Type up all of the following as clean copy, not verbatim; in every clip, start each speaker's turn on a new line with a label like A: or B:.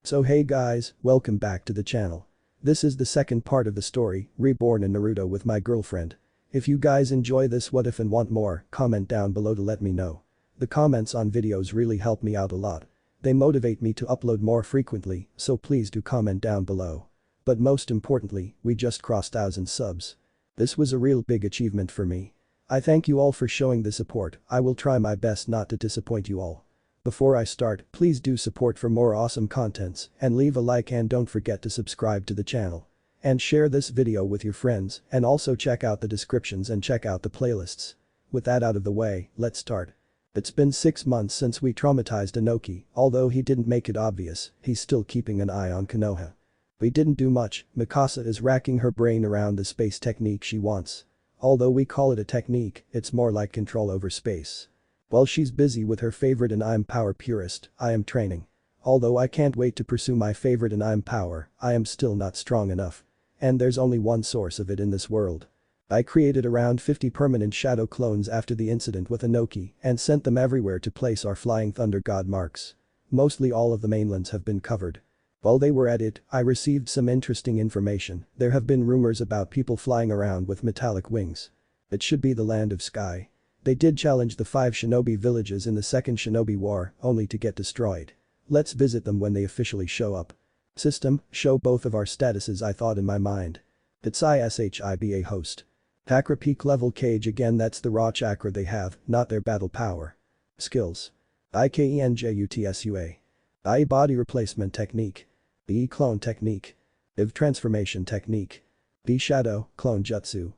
A: So hey guys, welcome back to the channel. This is the second part of the story, Reborn in Naruto with my girlfriend. If you guys enjoy this what if and want more, comment down below to let me know. The comments on videos really help me out a lot. They motivate me to upload more frequently, so please do comment down below. But most importantly, we just crossed 1,000 subs. This was a real big achievement for me. I thank you all for showing the support. I will try my best not to disappoint you all. Before I start, please do support for more awesome contents and leave a like and don't forget to subscribe to the channel. And share this video with your friends and also check out the descriptions and check out the playlists. With that out of the way, let's start. It's been 6 months since we traumatized Inoki, although he didn't make it obvious, he's still keeping an eye on Konoha. We didn't do much, Mikasa is racking her brain around the space technique she wants. Although we call it a technique, it's more like control over space. While she's busy with her favorite and I'm power purist, I am training. Although I can't wait to pursue my favorite and I'm power, I am still not strong enough. And there's only one source of it in this world. I created around 50 permanent shadow clones after the incident with Inoki and sent them everywhere to place our flying thunder god marks. Mostly all of the mainlands have been covered. While they were at it, I received some interesting information. There have been rumors about people flying around with metallic wings. It should be the land of sky. They did challenge the 5 shinobi villages in the second shinobi war, only to get destroyed. Let's visit them when they officially show up. System, show both of our statuses I thought in my mind. It's ISHIBA host. Chakra peak level cage again that's the raw chakra they have, not their battle power. Skills. IKENJUTSUA. I body replacement technique. B clone technique. IV transformation technique. B shadow, clone jutsu.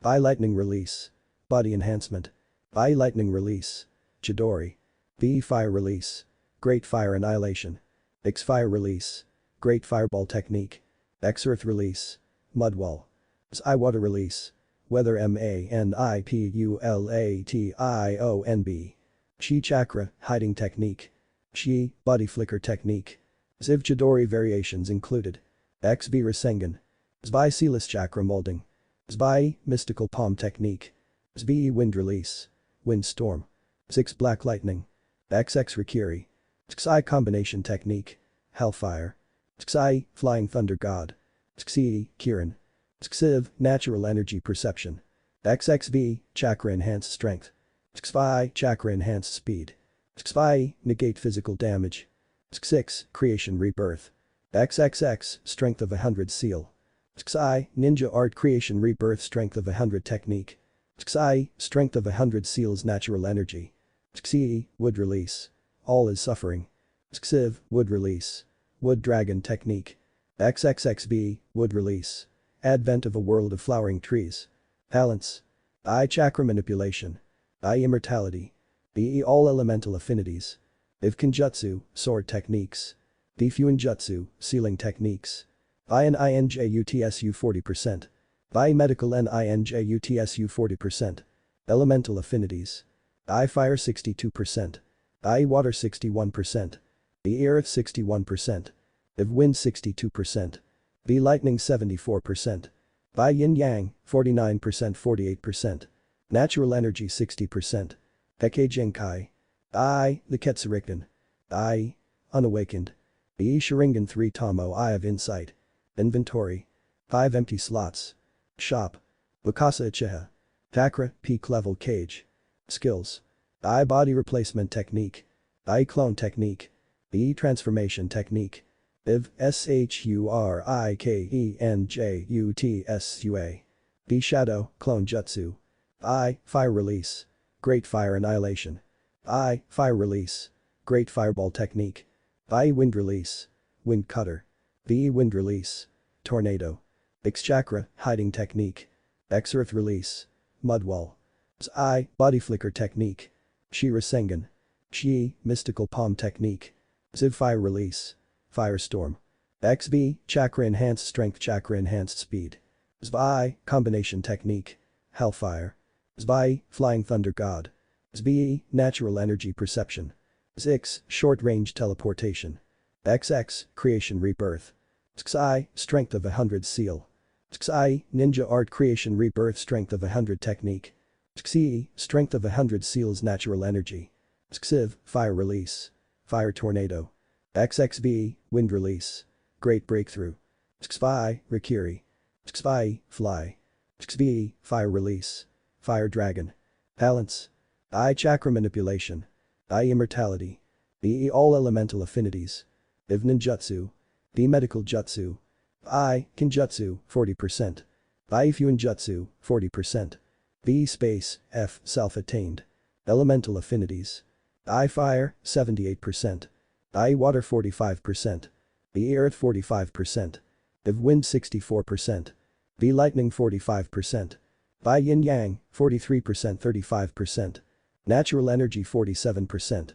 A: I lightning release. Body enhancement. I lightning release. Chidori. B fire release. Great fire annihilation. X fire release. Great fireball technique. X earth release. Mud wall. I water release. Weather manipulation. Chi chakra, hiding technique. Chi, body flicker technique. Ziv Chidori variations included. XV Rasengan. Zbai Sealess chakra molding. Zbai, mystical palm technique. Zbi wind release. Wind storm. Zix black lightning. XX Rikiri. Xi combination technique. Hellfire. Xi, flying thunder god. Xi, Kirin. Xiv, natural energy perception. XXV, chakra enhanced strength. Xi, chakra enhanced speed. Xi, negate physical damage. X6, creation rebirth. XXX, strength of 100 seal. Xi, ninja art creation rebirth strength of 100 technique. Xi, strength of 100 seals natural energy. Xi, wood release. All is suffering. Xiv, wood release. Wood dragon technique. XXXV, wood release. Advent of a world of flowering trees. Talents. I chakra manipulation. I immortality. B all elemental affinities. IV Kenjutsu, sword techniques. D Fuinjutsu, sealing techniques. I and INJUTSU 40%. I medical and INJUTSU 40%. Elemental affinities. I fire 62%. I water 61%. B earth 61%. IV wind 62%. B lightning 74%. By yin yang, 49% 48%. Natural energy 60%. Heke Jinkai. I, the Ketsurikan. I, unawakened. B sharingan 3 Tomo Eye of Insight. Inventory. 5 empty slots. Shop. Wakasa Uchiha. Chakra, peak level cage. Skills. I body replacement technique. I clone technique. B transformation technique. IV SHURIKENJUTSUA. B shadow, clone jutsu. I, fire release. Great fire annihilation. I, fire release. Great fireball technique. I wind release. Wind cutter. V wind release. Tornado. X chakra, hiding technique. X earth release. Mud wall. I, body flicker technique. Shi Rasengan. Shi, mystical palm technique. Ziv fire release. Firestorm. XV, chakra enhanced strength chakra enhanced speed. Zbai, combination technique. Hellfire. Zbai, flying thunder god. Zbi, natural energy perception. Zix, short range teleportation. XX, creation rebirth. Xi, strength of 100 seal. Xi, ninja art creation rebirth strength of 100 technique. Xi, strength of 100 seals natural energy. Xiv, fire release. Fire tornado. XXV, wind release. Great breakthrough. XXV, Rikiri. XXV, fly. XXV, fire release. Fire dragon. Balance. I chakra manipulation. I immortality. B all elemental affinities. IV ninjutsu. B medical jutsu. I kinjutsu, 40%. I fuinjutsu, 40%. B space, F self-attained. Elemental affinities. I fire, 78%. I water 45%. B earth 45%. IV wind 64%. B lightning 45%. By yin yang, 43% 35%. Natural energy 47%.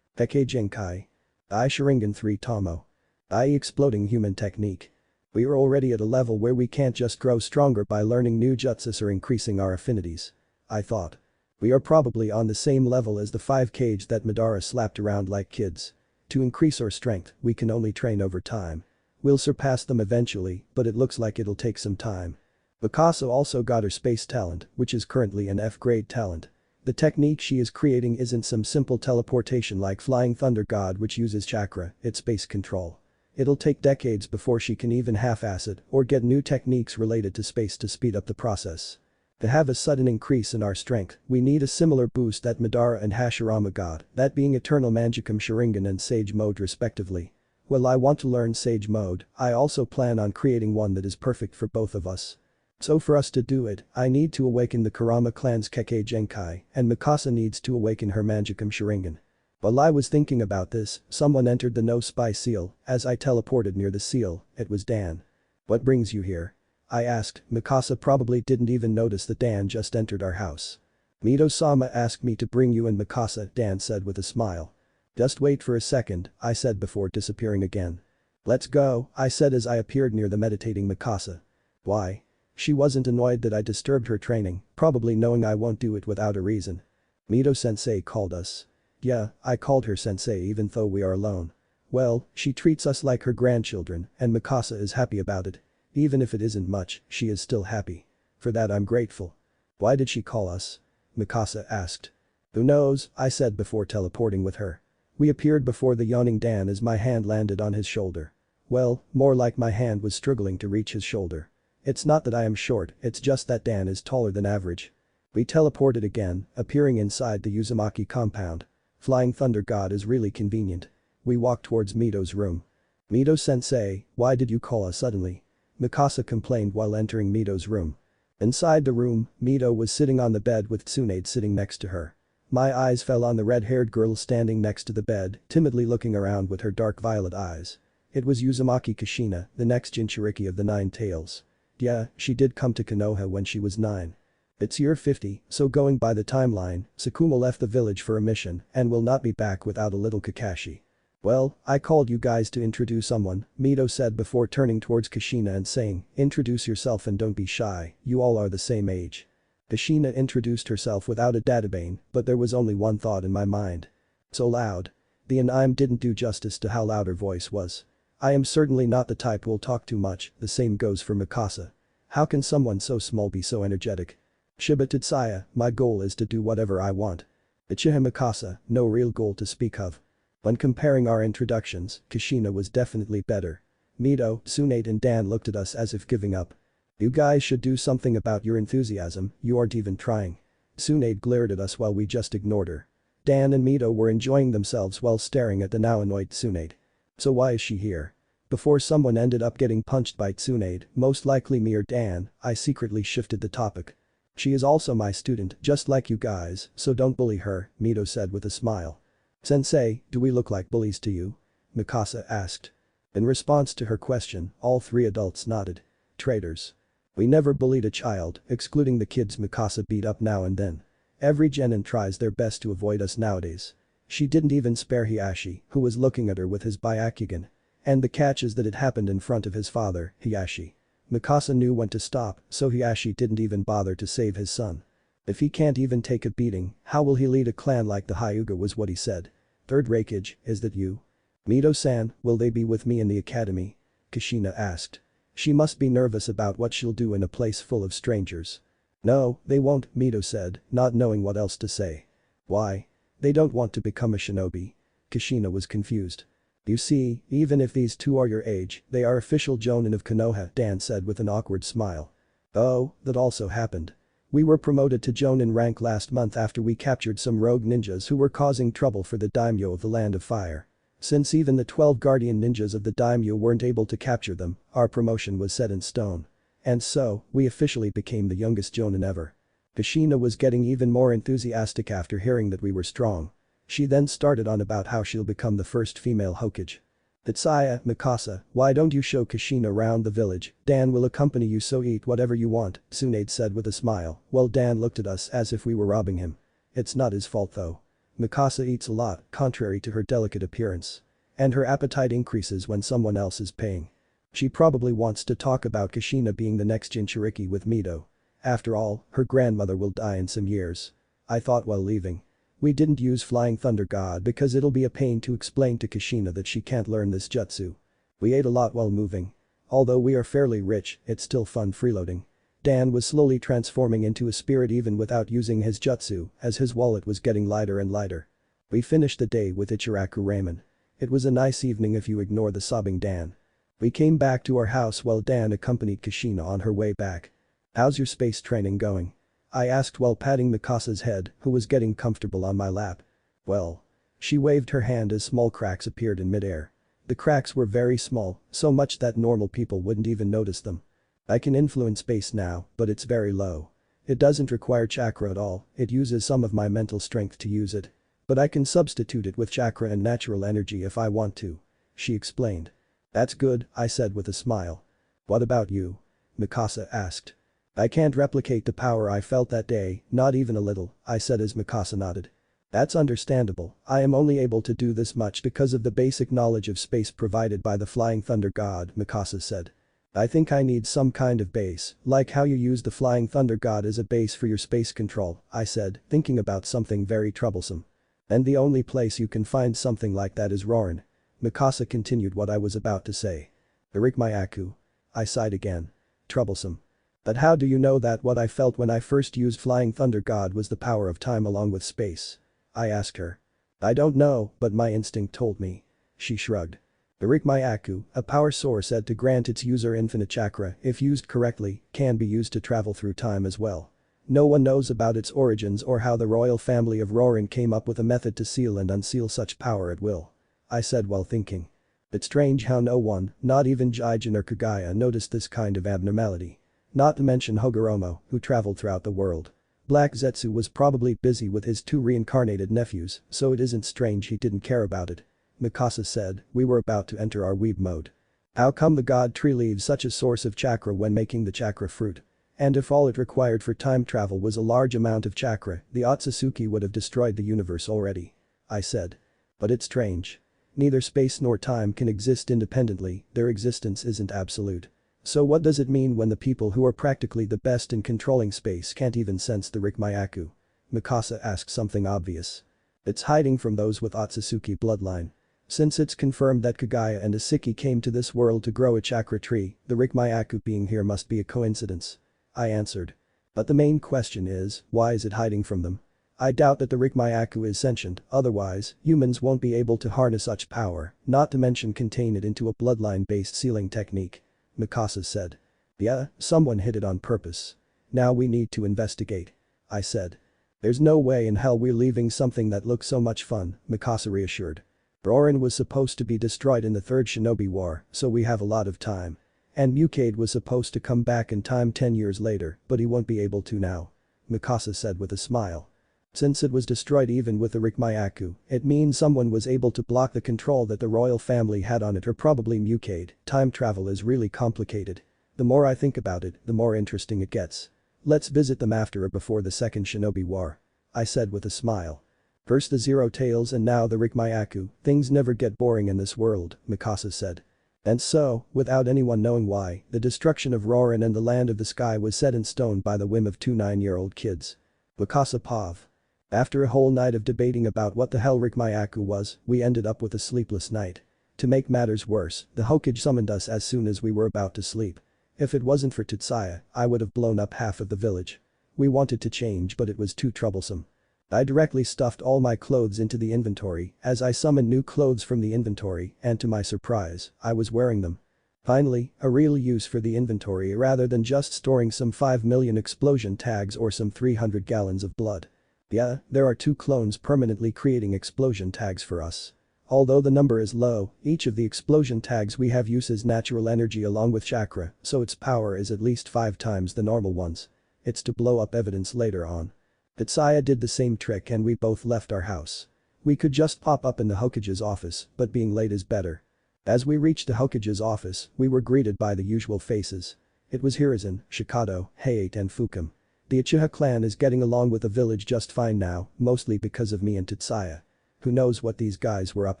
A: Hekkei Genkai. I Sharingan 3 Tomo. I exploding human technique. We are already at a level where we can't just grow stronger by learning new jutsus or increasing our affinities. I thought. We are probably on the same level as the 5 cage that Madara slapped around like kids. To increase our strength, we can only train over time. We'll surpass them eventually, but it looks like it'll take some time. Mikasa also got her space talent, which is currently an F-grade talent. The technique she is creating isn't some simple teleportation like Flying Thunder God which uses chakra, it's space control. It'll take decades before she can even half-ass it or get new techniques related to space to speed up the process. To have a sudden increase in our strength, we need a similar boost that Madara and Hashirama got, that being Eternal Mangekyou Sharingan and Sage Mode respectively. Well, I want to learn Sage Mode, I also plan on creating one that is perfect for both of us. So for us to do it, I need to awaken the Kurama clan's Hekkei Genkai and Mikasa needs to awaken her Mangekyou Sharingan. While I was thinking about this, someone entered the no spy seal, as I teleported near the seal, it was Dan. What brings you here? I asked, Mikasa probably didn't even notice that Dan just entered our house. Mito-sama asked me to bring you and Mikasa, Dan said with a smile. Just wait for a second, I said before disappearing again. Let's go, I said as I appeared near the meditating Mikasa. Why? She wasn't annoyed that I disturbed her training, probably knowing I won't do it without a reason. Mito-sensei called us. Yeah, I called her sensei even though we are alone. Well, she treats us like her grandchildren and Mikasa is happy about it. Even if it isn't much, she is still happy. For that I'm grateful. Why did she call us? Mikasa asked. Who knows, I said before teleporting with her. We appeared before the yawning Dan as my hand landed on his shoulder. Well, more like my hand was struggling to reach his shoulder. It's not that I am short, it's just that Dan is taller than average. We teleported again, appearing inside the Uzumaki compound. Flying Thunder God is really convenient. We walked towards Mito's room. Mito-sensei, why did you call us suddenly? Mikasa complained while entering Mito's room. Inside the room, Mito was sitting on the bed with Tsunade sitting next to her. My eyes fell on the red-haired girl standing next to the bed, timidly looking around with her dark violet eyes. It was Uzumaki Kushina, the next Jinchuriki of the 9 tails. Yeah, she did come to Konoha when she was 9. It's year 50, so going by the timeline, Sakuma left the village for a mission and will not be back without a little Kakashi. Well, I called you guys to introduce someone, Mito said before turning towards Kushina and saying, introduce yourself and don't be shy, you all are the same age. Kushina introduced herself without a databane, but there was only one thought in my mind. So loud. The anime didn't do justice to how loud her voice was. I am certainly not the type who'll talk too much, the same goes for Mikasa. How can someone so small be so energetic? Shiba Tetsaya, my goal is to do whatever I want. Uchiha Mikasa, no real goal to speak of. When comparing our introductions, Kushina was definitely better. Mito, Tsunade and Dan looked at us as if giving up. You guys should do something about your enthusiasm, you aren't even trying. Tsunade glared at us while we just ignored her. Dan and Mito were enjoying themselves while staring at the now annoyed Tsunade. So why is she here? Before someone ended up getting punched by Tsunade, most likely me or Dan, I secretly shifted the topic. She is also my student, just like you guys, so don't bully her, Mito said with a smile. Sensei, do we look like bullies to you? Mikasa asked. In response to her question, all 3 adults nodded. Traitors. We never bullied a child, excluding the kids Mikasa beat up now and then. Every genin tries their best to avoid us nowadays. She didn't even spare Hiyashi, who was looking at her with his byakugan. And the catch is that it happened in front of his father, Hiyashi. Mikasa knew when to stop, so Hiyashi didn't even bother to save his son. If he can't even take a beating, how will he lead a clan like the Hyuga was what he said. Third Raikage, is that you? Mito-san, will they be with me in the academy? Kushina asked. She must be nervous about what she'll do in a place full of strangers. No, they won't, Mito said, not knowing what else to say. Why? They don't want to become a shinobi. Kushina was confused. You see, even if these two are your age, they are official jonin of Konoha, Dan said with an awkward smile. Oh, that also happened. We were promoted to jonin rank last month after we captured some rogue ninjas who were causing trouble for the daimyo of the Land of Fire. Since even the 12 guardian ninjas of the daimyo weren't able to capture them, our promotion was set in stone. And so, we officially became the youngest jonin ever. Kushina was getting even more enthusiastic after hearing that we were strong. She then started on about how she'll become the first female Hokage. Tetsuya, Mikasa, why don't you show Kushina around the village, Dan will accompany you so eat whatever you want, Tsunade said with a smile, while Dan looked at us as if we were robbing him. It's not his fault though. Mikasa eats a lot, contrary to her delicate appearance. And her appetite increases when someone else is paying. She probably wants to talk about Kushina being the next Jinchuriki with Mito. After all, her grandmother will die in some years. I thought while leaving. We didn't use Flying Thunder God because it'll be a pain to explain to Kushina that she can't learn this jutsu. We ate a lot while moving. Although we are fairly rich, it's still fun freeloading. Dan was slowly transforming into a spirit even without using his jutsu, as his wallet was getting lighter and lighter. We finished the day with Ichiraku ramen. It was a nice evening if you ignore the sobbing Dan. We came back to our house while Dan accompanied Kushina on her way back. How's your space training going? I asked while patting Mikasa's head, who was getting comfortable on my lap. Well. She waved her hand as small cracks appeared in midair. The cracks were very small, so much that normal people wouldn't even notice them. I can influence space now, but it's very low. It doesn't require chakra at all, it uses some of my mental strength to use it. But I can substitute it with chakra and natural energy if I want to. She explained. That's good, I said with a smile. What about you? Mikasa asked. I can't replicate the power I felt that day, not even a little, I said as Mikasa nodded. That's understandable, I am only able to do this much because of the basic knowledge of space provided by the Flying Thunder God, Mikasa said. I think I need some kind of base, like how you use the Flying Thunder God as a base for your space control, I said, thinking about something very troublesome. And the only place you can find something like that is Rorin. Mikasa continued what I was about to say. Irikmayaku. I sighed again. Troublesome. But how do you know that what I felt when I first used Flying Thunder God was the power of time along with space? I asked her. I don't know, but my instinct told me. She shrugged. Irikmayaku, a power source said to grant its user infinite chakra if used correctly, can be used to travel through time as well. No one knows about its origins or how the royal family of Rorin came up with a method to seal and unseal such power at will. I said while thinking. It's strange how no one, not even Jigen or Kagaya, noticed this kind of abnormality. Not to mention Hogoromo, who traveled throughout the world. Black Zetsu was probably busy with his 2 reincarnated nephews, so it isn't strange he didn't care about it. Mikasa said, we were about to enter our weeb mode. How come the god tree leaves such a source of chakra when making the chakra fruit? And if all it required for time travel was a large amount of chakra, the Otsutsuki would have destroyed the universe already. I said. But it's strange. Neither space nor time can exist independently, their existence isn't absolute. So what does it mean when the people who are practically the best in controlling space can't even sense the Rikmayaku? Mikasa asked something obvious. It's hiding from those with Otsutsuki bloodline. Since it's confirmed that Kagaya and Isiki came to this world to grow a chakra tree, the Rikmayaku being here must be a coincidence. I answered. But the main question is, why is it hiding from them? I doubt that the Rikmayaku is sentient, otherwise, humans won't be able to harness such power, not to mention contain it into a bloodline-based sealing technique. Mikasa said. Yeah, someone hid it on purpose. Now we need to investigate. I said. There's no way in hell we're leaving something that looks so much fun, Mikasa reassured. Rorin was supposed to be destroyed in the Third Shinobi War, so we have a lot of time. And Mukade was supposed to come back in time 10 years later, but he won't be able to now. Mikasa said with a smile. Since it was destroyed even with the Rikmayaku, it means someone was able to block the control that the royal family had on it, or probably Mukade. Time travel is really complicated. The more I think about it, the more interesting it gets. Let's visit them after or before the Second Shinobi War. I said with a smile. First the Zero Tails and now the Rikmayaku, things never get boring in this world, Mikasa said. And so, without anyone knowing why, the destruction of Rorin and the Land of the Sky was set in stone by the whim of 2 9-year-old kids. Mikasa Pav. After a whole night of debating about what the hell Rikmayaku was, we ended up with a sleepless night. To make matters worse, the Hokage summoned us as soon as we were about to sleep. If it wasn't for Tetsuya, I would have blown up half of the village. We wanted to change but it was too troublesome. I directly stuffed all my clothes into the inventory as I summoned new clothes from the inventory and to my surprise, I was wearing them. Finally, a real use for the inventory rather than just storing some 5 million explosion tags or some 300 gallons of blood. Yeah, there are 2 clones permanently creating explosion tags for us. Although the number is low, each of the explosion tags we have uses natural energy along with chakra, so its power is at least 5 times the normal ones. It's to blow up evidence later on. Itachi did the same trick and we both left our house. We could just pop up in the Hokage's office, but being late is better. As we reached the Hokage's office, we were greeted by the usual faces. It was Hiruzen, Shikado, Hayate and Fukum. The Uchiha clan is getting along with the village just fine now, mostly because of me and Tetsuya. Who knows what these guys were up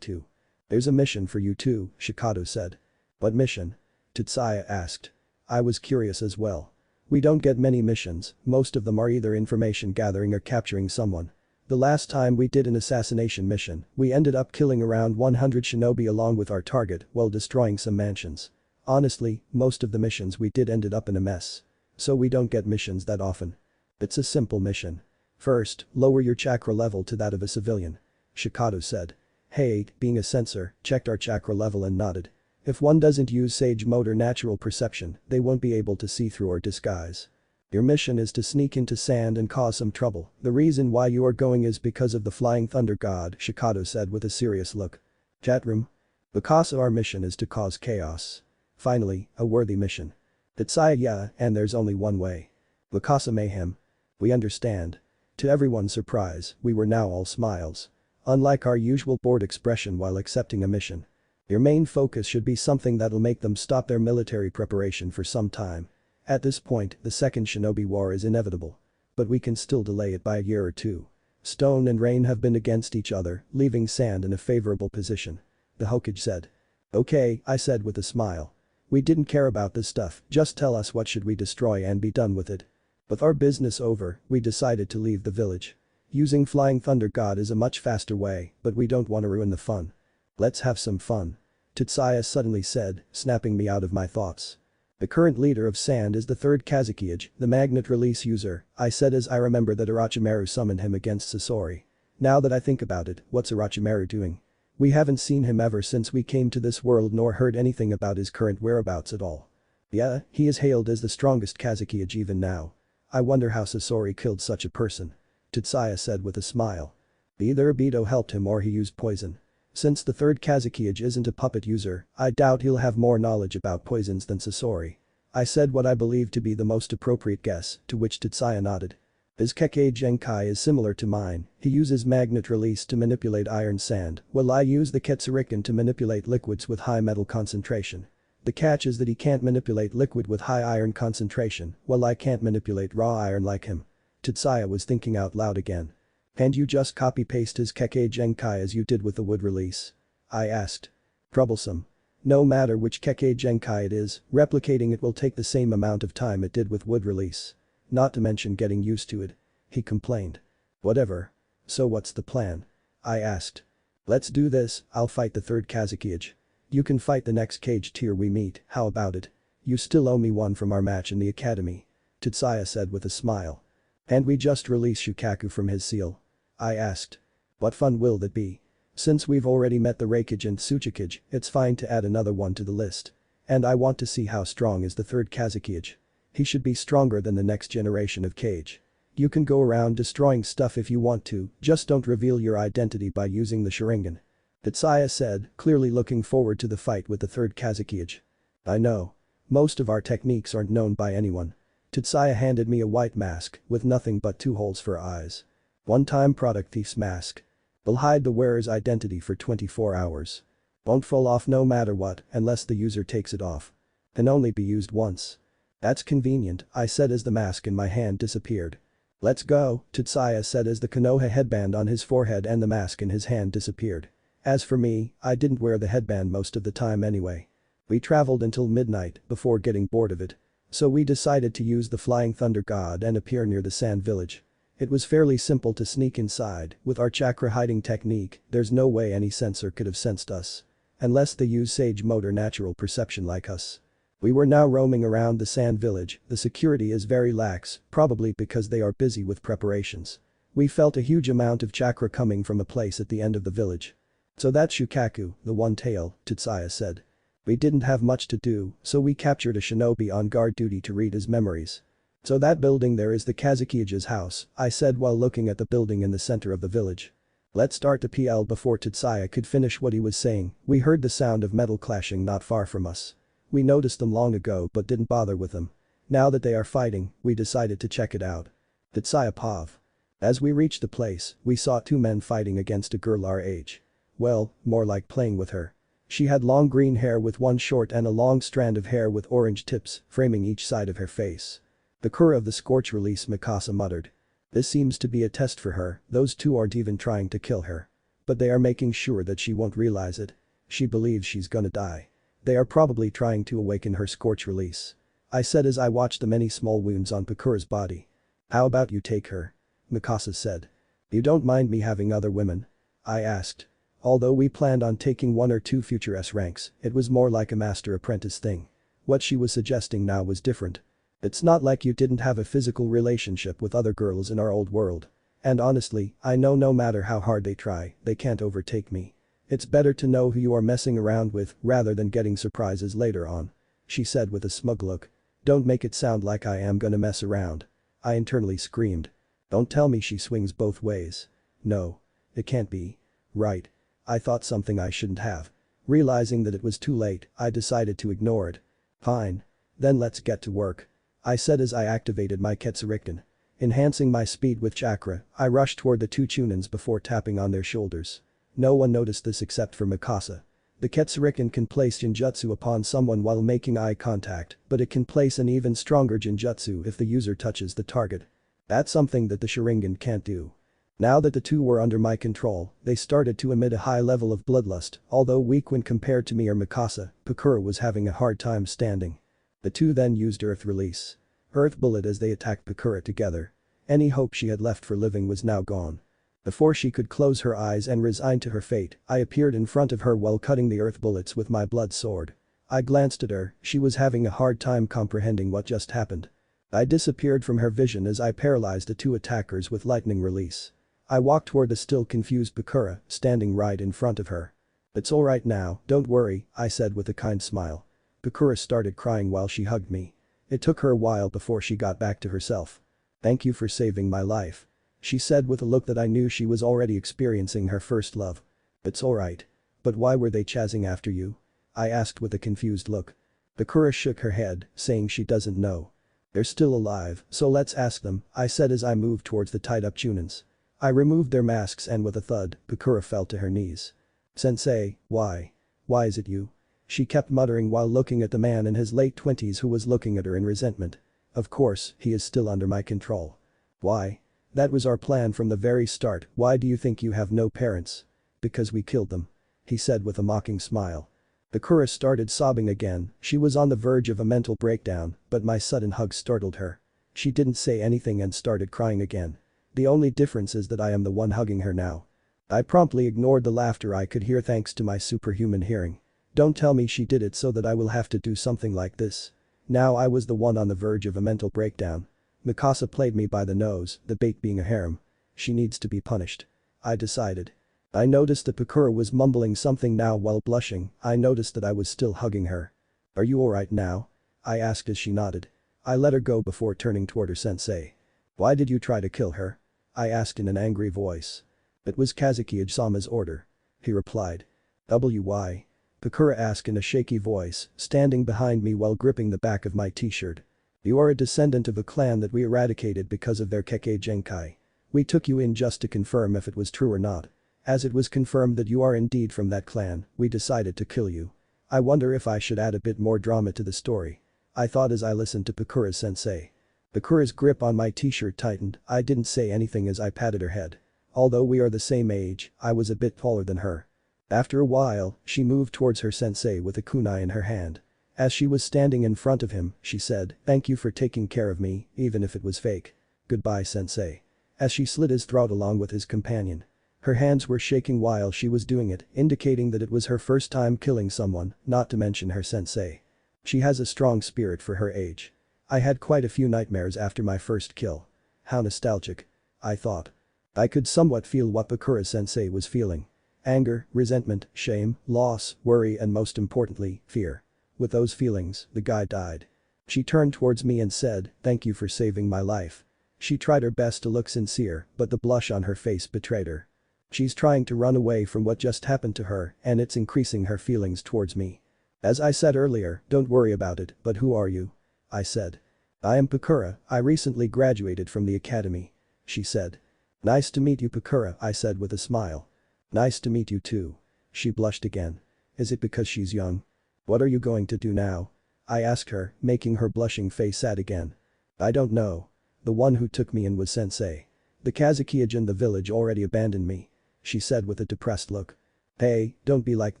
A: to? There's a mission for you too, Shikado said. What mission? Tetsuya asked. I was curious as well. We don't get many missions, most of them are either information gathering or capturing someone. The last time we did an assassination mission, we ended up killing around 100 shinobi along with our target while destroying some mansions. Honestly, most of the missions we did ended up in a mess. So we don't get missions that often. It's a simple mission. First, lower your chakra level to that of a civilian. Shikado said. Hayate, being a sensor, checked our chakra level and nodded. If one doesn't use Sage Mode or natural perception, they won't be able to see through or disguise. Your mission is to sneak into sand and cause some trouble. The reason why you are going is because of the Flying Thunder God, Shikado said with a serious look. Chat room. Because our mission is to cause chaos. Finally, a worthy mission. Tetsuya, yeah, and there's only one way. Because mayhem. We understand. To everyone's surprise, we were now all smiles. Unlike our usual bored expression while accepting a mission. Your main focus should be something that'll make them stop their military preparation for some time. At this point, the second shinobi war is inevitable. But we can still delay it by a year or 2. Stone and rain have been against each other, leaving sand in a favorable position. The Hokage said. Okay, I said with a smile. We didn't care about this stuff, just tell us what should we destroy and be done with it. With our business over, we decided to leave the village. Using Flying Thunder God is a much faster way, but we don't want to ruin the fun. Let's have some fun. Tetsuya suddenly said, snapping me out of my thoughts. The current leader of Sand is the 3rd Kazekage, the magnet release user, I said as I remember that Orochimaru summoned him against Sasori. Now that I think about it, what's Orochimaru doing? We haven't seen him ever since we came to this world nor heard anything about his current whereabouts at all. Yeah, he is hailed as the strongest Kazekage even now. I wonder how Sasori killed such a person. Tetsuya said with a smile. Either Obito helped him or he used poison. Since the 3rd Kazekage isn't a puppet user, I doubt he'll have more knowledge about poisons than Sasori. I said what I believed to be the most appropriate guess, to which Tetsuya nodded. His Kekkei Genkai is similar to mine, he uses magnet release to manipulate iron sand, while I use the Ketsuriken to manipulate liquids with high metal concentration. The catch is that he can't manipulate liquid with high iron concentration, while I can't manipulate raw iron like him. Tetsuya was thinking out loud again. Can't you just copy-paste his Kekkei Genkai as you did with the wood release? I asked. Troublesome. No matter which Kekkei Genkai it is, replicating it will take the same amount of time it did with wood release. Not to mention getting used to it. He complained. Whatever. So what's the plan? I asked. Let's do this, I'll fight the 3rd Kazekage. You can fight the next cage tier we meet, how about it? You still owe me one from our match in the academy. Tetsuya said with a smile. And we just release Shukaku from his seal. I asked. What fun will that be? Since we've already met the Reikage and Tsuchikage, it's fine to add another one to the list. And I want to see how strong is the 3rd Kazekage. He should be stronger than the next generation of Kage. You can go around destroying stuff if you want to, just don't reveal your identity by using the sharingan. Tetsuya said, clearly looking forward to the fight with the 3rd Kazekage. I know. Most of our techniques aren't known by anyone. Tetsuya handed me a white mask with nothing but 2 holes for eyes. One-time product thief's mask. Will hide the wearer's identity for 24 hours. Won't fall off no matter what unless the user takes it off. Can only be used once. That's convenient, I said as the mask in my hand disappeared. Let's go, Tetsuya said as the Konoha headband on his forehead and the mask in his hand disappeared. As for me, I didn't wear the headband most of the time anyway. We traveled until midnight before getting bored of it. So we decided to use the Flying Thunder God and appear near the sand village. It was fairly simple to sneak inside, with our chakra hiding technique, there's no way any sensor could have sensed us. Unless they use Sage Mode or natural perception like us. We were now roaming around the sand village, the security is very lax, probably because they are busy with preparations. We felt a huge amount of chakra coming from a place at the end of the village. "So that's Shukaku, the one-tail," Tetsuya said. "We didn't have much to do, so we captured a shinobi on guard duty to read his memories." "So that building there is the Kazukiya's house," I said while looking at the building in the center of the village. "Let's start the PL." Before Tetsuya could finish what he was saying, we heard the sound of metal clashing not far from us. We noticed them long ago but didn't bother with them. Now that they are fighting, we decided to check it out. Tetsuya Pav. As we reached the place, we saw two men fighting against a girl our age. Well, more like playing with her. She had long green hair with one short and a long strand of hair with orange tips framing each side of her face. "The cur of the scorch release," Mikasa muttered. "This seems to be a test for her, those two aren't even trying to kill her. But they are making sure that she won't realize it. She believes she's gonna die. They are probably trying to awaken her scorch release," I said as I watched the many small wounds on Pakura's body. "How about you take her?" Mikasa said. "You don't mind me having other women?" I asked. Although we planned on taking one or two future S ranks, it was more like a master-apprentice thing. What she was suggesting now was different. "It's not like you didn't have a physical relationship with other girls in our old world. And honestly, I know no matter how hard they try, they can't overtake me. It's better to know who you are messing around with rather than getting surprises later on," she said with a smug look. "Don't make it sound like I am gonna mess around." I internally screamed. Don't tell me she swings both ways. No. It can't be. Right. I thought something I shouldn't have. Realizing that it was too late, I decided to ignore it. "Fine. Then let's get to work," I said as I activated my Ketsuriken. Enhancing my speed with chakra, I rushed toward the two Chunins before tapping on their shoulders. No one noticed this except for Mikasa. The Ketsuriken can place Jinjutsu upon someone while making eye contact, but it can place an even stronger Jinjutsu if the user touches the target. That's something that the Sharingan can't do. Now that the two were under my control, they started to emit a high level of bloodlust, although weak when compared to me or Mikasa, Pakura was having a hard time standing. The two then used Earth Release. Earth Bullet as they attacked Pakura together. Any hope she had left for living was now gone. Before she could close her eyes and resign to her fate, I appeared in front of her while cutting the earth bullets with my blood sword. I glanced at her, she was having a hard time comprehending what just happened. I disappeared from her vision as I paralyzed the two attackers with lightning release. I walked toward the still confused Pakura, standing right in front of her. "It's alright now, don't worry," I said with a kind smile. Pakura started crying while she hugged me. It took her a while before she got back to herself. "Thank you for saving my life," she said with a look that I knew she was already experiencing her first love. "It's alright. But why were they chasing after you?" I asked with a confused look. Pakura shook her head, saying she doesn't know. "They're still alive, so let's ask them," I said as I moved towards the tied-up Chunins. I removed their masks and with a thud, Pakura fell to her knees. "Sensei, why? Why is it you?" She kept muttering while looking at the man in his late 20s who was looking at her in resentment. "Of course, he is still under my control." "Why? That was our plan from the very start. Why do you think you have no parents?" "Because we killed them," he said with a mocking smile. Pakura started sobbing again, she was on the verge of a mental breakdown, but my sudden hug startled her. She didn't say anything and started crying again. The only difference is that I am the one hugging her now. I promptly ignored the laughter I could hear thanks to my superhuman hearing. Don't tell me she did it so that I will have to do something like this. Now I was the one on the verge of a mental breakdown. Mikasa played me by the nose, the bait being a harem. She needs to be punished. I decided. I noticed that Pakura was mumbling something now while blushing. I noticed that I was still hugging her. "Are you alright now?" I asked as she nodded. I let her go before turning toward her sensei. "Why did you try to kill her?" I asked in an angry voice. "It was Kazukiya-sama's order," he replied. "Why?" Pakura asked in a shaky voice, standing behind me while gripping the back of my t-shirt. "You are a descendant of a clan that we eradicated because of their Kekkei Genkai. We took you in just to confirm if it was true or not. As it was confirmed that you are indeed from that clan, we decided to kill you. I wonder if I should add a bit more drama to the story," I thought as I listened to Pakura's sensei. Pakura's grip on my t-shirt tightened, I didn't say anything as I patted her head. Although we are the same age, I was a bit taller than her. After a while, she moved towards her sensei with a kunai in her hand. As she was standing in front of him, she said, "Thank you for taking care of me, even if it was fake. Goodbye, sensei." As she slit his throat along with his companion. Her hands were shaking while she was doing it, indicating that it was her first time killing someone, not to mention her sensei. She has a strong spirit for her age. I had quite a few nightmares after my first kill. How nostalgic. I thought. I could somewhat feel what Bakura-sensei was feeling. Anger, resentment, shame, loss, worry and most importantly, fear. With those feelings, the guy died. She turned towards me and said, "Thank you for saving my life." She tried her best to look sincere, but the blush on her face betrayed her. She's trying to run away from what just happened to her and it's increasing her feelings towards me. As I said earlier, don't worry about it, but who are you? I said. I am Pakura, I recently graduated from the academy. She said. Nice to meet you Pakura, I said with a smile. Nice to meet you too. She blushed again. Is it because she's young? What are you going to do now? I asked her, making her blushing face sad again. I don't know. The one who took me in was sensei. The Kazukiage in the village already abandoned me. She said with a depressed look. Hey, don't be like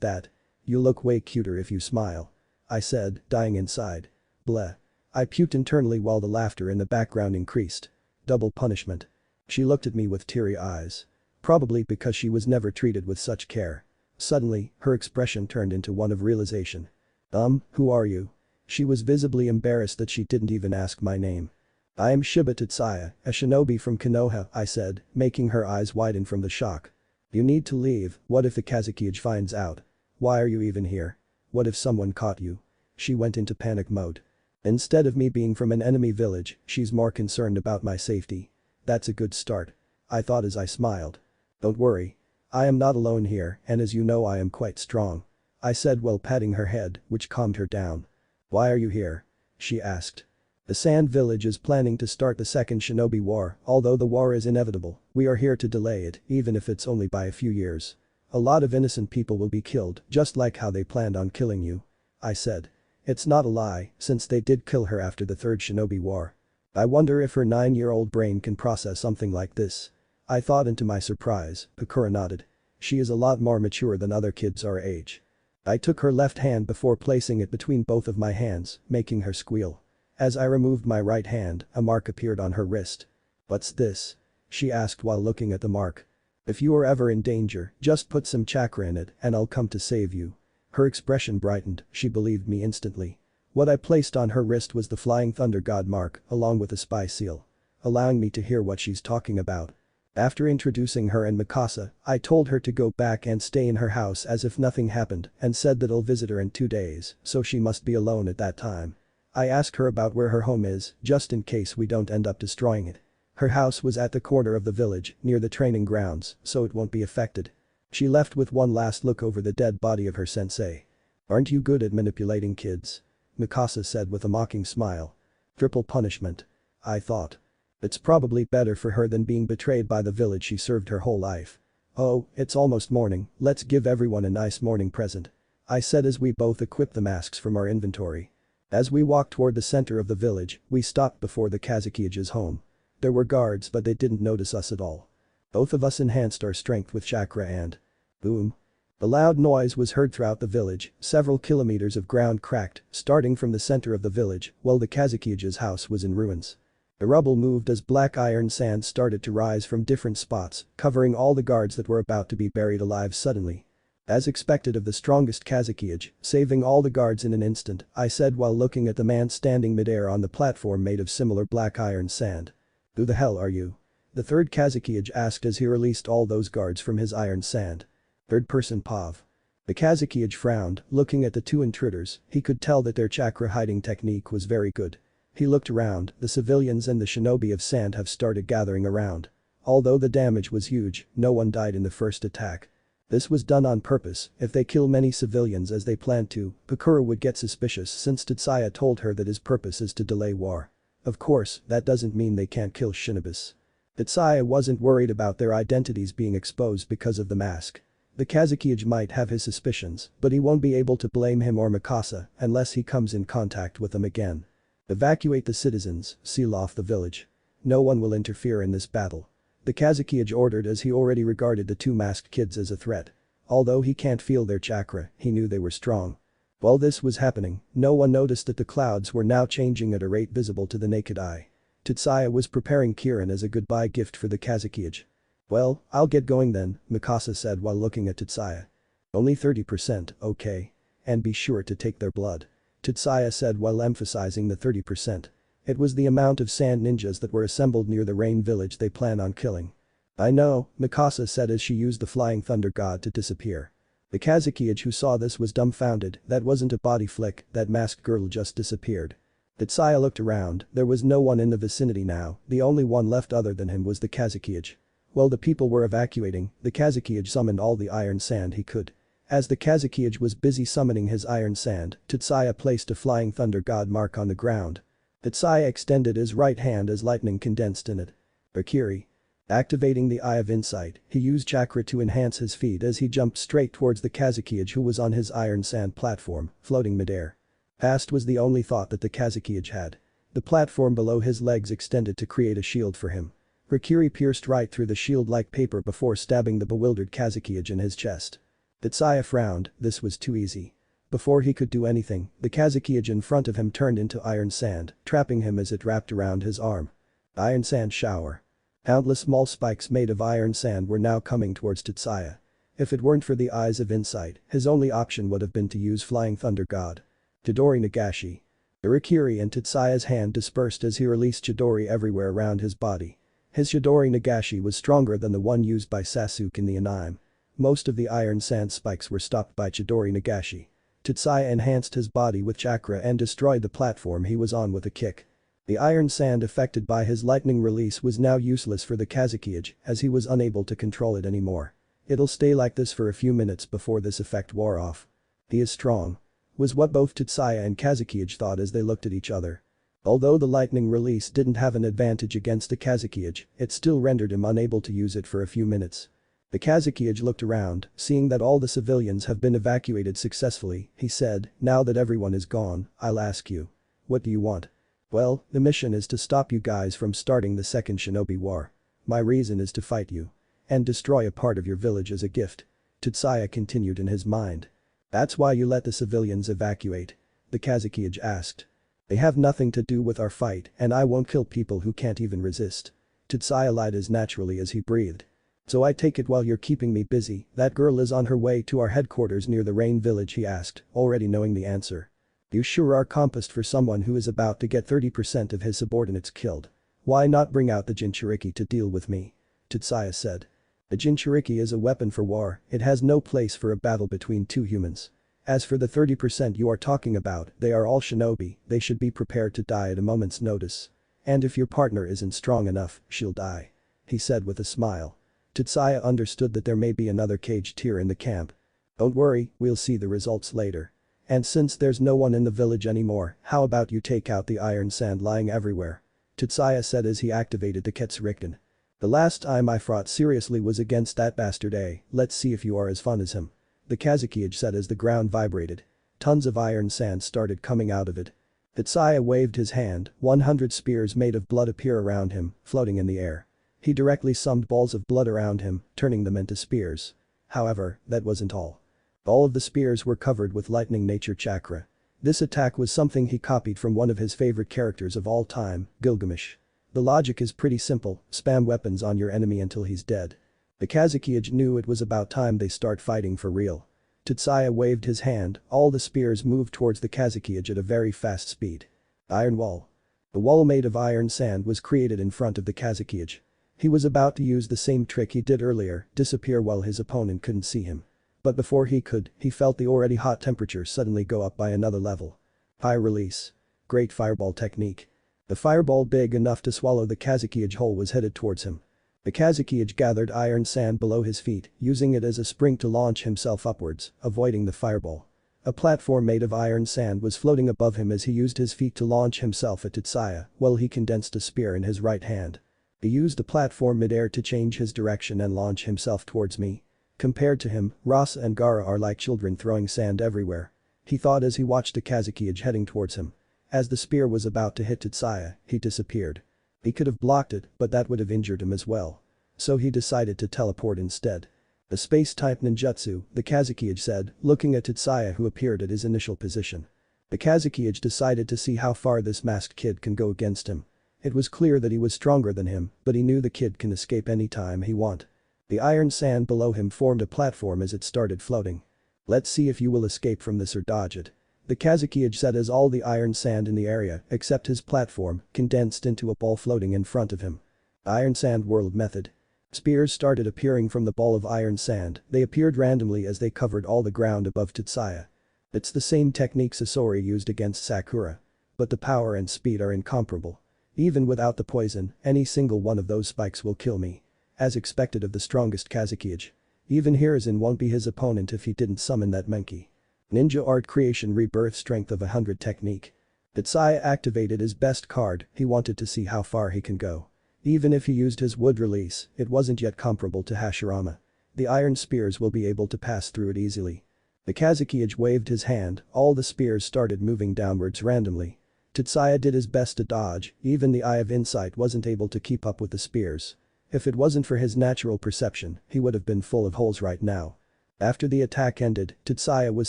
A: that. You look way cuter if you smile. I said, dying inside. Bleh. I puked internally while the laughter in the background increased. Double punishment. She looked at me with teary eyes. Probably because she was never treated with such care. Suddenly, her expression turned into one of realization. Who are you? She was visibly embarrassed that she didn't even ask my name. I am Shiba Tetsuya, a shinobi from Konoha, I said, making her eyes widen from the shock. You need to leave, what if the Kazukiage finds out? Why are you even here? What if someone caught you? She went into panic mode. Instead of me being from an enemy village, she's more concerned about my safety. That's a good start. I thought as I smiled. Don't worry. I am not alone here and as you know I am quite strong. I said while patting her head, which calmed her down. Why are you here? She asked. The Sand Village is planning to start the second Shinobi War, although the war is inevitable, we are here to delay it, even if it's only by a few years. A lot of innocent people will be killed, just like how they planned on killing you. I said. It's not a lie, since they did kill her after the third Shinobi War. I wonder if her 9-year-old brain can process something like this. I thought and to my surprise, Pakura nodded. She is a lot more mature than other kids our age. I took her left hand before placing it between both of my hands, making her squeal. As I removed my right hand, a mark appeared on her wrist. What's this? She asked while looking at the mark. If you are ever in danger, just put some chakra in it and I'll come to save you. Her expression brightened, she believed me instantly. What I placed on her wrist was the Flying Thunder God mark, along with a spy seal. Allowing me to hear what she's talking about. After introducing her and Mikasa, I told her to go back and stay in her house as if nothing happened and said that I'll visit her in 2 days, so she must be alone at that time. I asked her about where her home is, just in case we don't end up destroying it. Her house was at the corner of the village, near the training grounds, so it won't be affected. She left with one last look over the dead body of her sensei. Aren't you good at manipulating kids? Mikasa said with a mocking smile. Triple punishment. I thought. It's probably better for her than being betrayed by the village she served her whole life. Oh, it's almost morning, let's give everyone a nice morning present. I said as we both equipped the masks from our inventory. As we walked toward the center of the village, we stopped before the Kazukiage's home. There were guards but they didn't notice us at all. Both of us enhanced our strength with chakra and… boom. A loud noise was heard throughout the village, several kilometers of ground cracked, starting from the center of the village, while the Kazukiage's house was in ruins. The rubble moved as black iron sand started to rise from different spots, covering all the guards that were about to be buried alive suddenly. As expected of the strongest Kazukiage, saving all the guards in an instant, I said while looking at the man standing midair on the platform made of similar black iron sand. Who the hell are you? The third Kazukiage asked as he released all those guards from his iron sand. Third person Pav. The Kazukiage frowned, looking at the two intruders, he could tell that their chakra hiding technique was very good. He looked around, the civilians and the shinobi of sand have started gathering around. Although the damage was huge, no one died in the first attack. This was done on purpose, if they kill many civilians as they planned to, Pakura would get suspicious since Tetsuya told her that his purpose is to delay war. Of course, that doesn't mean they can't kill shinobis. Tetsuya wasn't worried about their identities being exposed because of the mask. The Kazukiage might have his suspicions, but he won't be able to blame him or Mikasa unless he comes in contact with them again. Evacuate the citizens, seal off the village. No one will interfere in this battle. The Kazukiage ordered as he already regarded the two masked kids as a threat. Although he can't feel their chakra, he knew they were strong. While this was happening, no one noticed that the clouds were now changing at a rate visible to the naked eye. Tetsuya was preparing Kirin as a goodbye gift for the Kazukiage. Well, I'll get going then, Mikasa said while looking at Tetsuya. Only 30%, okay. And be sure to take their blood. Tetsuya said while emphasizing the 30%. It was the amount of sand ninjas that were assembled near the rain village they plan on killing. I know, Mikasa said as she used the flying thunder god to disappear. The Kazekage who saw this was dumbfounded. That wasn't a body flick, that masked girl just disappeared. Tetsuya looked around, there was no one in the vicinity now, the only one left other than him was the Kazekage. While the people were evacuating, the Kazekage summoned all the iron sand he could. As the Kazekage was busy summoning his iron sand, Tetsuya placed a flying thunder god mark on the ground. Tetsuya extended his right hand as lightning condensed in it. Bakiri. Activating the Eye of Insight, he used chakra to enhance his feet as he jumped straight towards the Kazekage who was on his iron sand platform, floating midair. Past was the only thought that the Kazekage had. The platform below his legs extended to create a shield for him. Bakiri pierced right through the shield like paper before stabbing the bewildered Kazekage in his chest. Tetsuya frowned, this was too easy. Before he could do anything, the Kazekage in front of him turned into iron sand, trapping him as it wrapped around his arm. Iron sand shower. Countless small spikes made of iron sand were now coming towards Tetsuya. If it weren't for the Eyes of Insight, his only option would have been to use Flying Thunder God. Chidori Nagashi. Urikiri and Tetsuya's hand dispersed as he released Chidori everywhere around his body. His Chidori Nagashi was stronger than the one used by Sasuke in the anime. Most of the iron sand spikes were stopped by Chidori Nagashi. Tetsuya enhanced his body with chakra and destroyed the platform he was on with a kick. The iron sand affected by his lightning release was now useless for the Kazekage as he was unable to control it anymore. It'll stay like this for a few minutes before this effect wore off. He is strong. Was what both Tetsuya and Kazekage thought as they looked at each other. Although the lightning release didn't have an advantage against the Kazekage, it still rendered him unable to use it for a few minutes. The Kazekage looked around, seeing that all the civilians have been evacuated successfully, he said, now that everyone is gone, I'll ask you. What do you want? Well, the mission is to stop you guys from starting the second shinobi war. My reason is to fight you. And destroy a part of your village as a gift. Tetsuya continued in his mind. That's why you let the civilians evacuate? The Kazekage asked. They have nothing to do with our fight and I won't kill people who can't even resist. Tetsuya lied as naturally as he breathed. So I take it while you're keeping me busy, that girl is on her way to our headquarters near the Rain Village, he asked, already knowing the answer. You sure are competent for someone who is about to get 30% of his subordinates killed. Why not bring out the Jinchuriki to deal with me? Tetsuya said. The Jinchuriki is a weapon for war, it has no place for a battle between two humans. As for the 30% you are talking about, they are all shinobi, they should be prepared to die at a moment's notice. And if your partner isn't strong enough, she'll die. He said with a smile. Tetsuya understood that there may be another caged tier in the camp. Don't worry, we'll see the results later. And since there's no one in the village anymore, how about you take out the iron sand lying everywhere? Tetsuya said as he activated the Ketsuriken. The last time I fought seriously was against that bastard let's see if you are as fun as him. The Kazekage said as the ground vibrated. Tons of iron sand started coming out of it. Tetsuya waved his hand, 100 spears made of blood appear around him, floating in the air. He directly summoned balls of blood around him, turning them into spears. However, that wasn't all. All of the spears were covered with lightning nature chakra. This attack was something he copied from one of his favorite characters of all time, Gilgamesh. The logic is pretty simple, spam weapons on your enemy until he's dead. The Kazekage knew it was about time they start fighting for real. Tetsuya waved his hand, all the spears moved towards the Kazekage at a very fast speed. Iron wall. The wall made of iron sand was created in front of the Kazekage. He was about to use the same trick he did earlier, disappear while his opponent couldn't see him. But before he could, he felt the already hot temperature suddenly go up by another level. High release. Great fireball technique. The fireball big enough to swallow the Kazekage whole was headed towards him. The Kazekage gathered iron sand below his feet, using it as a spring to launch himself upwards, avoiding the fireball. A platform made of iron sand was floating above him as he used his feet to launch himself at Tetsuya while he condensed a spear in his right hand. He used the platform midair to change his direction and launch himself towards me. Compared to him, Rasa and Gaara are like children throwing sand everywhere. He thought as he watched the Kazekage heading towards him. As the spear was about to hit Tetsuya, he disappeared. He could have blocked it, but that would have injured him as well. So he decided to teleport instead. A space-type ninjutsu, the Kazekage said, looking at Tetsuya who appeared at his initial position. The Kazekage decided to see how far this masked kid can go against him. It was clear that he was stronger than him, but he knew the kid can escape anytime he want. The iron sand below him formed a platform as it started floating. Let's see if you will escape from this or dodge it. The Kazekage said as all the iron sand in the area, except his platform, condensed into a ball floating in front of him. Iron sand world method. Spears started appearing from the ball of iron sand, they appeared randomly as they covered all the ground above Tetsuya. It's the same technique Sasori used against Sakura. But the power and speed are incomparable. Even without the poison, any single one of those spikes will kill me. As expected of the strongest Kazekage. Even Hiruzen won't be his opponent if he didn't summon that monkey. Ninja art creation rebirth strength of 100 technique. Tetsuya activated his best card, he wanted to see how far he can go. Even if he used his wood release, it wasn't yet comparable to Hashirama. The iron spears will be able to pass through it easily. The Kazekage waved his hand, all the spears started moving downwards randomly. Tetsuya did his best to dodge, even the Eye of Insight wasn't able to keep up with the spears. If it wasn't for his natural perception, he would have been full of holes right now. After the attack ended, Tetsuya was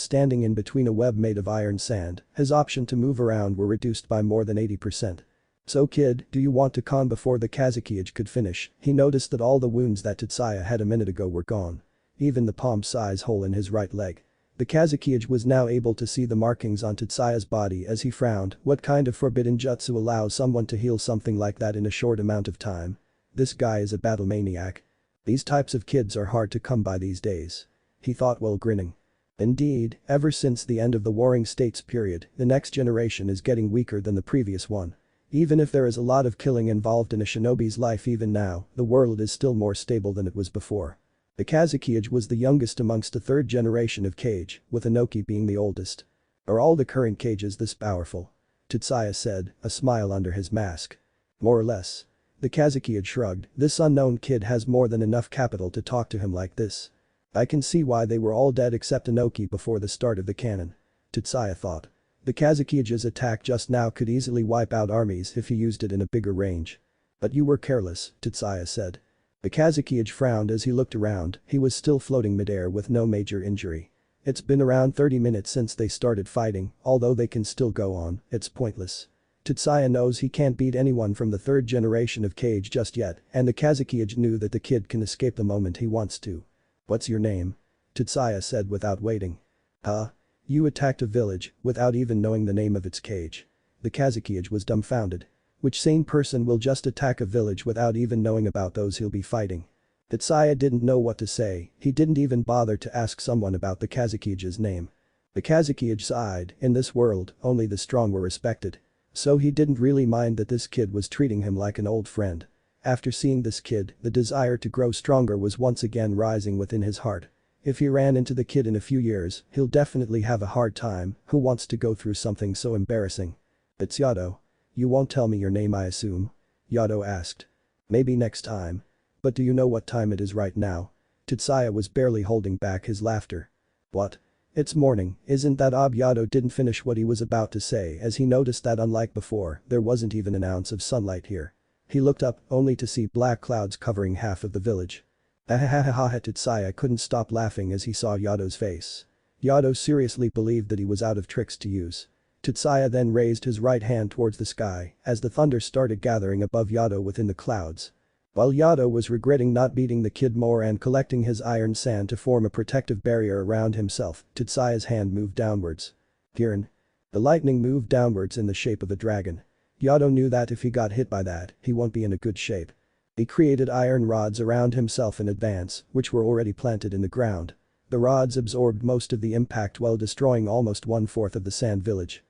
A: standing in between a web made of iron sand, his option to move around were reduced by more than 80%. So kid, do you want to con before the Kazekage could finish? He noticed that all the wounds that Tetsuya had a minute ago were gone. Even the palm-size hole in his right leg. The Kazekage was now able to see the markings on Tetsuya's body as he frowned. What kind of forbidden jutsu allows someone to heal something like that in a short amount of time? This guy is a battle maniac. These types of kids are hard to come by these days. He thought while grinning. Indeed, ever since the end of the Warring States period, the next generation is getting weaker than the previous one. Even if there is a lot of killing involved in a shinobi's life even now, the world is still more stable than it was before. The Kazekage was the youngest amongst the third generation of Kage, with Inoki being the oldest. Are all the current Kages this powerful? Tetsuya said, a smile under his mask. More or less. The Kazekage shrugged, this unknown kid has more than enough capital to talk to him like this. I can see why they were all dead except Inoki before the start of the canon. Tetsuya thought. The Kazekage's attack just now could easily wipe out armies if he used it in a bigger range. But you were careless, Tetsuya said. The Kazekage frowned as he looked around, he was still floating midair with no major injury. It's been around 30 minutes since they started fighting, although they can still go on, it's pointless. Tetsuya knows he can't beat anyone from the third generation of Kage just yet, and the Kazekage knew that the kid can escape the moment he wants to. What's your name? Tetsuya said without waiting. Huh? You attacked a village, without even knowing the name of its Kage. The Kazekage was dumbfounded. Which sane person will just attack a village without even knowing about those he'll be fighting? Tetsuya didn't know what to say, he didn't even bother to ask someone about the Kazekage's name. The Kazekage sighed, in this world, only the strong were respected. So he didn't really mind that this kid was treating him like an old friend. After seeing this kid, the desire to grow stronger was once again rising within his heart. If he ran into the kid in a few years, he'll definitely have a hard time, who wants to go through something so embarrassing? It's Yado. You won't tell me your name I assume? Yado asked. Maybe next time. But do you know what time it is right now? Tetsuya was barely holding back his laughter. What? It's morning, isn't that odd? Yado didn't finish what he was about to say as he noticed that unlike before, there wasn't even an ounce of sunlight here. He looked up, only to see black clouds covering half of the village. Ahahaha, Tetsuya couldn't stop laughing as he saw Yado's face. Yado seriously believed that he was out of tricks to use. Tetsuya then raised his right hand towards the sky as the thunder started gathering above Yado within the clouds. While Yado was regretting not beating the kid more and collecting his iron sand to form a protective barrier around himself, Tetsuya's hand moved downwards. Kirin. The lightning moved downwards in the shape of a dragon. Yado knew that if he got hit by that, he won't be in a good shape. He created iron rods around himself in advance, which were already planted in the ground. The rods absorbed most of the impact while destroying almost 1/4 of the sand village.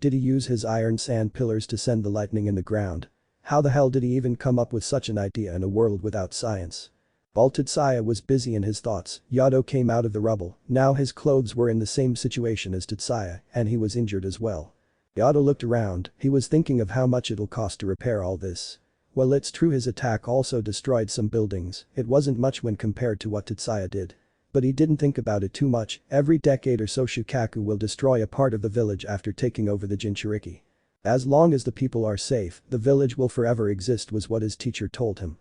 A: Did he use his iron sand pillars to send the lightning in the ground? How the hell did he even come up with such an idea in a world without science? While Tetsuya was busy in his thoughts, Yado came out of the rubble, now his clothes were in the same situation as Tetsuya, and he was injured as well. Yado looked around, he was thinking of how much it'll cost to repair all this. Well, it's true his attack also destroyed some buildings, it wasn't much when compared to what Tetsuya did. But he didn't think about it too much, every decade or so Shukaku will destroy a part of the village after taking over the Jinchuriki. As long as the people are safe, the village will forever exist was what his teacher told him.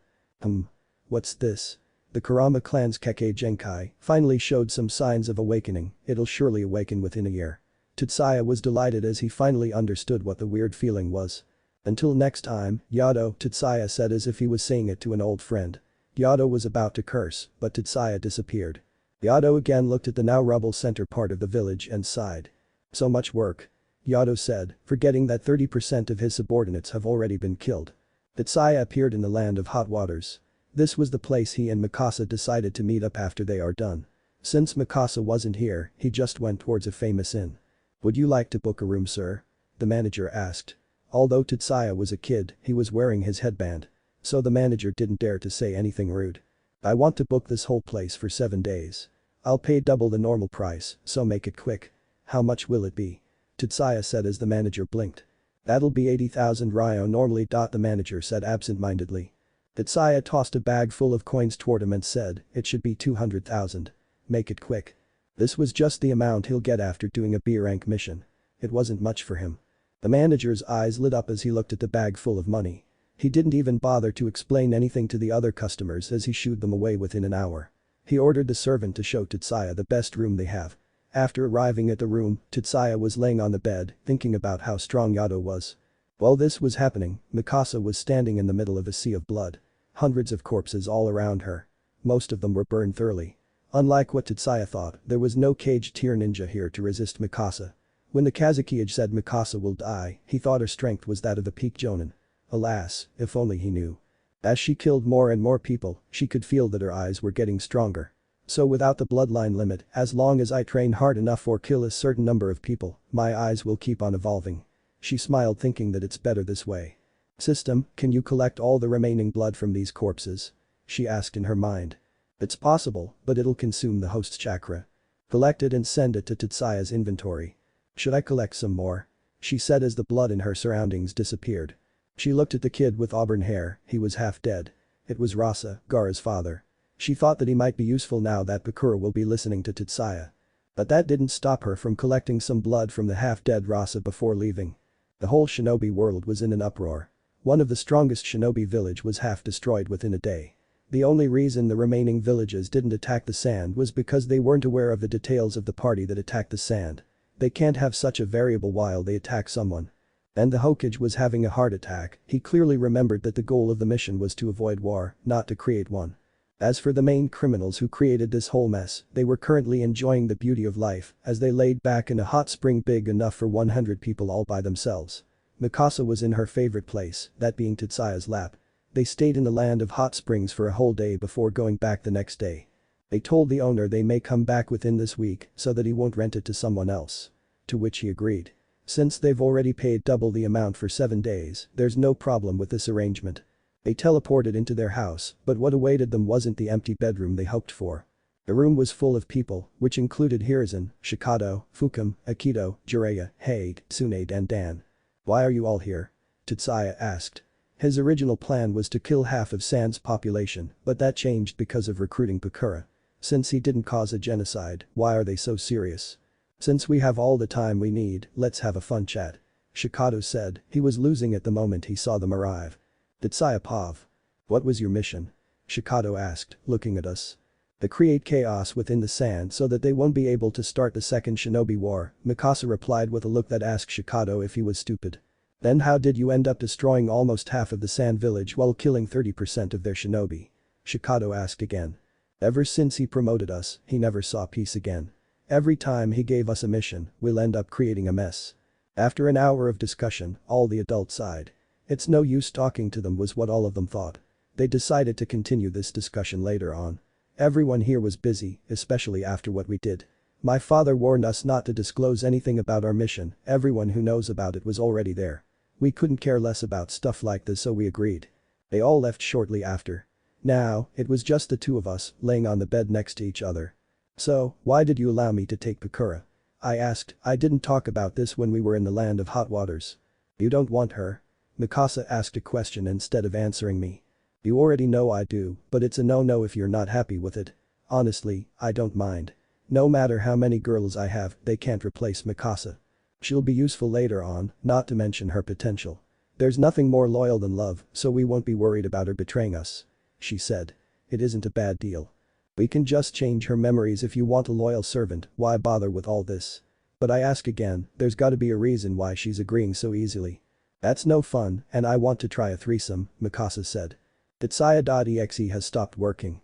A: What's this? The Kurama clan's Kekkei Genkai finally showed some signs of awakening, it'll surely awaken within a year. Tetsuya was delighted as he finally understood what the weird feeling was. Until next time, Yado, Tetsuya said as if he was saying it to an old friend. Yado was about to curse, but Tetsuya disappeared. Yado again looked at the now rubble center part of the village and sighed. So much work. Yado said, forgetting that 30% of his subordinates have already been killed. Tetsuya appeared in the land of hot waters. This was the place he and Mikasa decided to meet up after they are done. Since Mikasa wasn't here, he just went towards a famous inn. "Would you like to book a room, sir?" the manager asked. Although Tetsuya was a kid, he was wearing his headband. So the manager didn't dare to say anything rude. "I want to book this whole place for 7 days. I'll pay double the normal price, so make it quick." "How much will it be?" Tetsuya said as the manager blinked. "That'll be 80,000 ryo normally." The manager said absent-mindedly. Tetsuya tossed a bag full of coins toward him and said, "It should be 200,000. Make it quick." This was just the amount he'll get after doing a B-rank mission. It wasn't much for him. The manager's eyes lit up as he looked at the bag full of money. He didn't even bother to explain anything to the other customers as he shooed them away within an hour. He ordered the servant to show Tetsuya the best room they have. After arriving at the room, Tetsuya was laying on the bed, thinking about how strong Yato was. While this was happening, Mikasa was standing in the middle of a sea of blood. Hundreds of corpses all around her. Most of them were burned thoroughly. Unlike what Tetsuya thought, there was no caged tier ninja here to resist Mikasa. When the Kazekage said Mikasa will die, he thought her strength was that of the peak jonin. Alas, if only he knew. As she killed more and more people, she could feel that her eyes were getting stronger. "So without the bloodline limit, as long as I train hard enough or kill a certain number of people, my eyes will keep on evolving." She smiled thinking that it's better this way. "System, can you collect all the remaining blood from these corpses?" she asked in her mind. "It's possible, but it'll consume the host's chakra. Collect it and send it to Tetsuya's inventory." "Should I collect some more?" she said as the blood in her surroundings disappeared. She looked at the kid with auburn hair, he was half dead. It was Rasa, Gaara's father. She thought that he might be useful now that Bakura will be listening to Tetsuya. But that didn't stop her from collecting some blood from the half-dead Rasa before leaving. The whole shinobi world was in an uproar. One of the strongest shinobi village was half destroyed within a day. The only reason the remaining villages didn't attack the sand was because they weren't aware of the details of the party that attacked the sand. They can't have such a variable while they attack someone. And the Hokage was having a heart attack, he clearly remembered that the goal of the mission was to avoid war, not to create one. As for the main criminals who created this whole mess, they were currently enjoying the beauty of life as they laid back in a hot spring big enough for 100 people all by themselves. Mikasa was in her favorite place, that being Tetsuya's lap. They stayed in the land of hot springs for a whole day before going back the next day. They told the owner they may come back within this week so that he won't rent it to someone else. To which he agreed. Since they've already paid double the amount for 7 days, there's no problem with this arrangement. They teleported into their house, but what awaited them wasn't the empty bedroom they hoped for. The room was full of people, which included Hiruzen, Shikado, Fukum, Akito, Jiraiya, Haid, Tsunade and Dan. "Why are you all here?" Tetsuya asked. His original plan was to kill half of Sand's population, but that changed because of recruiting Bakura. Since he didn't cause a genocide, why are they so serious? "Since we have all the time we need, let's have a fun chat," Shikado said. He was losing it the moment he saw them arrive. Tetsuya Pav. "What was your mission?" Shikado asked, looking at us. "To create chaos within the sand so that they won't be able to start the second shinobi war," Mikasa replied with a look that asked Shikado if he was stupid. "Then how did you end up destroying almost half of the sand village while killing 30% of their shinobi?" Shikado asked again. "Ever since he promoted us, he never saw peace again. Every time he gave us a mission, we'll end up creating a mess." After an hour of discussion, all the adults sighed. It's no use talking to them was what all of them thought. They decided to continue this discussion later on. Everyone here was busy, especially after what we did. "My father warned us not to disclose anything about our mission, everyone who knows about it was already there. We couldn't care less about stuff like this so we agreed." They all left shortly after. Now, it was just the two of us, laying on the bed next to each other. "So, why did you allow me to take Bakura?" I asked. "I didn't talk about this when we were in the land of hot waters." "You don't want her?" Mikasa asked a question instead of answering me. "You already know I do, but it's a no-no if you're not happy with it." "Honestly, I don't mind. No matter how many girls I have, they can't replace Mikasa. She'll be useful later on, not to mention her potential. There's nothing more loyal than love, so we won't be worried about her betraying us," she said. "It isn't a bad deal. We can just change her memories if you want a loyal servant, why bother with all this?" But I ask again, there's gotta be a reason why she's agreeing so easily. "That's no fun, and I want to try a threesome," Mikasa said. Tetsuya.exe has stopped working.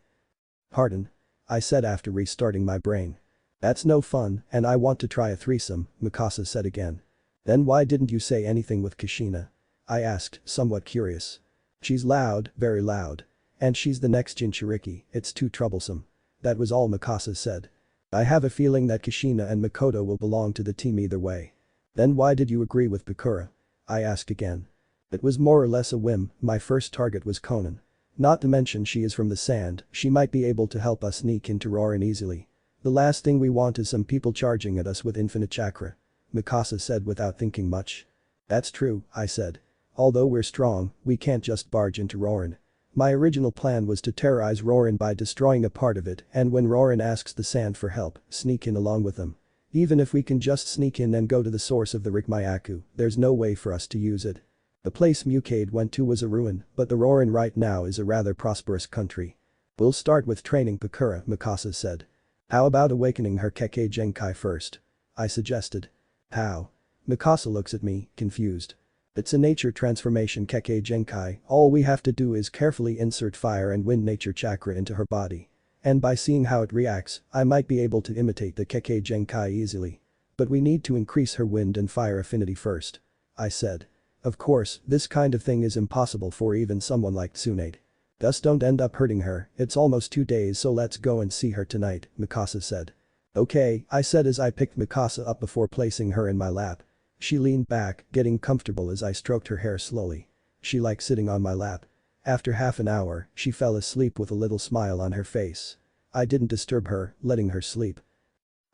A: "Pardon?" I said after restarting my brain. "That's no fun, and I want to try a threesome," Mikasa said again. "Then why didn't you say anything with Kushina?" I asked, somewhat curious. "She's loud, very loud. And she's the next Jinchuriki, it's too troublesome. That was all Mikasa said. I have a feeling that Kushina and Makoto will belong to the team either way. Then why did you agree with Bakura? I asked again. It was more or less a whim, my first target was Conan. Not to mention she is from the sand, she might be able to help us sneak into Rorin easily. The last thing we want is some people charging at us with infinite chakra. Mikasa said without thinking much. That's true, I said. Although we're strong, we can't just barge into Rorin. My original plan was to terrorize Rorin by destroying a part of it and when Rorin asks the sand for help, sneak in along with them. Even if we can just sneak in and go to the source of the Rikmayaku, there's no way for us to use it. The place Mukade went to was a ruin, but the Rorin right now is a rather prosperous country. We'll start with training Bakura, Mikasa said. How about awakening her Kekkei Genkai first? I suggested. How? Mikasa looks at me, confused. It's a nature transformation Kekkei Genkai, all we have to do is carefully insert fire and wind nature chakra into her body. And by seeing how it reacts, I might be able to imitate the Kekkei Genkai easily. But we need to increase her wind and fire affinity first. I said. Of course, this kind of thing is impossible for even someone like Tsunade. Just don't end up hurting her, it's almost 2 days so let's go and see her tonight, Mikasa said. Okay, I said as I picked Mikasa up before placing her in my lap. She leaned back, getting comfortable as I stroked her hair slowly. She liked sitting on my lap. After half an hour, she fell asleep with a little smile on her face. I didn't disturb her, letting her sleep.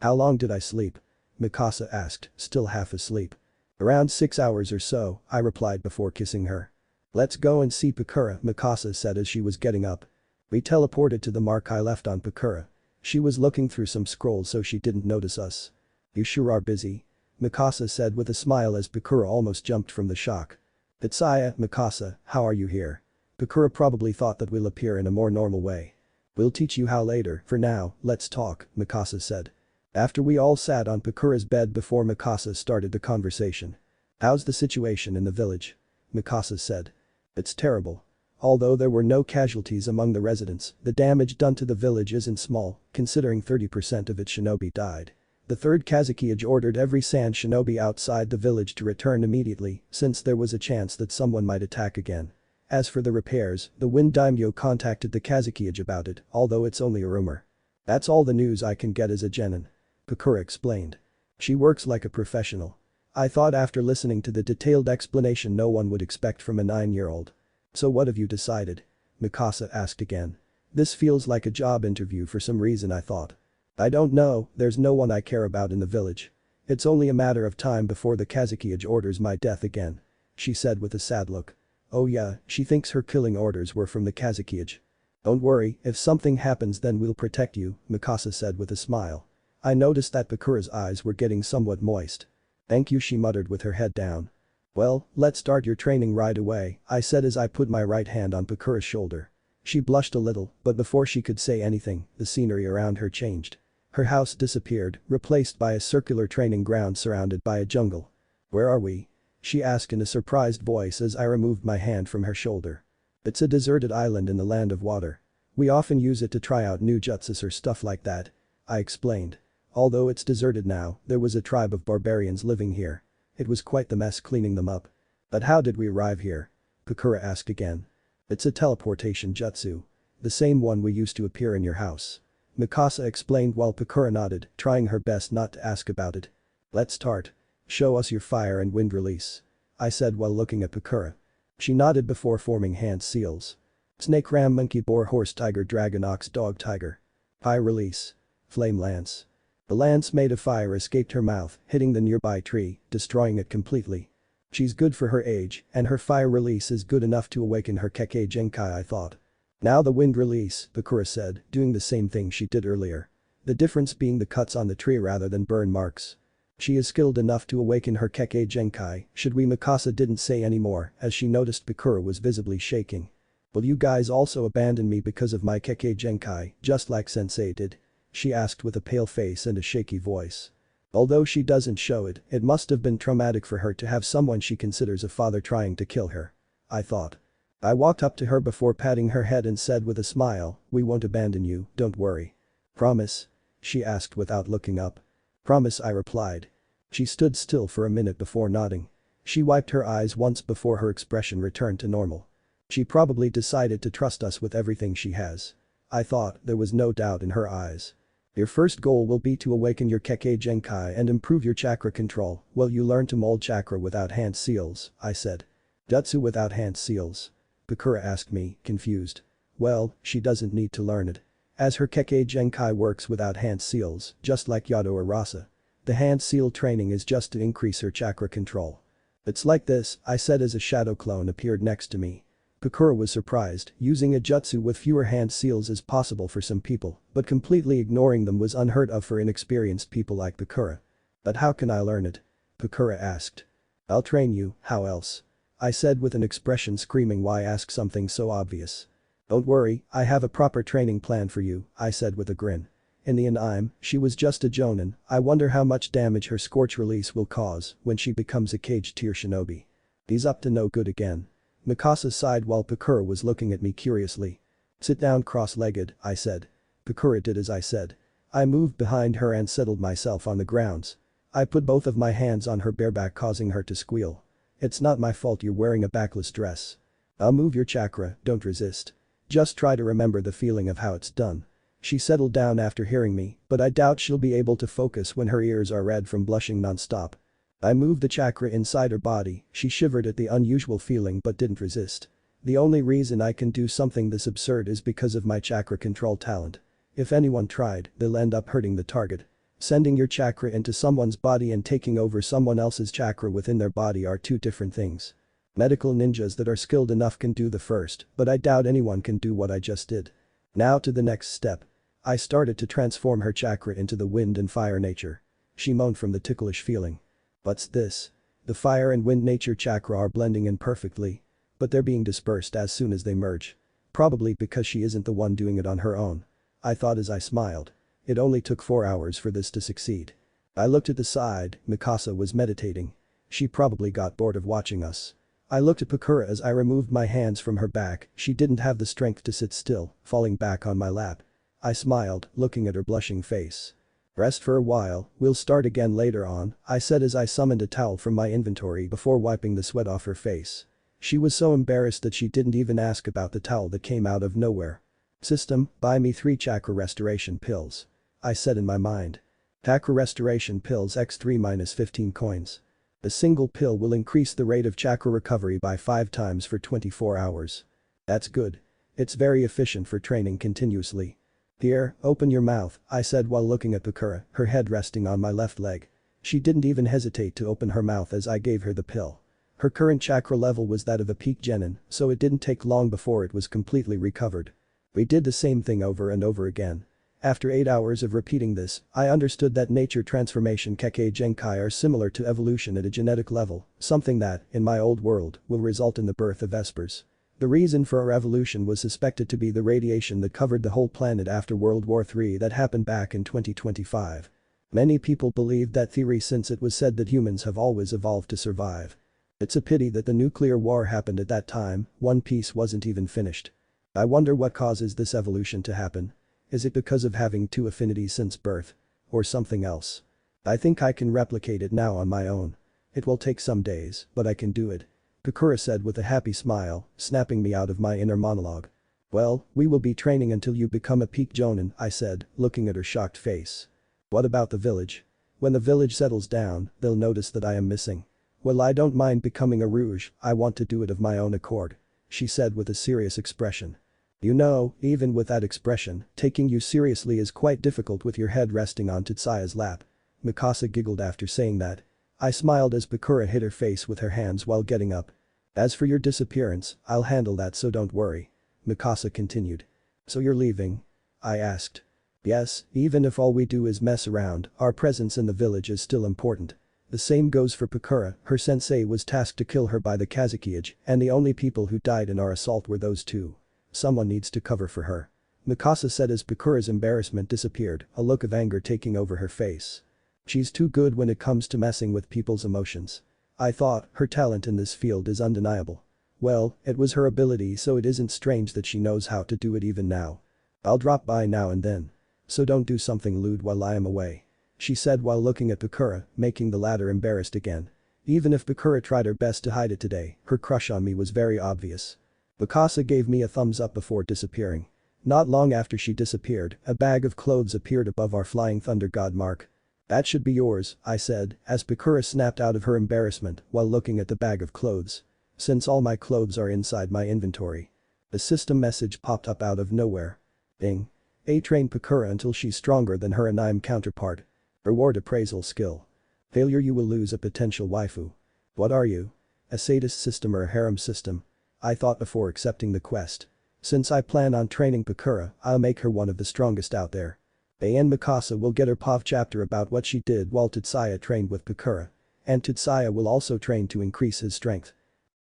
A: How long did I sleep? Mikasa asked, still half asleep. Around 6 hours or so, I replied before kissing her. Let's go and see Bakura, Mikasa said as she was getting up. We teleported to the mark I left on Bakura. She was looking through some scrolls so she didn't notice us. You sure are busy. Mikasa said with a smile as Bakura almost jumped from the shock. Itsaya, Mikasa, how are you here? Bakura probably thought that we'll appear in a more normal way. We'll teach you how later, for now, let's talk, Mikasa said. After we all sat on Bakura's bed before Mikasa started the conversation. How's the situation in the village? Mikasa said. It's terrible. Although there were no casualties among the residents, the damage done to the village isn't small, considering 30% of its shinobi died. The third Kazekage ordered every sand shinobi outside the village to return immediately, since there was a chance that someone might attack again. As for the repairs, the Wind Daimyo contacted the Kazekage about it, although it's only a rumor. That's all the news I can get as a genin. Bakura explained. She works like a professional. I thought after listening to the detailed explanation no one would expect from a 9-year-old. So what have you decided? Mikasa asked again. This feels like a job interview for some reason I thought. I don't know, there's no one I care about in the village. It's only a matter of time before the Kazekage orders my death again. She said with a sad look. Oh yeah, she thinks her killing orders were from the Kazekage. Don't worry, if something happens then we'll protect you, Mikasa said with a smile. I noticed that Bakura's eyes were getting somewhat moist. Thank you, she muttered with her head down. Well, let's start your training right away, I said as I put my right hand on Bakura's shoulder. She blushed a little, but before she could say anything, the scenery around her changed. Her house disappeared, replaced by a circular training ground surrounded by a jungle. Where are we? She asked in a surprised voice as I removed my hand from her shoulder. It's a deserted island in the land of water. We often use it to try out new jutsus or stuff like that. I explained. Although it's deserted now, there was a tribe of barbarians living here. It was quite the mess cleaning them up. But how did we arrive here? Bakura asked again. It's a teleportation jutsu. The same one we used to appear in your house. Mikasa explained while Bakura nodded, trying her best not to ask about it. Let's start. Show us your fire and wind release. I said while looking at Bakura. She nodded before forming hand seals. Snake ram monkey boar horse tiger dragon ox dog tiger. Fire release. Flame lance. The lance made of fire escaped her mouth, hitting the nearby tree, destroying it completely. She's good for her age, and her fire release is good enough to awaken her Kekkei Genkai, I thought. Now the wind release, Bakura said, doing the same thing she did earlier. The difference being the cuts on the tree rather than burn marks. She is skilled enough to awaken her Kekkei Genkai, should we? Mikasa didn't say any more as she noticed Bakura was visibly shaking. Will you guys also abandon me because of my Kekkei Genkai, just like sensei did? She asked with a pale face and a shaky voice. Although she doesn't show it, it must have been traumatic for her to have someone she considers a father trying to kill her. I thought. I walked up to her before patting her head and said with a smile, we won't abandon you, don't worry. Promise? She asked without looking up. Promise, I replied. She stood still for a minute before nodding. She wiped her eyes once before her expression returned to normal. She probably decided to trust us with everything she has. I thought, there was no doubt in her eyes. Your first goal will be to awaken your Kekkei Genkai and improve your chakra control. Will you learn to mold chakra without hand seals? I said. Jutsu without hand seals? Bakura asked me, confused. Well, she doesn't need to learn it. As her Kekkei Genkai works without hand seals, just like Yado or Rasa. The hand seal training is just to increase her chakra control. It's like this, I said as a shadow clone appeared next to me. Bakura was surprised, using a jutsu with fewer hand seals is possible for some people, but completely ignoring them was unheard of for inexperienced people like Bakura. But how can I learn it? Bakura asked. I'll train you, how else? I said with an expression screaming why ask something so obvious. Don't worry, I have a proper training plan for you, I said with a grin. In the anime, she was just a jonin. I wonder how much damage her scorch release will cause when she becomes a caged tier shinobi. He's up to no good again. Mikasa sighed while Bakura was looking at me curiously. Sit down cross-legged, I said. Bakura did as I said. I moved behind her and settled myself on the grounds. I put both of my hands on her bare back causing her to squeal. It's not my fault you're wearing a backless dress. I'll move your chakra, don't resist. Just try to remember the feeling of how it's done. She settled down after hearing me, but I doubt she'll be able to focus when her ears are red from blushing non-stop. I moved the chakra inside her body, she shivered at the unusual feeling but didn't resist. The only reason I can do something this absurd is because of my chakra control talent. If anyone tried, they'll end up hurting the target. Sending your chakra into someone's body and taking over someone else's chakra within their body are two different things. Medical ninjas that are skilled enough can do the first, but I doubt anyone can do what I just did. Now to the next step. I started to transform her chakra into the wind and fire nature. She moaned from the ticklish feeling. What's this? The fire and wind nature chakra are blending in perfectly. But they're being dispersed as soon as they merge. Probably because she isn't the one doing it on her own. I thought as I smiled. It only took 4 hours for this to succeed. I looked at the side, Mikasa was meditating. She probably got bored of watching us. I looked at Bakura as I removed my hands from her back, she didn't have the strength to sit still, falling back on my lap. I smiled, looking at her blushing face. Rest for a while, we'll start again later on, I said as I summoned a towel from my inventory before wiping the sweat off her face. She was so embarrassed that she didn't even ask about the towel that came out of nowhere. System, buy me 3 chakra restoration pills. I said in my mind. Chakra restoration pills x3 minus 15 coins. A single pill will increase the rate of chakra recovery by 5 times for 24 hours. That's good. It's very efficient for training continuously. Here, open your mouth, I said while looking at Bakura, her head resting on my left leg. She didn't even hesitate to open her mouth as I gave her the pill. Her current chakra level was that of a peak genin, so it didn't take long before it was completely recovered. We did the same thing over and over again. After 8 hours of repeating this, I understood that nature transformation Kekkei Genkai are similar to evolution at a genetic level, something that, in my old world, will result in the birth of espers. The reason for our evolution was suspected to be the radiation that covered the whole planet after World War III that happened back in 2025. Many people believed that theory since it was said that humans have always evolved to survive. It's a pity that the nuclear war happened at that time, One Piece wasn't even finished. I wonder what causes this evolution to happen. Is it because of having 2 affinities since birth? Or something else? I think I can replicate it now on my own. It will take some days, but I can do it. Bakura said with a happy smile, snapping me out of my inner monologue. Well, we will be training until you become a peak jonin, I said, looking at her shocked face. What about the village? When the village settles down, they'll notice that I am missing. Well, I don't mind becoming a rouge, I want to do it of my own accord. She said with a serious expression. You know, even with that expression, taking you seriously is quite difficult with your head resting on Tetsuya's lap. Mikasa giggled after saying that. I smiled as Bakura hid her face with her hands while getting up. As for your disappearance, I'll handle that so don't worry. Mikasa continued. So you're leaving? I asked. Yes, even if all we do is mess around, our presence in the village is still important. The same goes for Bakura, her sensei was tasked to kill her by the Kazukiage, and the only people who died in our assault were those 2. Someone needs to cover for her. Mikasa said as Bakura's embarrassment disappeared, a look of anger taking over her face. She's too good when it comes to messing with people's emotions. I thought, her talent in this field is undeniable. Well, it was her ability so it isn't strange that she knows how to do it even now. I'll drop by now and then. So don't do something lewd while I am away. She said while looking at Bakura, making the latter embarrassed again. Even if Bakura tried her best to hide it today, her crush on me was very obvious. Mikasa gave me a thumbs up before disappearing. Not long after she disappeared, a bag of clothes appeared above our flying thunder god mark. "That should be yours," I said, as Bakura snapped out of her embarrassment while looking at the bag of clothes. "Since all my clothes are inside my inventory." A system message popped up out of nowhere. Ding. Train Bakura until she's stronger than her anime counterpart. Reward appraisal skill. Failure, you will lose a potential waifu. What are you? A sadist system or a harem system? I thought before accepting the quest. Since I plan on training Bakura, I'll make her one of the strongest out there. And Mikasa will get her POV chapter about what she did while Tetsuya trained with Bakura. And Tetsuya will also train to increase his strength.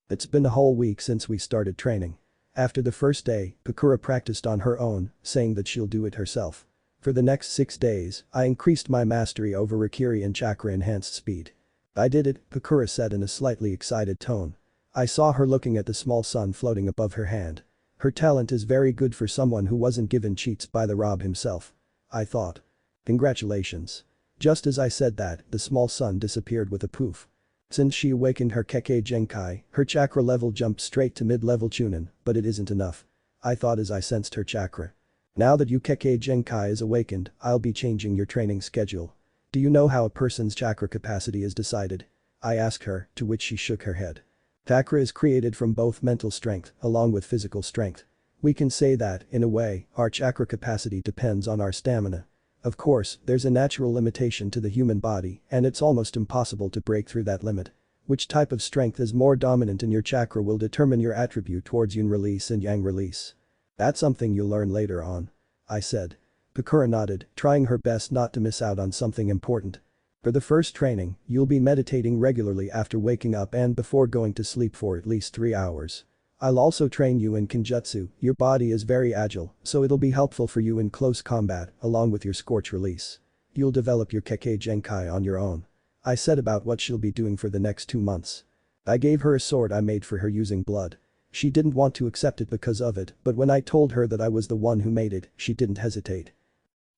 A: It's been a whole week since we started training. After the first day, Bakura practiced on her own, saying that she'll do it herself. For the next 6 days, I increased my mastery over Rikiri and Chakra enhanced speed. "I did it," Bakura said in a slightly excited tone. I saw her looking at the small sun floating above her hand. Her talent is very good for someone who wasn't given cheats by the Rob himself. I thought. Congratulations. Just as I said that, the small sun disappeared with a poof. Since she awakened her Kekkei Genkai, her chakra level jumped straight to mid-level Chunin, but it isn't enough. I thought as I sensed her chakra. Now that your Kekkei Genkai is awakened, I'll be changing your training schedule. Do you know how a person's chakra capacity is decided? I asked her, to which she shook her head. Chakra is created from both mental strength, along with physical strength. We can say that, in a way, our chakra capacity depends on our stamina. Of course, there's a natural limitation to the human body, and it's almost impossible to break through that limit. Which type of strength is more dominant in your chakra will determine your attribute towards yin release and yang release. That's something you'll learn later on. I said. Bakura nodded, trying her best not to miss out on something important. For the first training, you'll be meditating regularly after waking up and before going to sleep for at least 3 hours. I'll also train you in Kenjutsu. Your body is very agile, so it'll be helpful for you in close combat, along with your scorch release. You'll develop your Kekkei Genkai on your own. I said about what she'll be doing for the next 2 months. I gave her a sword I made for her using blood. She didn't want to accept it because of it, but when I told her that I was the one who made it, she didn't hesitate.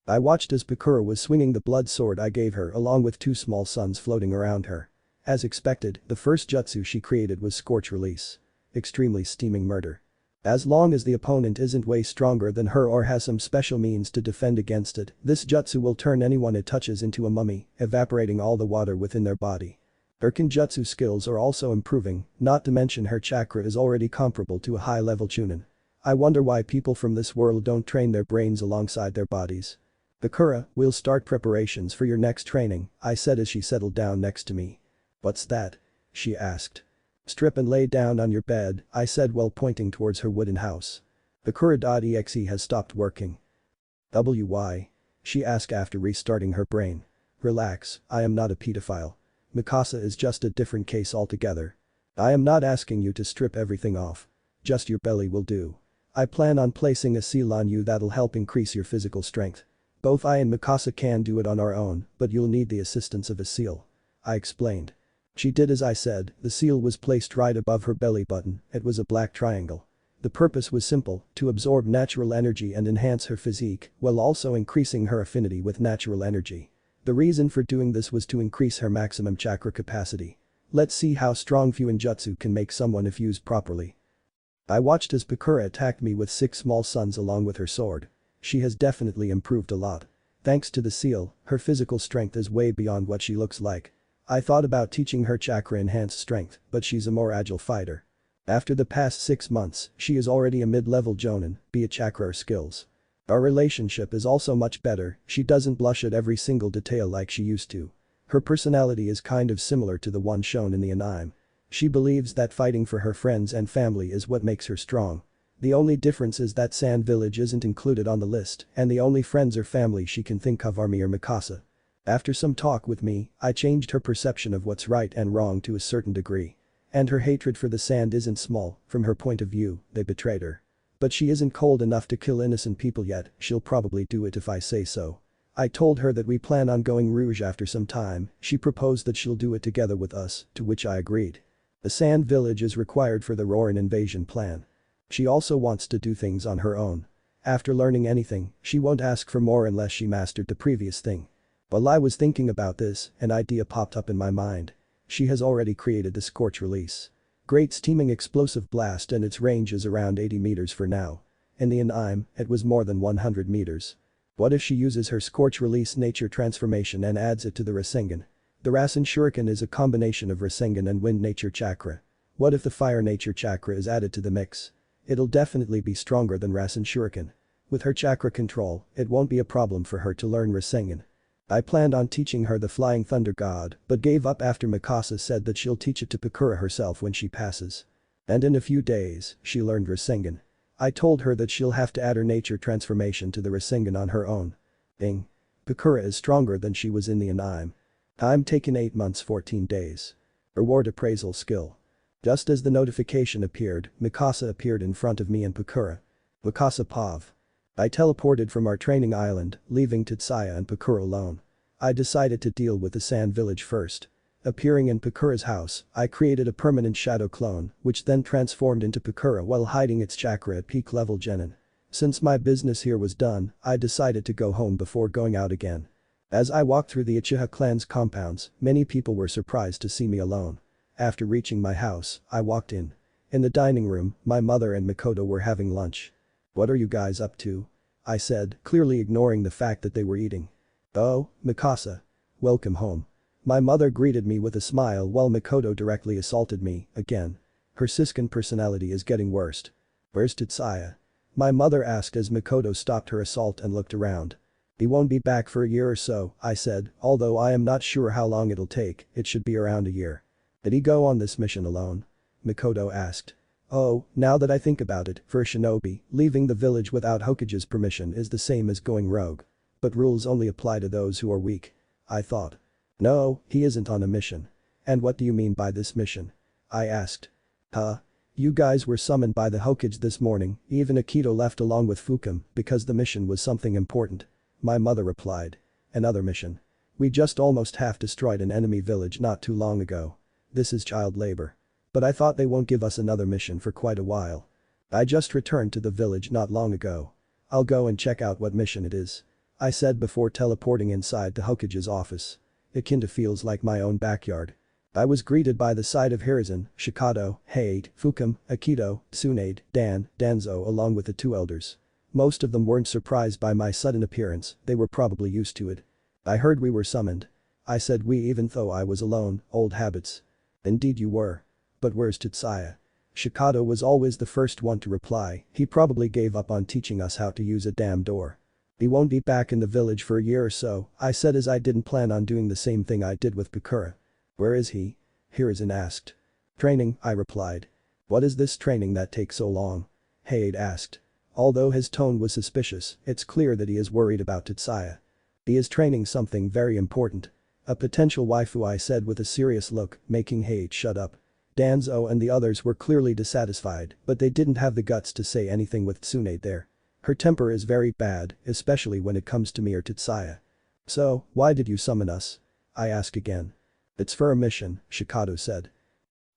A: I watched as Bakura was swinging the blood sword I gave her along with 2 small suns floating around her. As expected, the first jutsu she created was scorch release. Extremely steaming murder. As long as the opponent isn't way stronger than her or has some special means to defend against it, this jutsu will turn anyone it touches into a mummy, evaporating all the water within their body. Her Kenjutsu skills are also improving, not to mention her chakra is already comparable to a high-level Chunin. I wonder why people from this world don't train their brains alongside their bodies. Bakura, we'll start preparations for your next training, I said as she settled down next to me. What's that? She asked. Strip and lay down on your bed, I said while pointing towards her wooden house. Bakura.exe has stopped working. Why? She asked after restarting her brain. Relax, I am not a pedophile. Mikasa is just a different case altogether. I am not asking you to strip everything off. Just your belly will do. I plan on placing a seal on you that'll help increase your physical strength. Both I and Mikasa can do it on our own, but you'll need the assistance of a seal. I explained. She did as I said, the seal was placed right above her belly button, it was a black triangle. The purpose was simple, to absorb natural energy and enhance her physique, while also increasing her affinity with natural energy. The reason for doing this was to increase her maximum chakra capacity. Let's see how strong Fuinjutsu can make someone if used properly. I watched as Bakura attacked me with 6 small suns along with her sword. She has definitely improved a lot. Thanks to the seal, her physical strength is way beyond what she looks like. I thought about teaching her chakra-enhanced strength, but she's a more agile fighter. After the past 6 months, she is already a mid-level jonin, be it chakra or skills. Our relationship is also much better, she doesn't blush at every single detail like she used to. Her personality is kind of similar to the one shown in the anime. She believes that fighting for her friends and family is what makes her strong. The only difference is that Sand Village isn't included on the list, and the only friends or family she can think of are me or Mikasa. After some talk with me, I changed her perception of what's right and wrong to a certain degree. And her hatred for the sand isn't small, from her point of view, they betrayed her. But she isn't cold enough to kill innocent people yet, she'll probably do it if I say so. I told her that we plan on going Rouge after some time, she proposed that she'll do it together with us, to which I agreed. The Sand Village is required for the Roarin invasion plan. She also wants to do things on her own. After learning anything, she won't ask for more unless she mastered the previous thing. While I was thinking about this, an idea popped up in my mind. She has already created the Scorch release. Great steaming explosive blast and its range is around 80 meters for now. In the anime, it was more than 100 meters. What if she uses her scorch release nature transformation and adds it to the Rasengan? The Rasen Shuriken is a combination of Rasengan and wind nature chakra. What if the fire nature chakra is added to the mix? It'll definitely be stronger than Rasen Shuriken. With her chakra control, it won't be a problem for her to learn Rasengan. I planned on teaching her the Flying Thunder God, but gave up after Mikasa said that she'll teach it to Pakura herself when she passes. And in a few days, she learned Rasengan. I told her that she'll have to add her nature transformation to the Rasengan on her own. Bing. Pakura is stronger than she was in the anime. Time taken 8 months 14 days. Reward appraisal skill. Just as the notification appeared, Mikasa appeared in front of me and Pakura. Mikasa Pav. I teleported from our training island, leaving Tetsuya and Pakura alone. I decided to deal with the Sand Village first. Appearing in Pakura's house, I created a permanent shadow clone, which then transformed into Pakura while hiding its chakra at peak level genin. Since my business here was done, I decided to go home before going out again. As I walked through the Uchiha clan's compounds, many people were surprised to see me alone. After reaching my house, I walked in. In the dining room, my mother and Mikoto were having lunch. "What are you guys up to?" I said, clearly ignoring the fact that they were eating. "Oh, Mikasa. Welcome home." My mother greeted me with a smile while Mikoto directly assaulted me, again. Her Siskin personality is getting worse. "Where's Tetsuya?" My mother asked as Mikoto stopped her assault and looked around. "He won't be back for a year or so," I said, although I am not sure how long it'll take, it should be around a year. "Did he go on this mission alone?" Mikoto asked. "Oh, now that I think about it, for a shinobi, leaving the village without Hokage's permission is the same as going rogue. But rules only apply to those who are weak," I thought. "No, he isn't on a mission. And what do you mean by this mission?" I asked. "Huh? You guys were summoned by the Hokage this morning, even Akito left along with Fukum because the mission was something important," my mother replied. "Another mission. We just almost half destroyed an enemy village not too long ago. This is child labor. But I thought they won't give us another mission for quite a while. I just returned to the village not long ago. I'll go and check out what mission it is," I said before teleporting inside the Hokage's office. It kinda feels like my own backyard. I was greeted by the sight of Hiruzen, Shikado, Hade, Fukum, Akito, Tsunade, Danzo along with the 2 elders. Most of them weren't surprised by my sudden appearance, they were probably used to it. "I heard we were summoned." I said we even though I was alone, old habits. "Indeed you were. But where's Tetsuya?" Shikado was always the first one to reply, he probably gave up on teaching us how to use a damn door. "He won't be back in the village for a year or so," I said as I didn't plan on doing the same thing I did with Pakura. "Where is he?" Hiruzen asked. "Training," I replied. "What is this training that takes so long?" Hade asked. Although his tone was suspicious, it's clear that he is worried about Tetsuya. "He is training something very important. A potential waifu," I said with a serious look, making Hade shut up. Danzo and the others were clearly dissatisfied, but they didn't have the guts to say anything with Tsunade there. Her temper is very bad, especially when it comes to me or Tetsuya. "So, why did you summon us?" I asked again. "It's for a mission," Shikado said.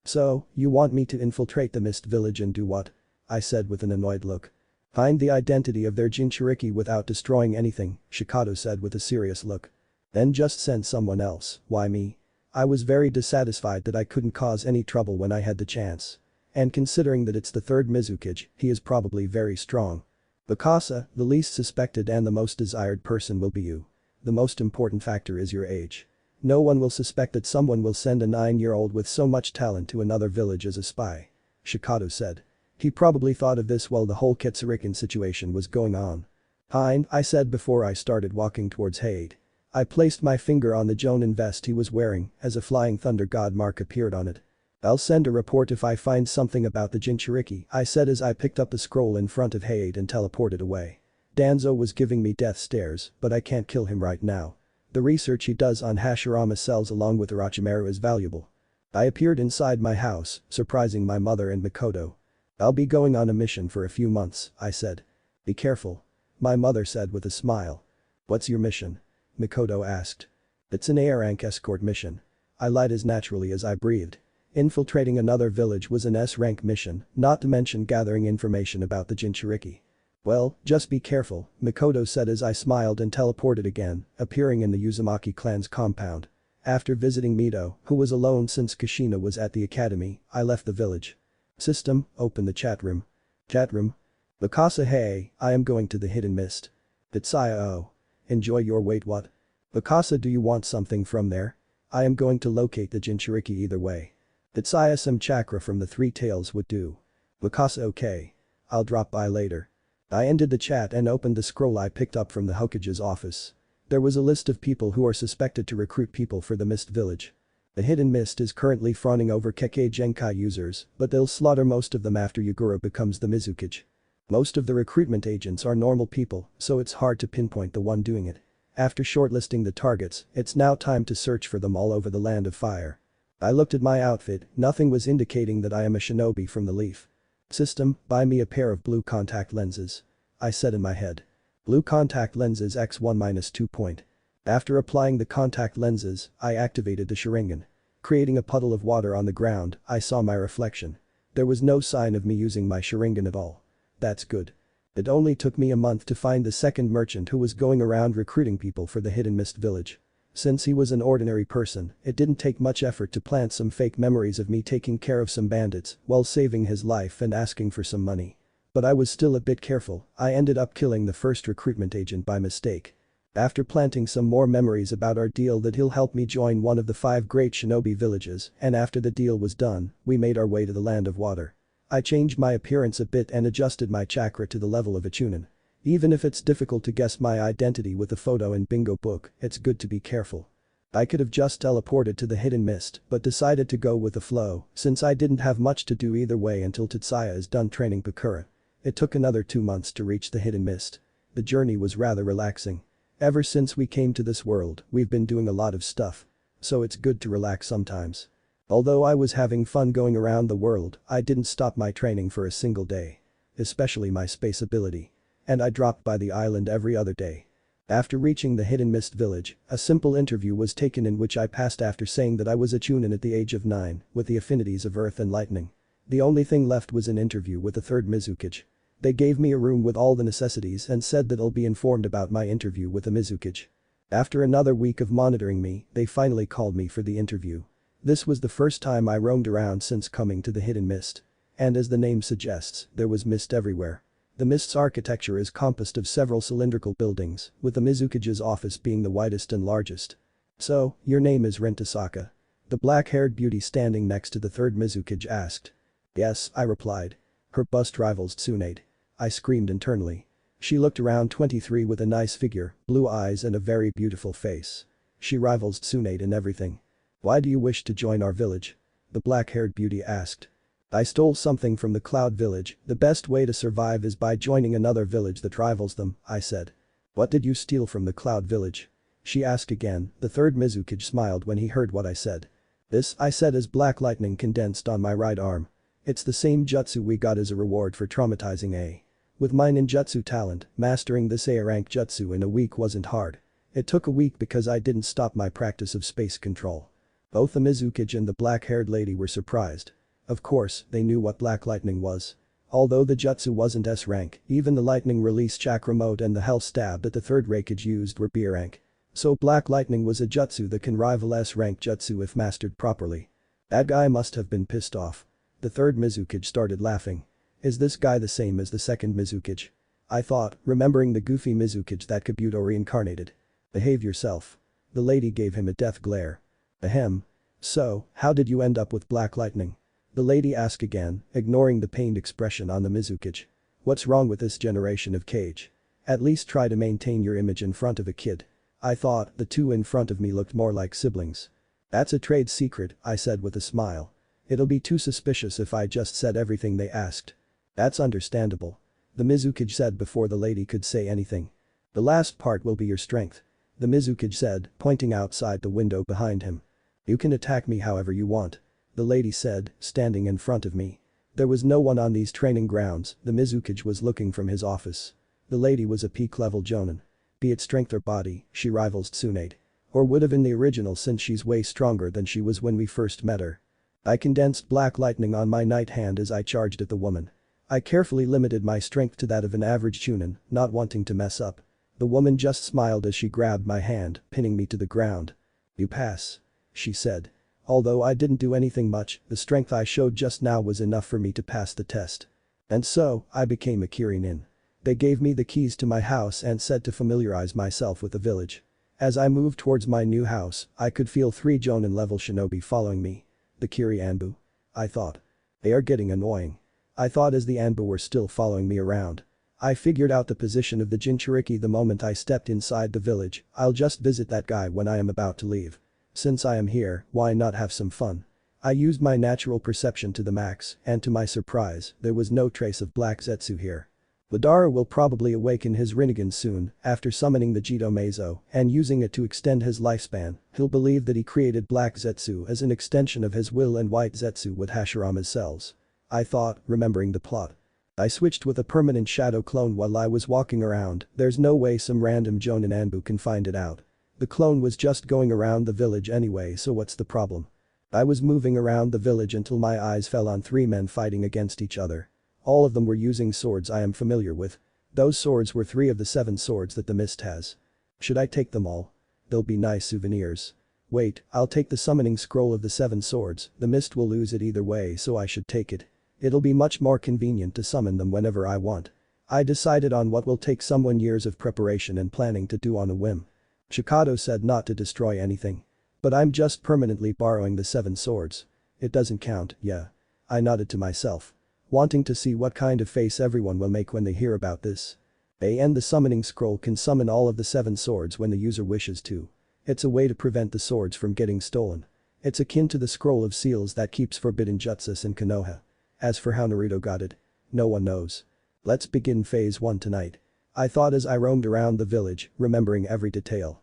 A: "So, you want me to infiltrate the Mist Village and do what?" I said with an annoyed look. "Find the identity of their Jinchuriki without destroying anything," Shikado said with a serious look. "Then just send someone else, why me?" I was very dissatisfied that I couldn't cause any trouble when I had the chance. And considering that it's the 3rd Mizukage, he is probably very strong. "Mikasa, the least suspected and the most desired person will be you. The most important factor is your age. No one will suspect that someone will send a 9-year-old with so much talent to another village as a spy," Shikado said. He probably thought of this while the whole Kitsurikan situation was going on. "Fine," I said before I started walking towards Hade. I placed my finger on the Jonin vest he was wearing as a Flying Thunder God mark appeared on it. "I'll send a report if I find something about the Jinchuriki," I said as I picked up the scroll in front of Hade and teleported away. Danzo was giving me death stares, but I can't kill him right now. The research he does on Hashirama cells along with Orochimaru is valuable. I appeared inside my house, surprising my mother and Mikoto. "I'll be going on a mission for a few months," I said. "Be careful," my mother said with a smile. "What's your mission?" Mikoto asked. "It's an A-rank escort mission." I lied as naturally as I breathed. Infiltrating another village was an S-rank mission, not to mention gathering information about the Jinchuriki. "Well, just be careful," Mikoto said as I smiled and teleported again, appearing in the Uzumaki clan's compound. After visiting Mito, who was alone since Kushina was at the academy, I left the village. System, open the chat room. Chat room. Mikasa, hey, I am going to the hidden mist. Bitsaya, oh. Enjoy your wait, what? Mikasa, do you want something from there? I am going to locate the Jinchuriki either way. Bitsaya, some chakra from the three tails would do. Mikasa, okay. I'll drop by later. I ended the chat and opened the scroll I picked up from the Hokage's office. There was a list of people who are suspected to recruit people for the Mist Village. The Hidden Mist is currently fawning over Kekkei Genkai users, but they'll slaughter most of them after Yugura becomes the Mizukage. Most of the recruitment agents are normal people, so it's hard to pinpoint the one doing it. After shortlisting the targets, it's now time to search for them all over the Land of Fire. I looked at my outfit, nothing was indicating that I am a shinobi from the leaf. System, buy me a pair of blue contact lenses. I said in my head. Blue contact lenses x1-2 point. After applying the contact lenses, I activated the sharingan. Creating a puddle of water on the ground, I saw my reflection. There was no sign of me using my sharingan at all. That's good. It only took me a month to find the second merchant who was going around recruiting people for the Hidden Mist Village. Since he was an ordinary person, it didn't take much effort to plant some fake memories of me taking care of some bandits while saving his life and asking for some money. But I was still a bit careful, I ended up killing the first recruitment agent by mistake. After planting some more memories about our deal that he'll help me join one of the 5 great shinobi villages, and after the deal was done, we made our way to the Land of Water. I changed my appearance a bit and adjusted my chakra to the level of a chunin. Even if it's difficult to guess my identity with the photo and bingo book, it's good to be careful. I could have just teleported to the Hidden Mist but decided to go with the flow since I didn't have much to do either way until Tetsuya is done training Pakura. It took another 2 months to reach the Hidden Mist. The journey was rather relaxing. Ever since we came to this world, we've been doing a lot of stuff. So it's good to relax sometimes. Although I was having fun going around the world, I didn't stop my training for a single day. Especially my space ability. And I dropped by the island every other day. After reaching the Hidden Mist Village, a simple interview was taken in which I passed after saying that I was a chunin at the age of 9, with the affinities of earth and lightning. The only thing left was an interview with the third Mizukage. They gave me a room with all the necessities and said that I'll be informed about my interview with the Mizukage. After another week of monitoring me, they finally called me for the interview. This was the first time I roamed around since coming to the Hidden Mist. And as the name suggests, there was mist everywhere. The mist's architecture is composed of several cylindrical buildings, with the Mizukage's office being the widest and largest. So, your name is Rentasaka? The black-haired beauty standing next to the third Mizukage asked. Yes, I replied. Her bust rivals Tsunade. I screamed internally. She looked around 23 with a nice figure, blue eyes and a very beautiful face. She rivals Tsunade in everything. Why do you wish to join our village? The black-haired beauty asked. I stole something from the Cloud Village, the best way to survive is by joining another village that rivals them, I said. What did you steal from the Cloud Village? She asked again, the third Mizukage smiled when he heard what I said. This, I said as black lightning condensed on my right arm. It's the same jutsu we got as a reward for traumatizing A. With my ninjutsu talent, mastering this A-rank jutsu in a week wasn't hard. It took a week because I didn't stop my practice of space control. Both the Mizukage and the black-haired lady were surprised. Of course, they knew what black lightning was. Although the jutsu wasn't S-rank, even the lightning release chakra mode and the hell stab that the third Raikage used were B-rank. So black lightning was a jutsu that can rival S-rank jutsu if mastered properly. That guy must have been pissed off. The third Mizukage started laughing. Is this guy the same as the second Mizukage? I thought, remembering the goofy Mizukage that Kabuto reincarnated. Behave yourself. The lady gave him a death glare. Ahem. So, how did you end up with black lightning? The lady asked again, ignoring the pained expression on the Mizukage. What's wrong with this generation of Kage? At least try to maintain your image in front of a kid. I thought the two in front of me looked more like siblings. That's a trade secret, I said with a smile. It'll be too suspicious if I just said everything they asked. That's understandable. The Mizukage said before the lady could say anything. The last part will be your strength. The Mizukage said, pointing outside the window behind him. You can attack me however you want. The lady said, standing in front of me. There was no one on these training grounds, the Mizukage was looking from his office. The lady was a peak-level jonin. Be it strength or body, she rivals Tsunade. Or would have in the original since she's way stronger than she was when we first met her. I condensed black lightning on my night hand as I charged at the woman. I carefully limited my strength to that of an average chunin, not wanting to mess up. The woman just smiled as she grabbed my hand, pinning me to the ground. You pass. she said. Although I didn't do anything much, the strength I showed just now was enough for me to pass the test. And so, I became a Kirinin. They gave me the keys to my house and said to familiarize myself with the village. As I moved towards my new house, I could feel 3 Jonin-level shinobi following me. The Kiri Anbu. I thought. They are getting annoying. I thought as the Anbu were still following me around. I figured out the position of the Jinchuriki the moment I stepped inside the village. I'll just visit that guy when I am about to leave. Since I am here, why not have some fun? I used my natural perception to the max, and to my surprise, there was no trace of Black Zetsu here. Madara will probably awaken his Rinnegan soon, after summoning the Jito Meizo and using it to extend his lifespan. He'll believe that he created Black Zetsu as an extension of his will and White Zetsu with Hashirama's cells. I thought, remembering the plot. I switched with a permanent shadow clone while I was walking around. There's no way some random Jonin Anbu can find it out. The clone was just going around the village anyway, so what's the problem? I was moving around the village until my eyes fell on 3 men fighting against each other. All of them were using swords I am familiar with. Those swords were 3 of the 7 swords that the mist has. Should I take them all? They'll be nice souvenirs. Wait, I'll take the summoning scroll of the 7 swords, the mist will lose it either way so I should take it. It'll be much more convenient to summon them whenever I want. I decided on what will take someone years of preparation and planning to do on a whim. Chikado said not to destroy anything. But I'm just permanently borrowing the 7 swords. It doesn't count, yeah. I nodded to myself. Wanting to see what kind of face everyone will make when they hear about this. And the summoning scroll can summon all of the 7 swords when the user wishes to. It's a way to prevent the swords from getting stolen. It's akin to the scroll of seals that keeps forbidden jutsus in Konoha. As for how Naruto got it, no one knows. Let's begin phase 1 tonight. I thought as I roamed around the village, remembering every detail.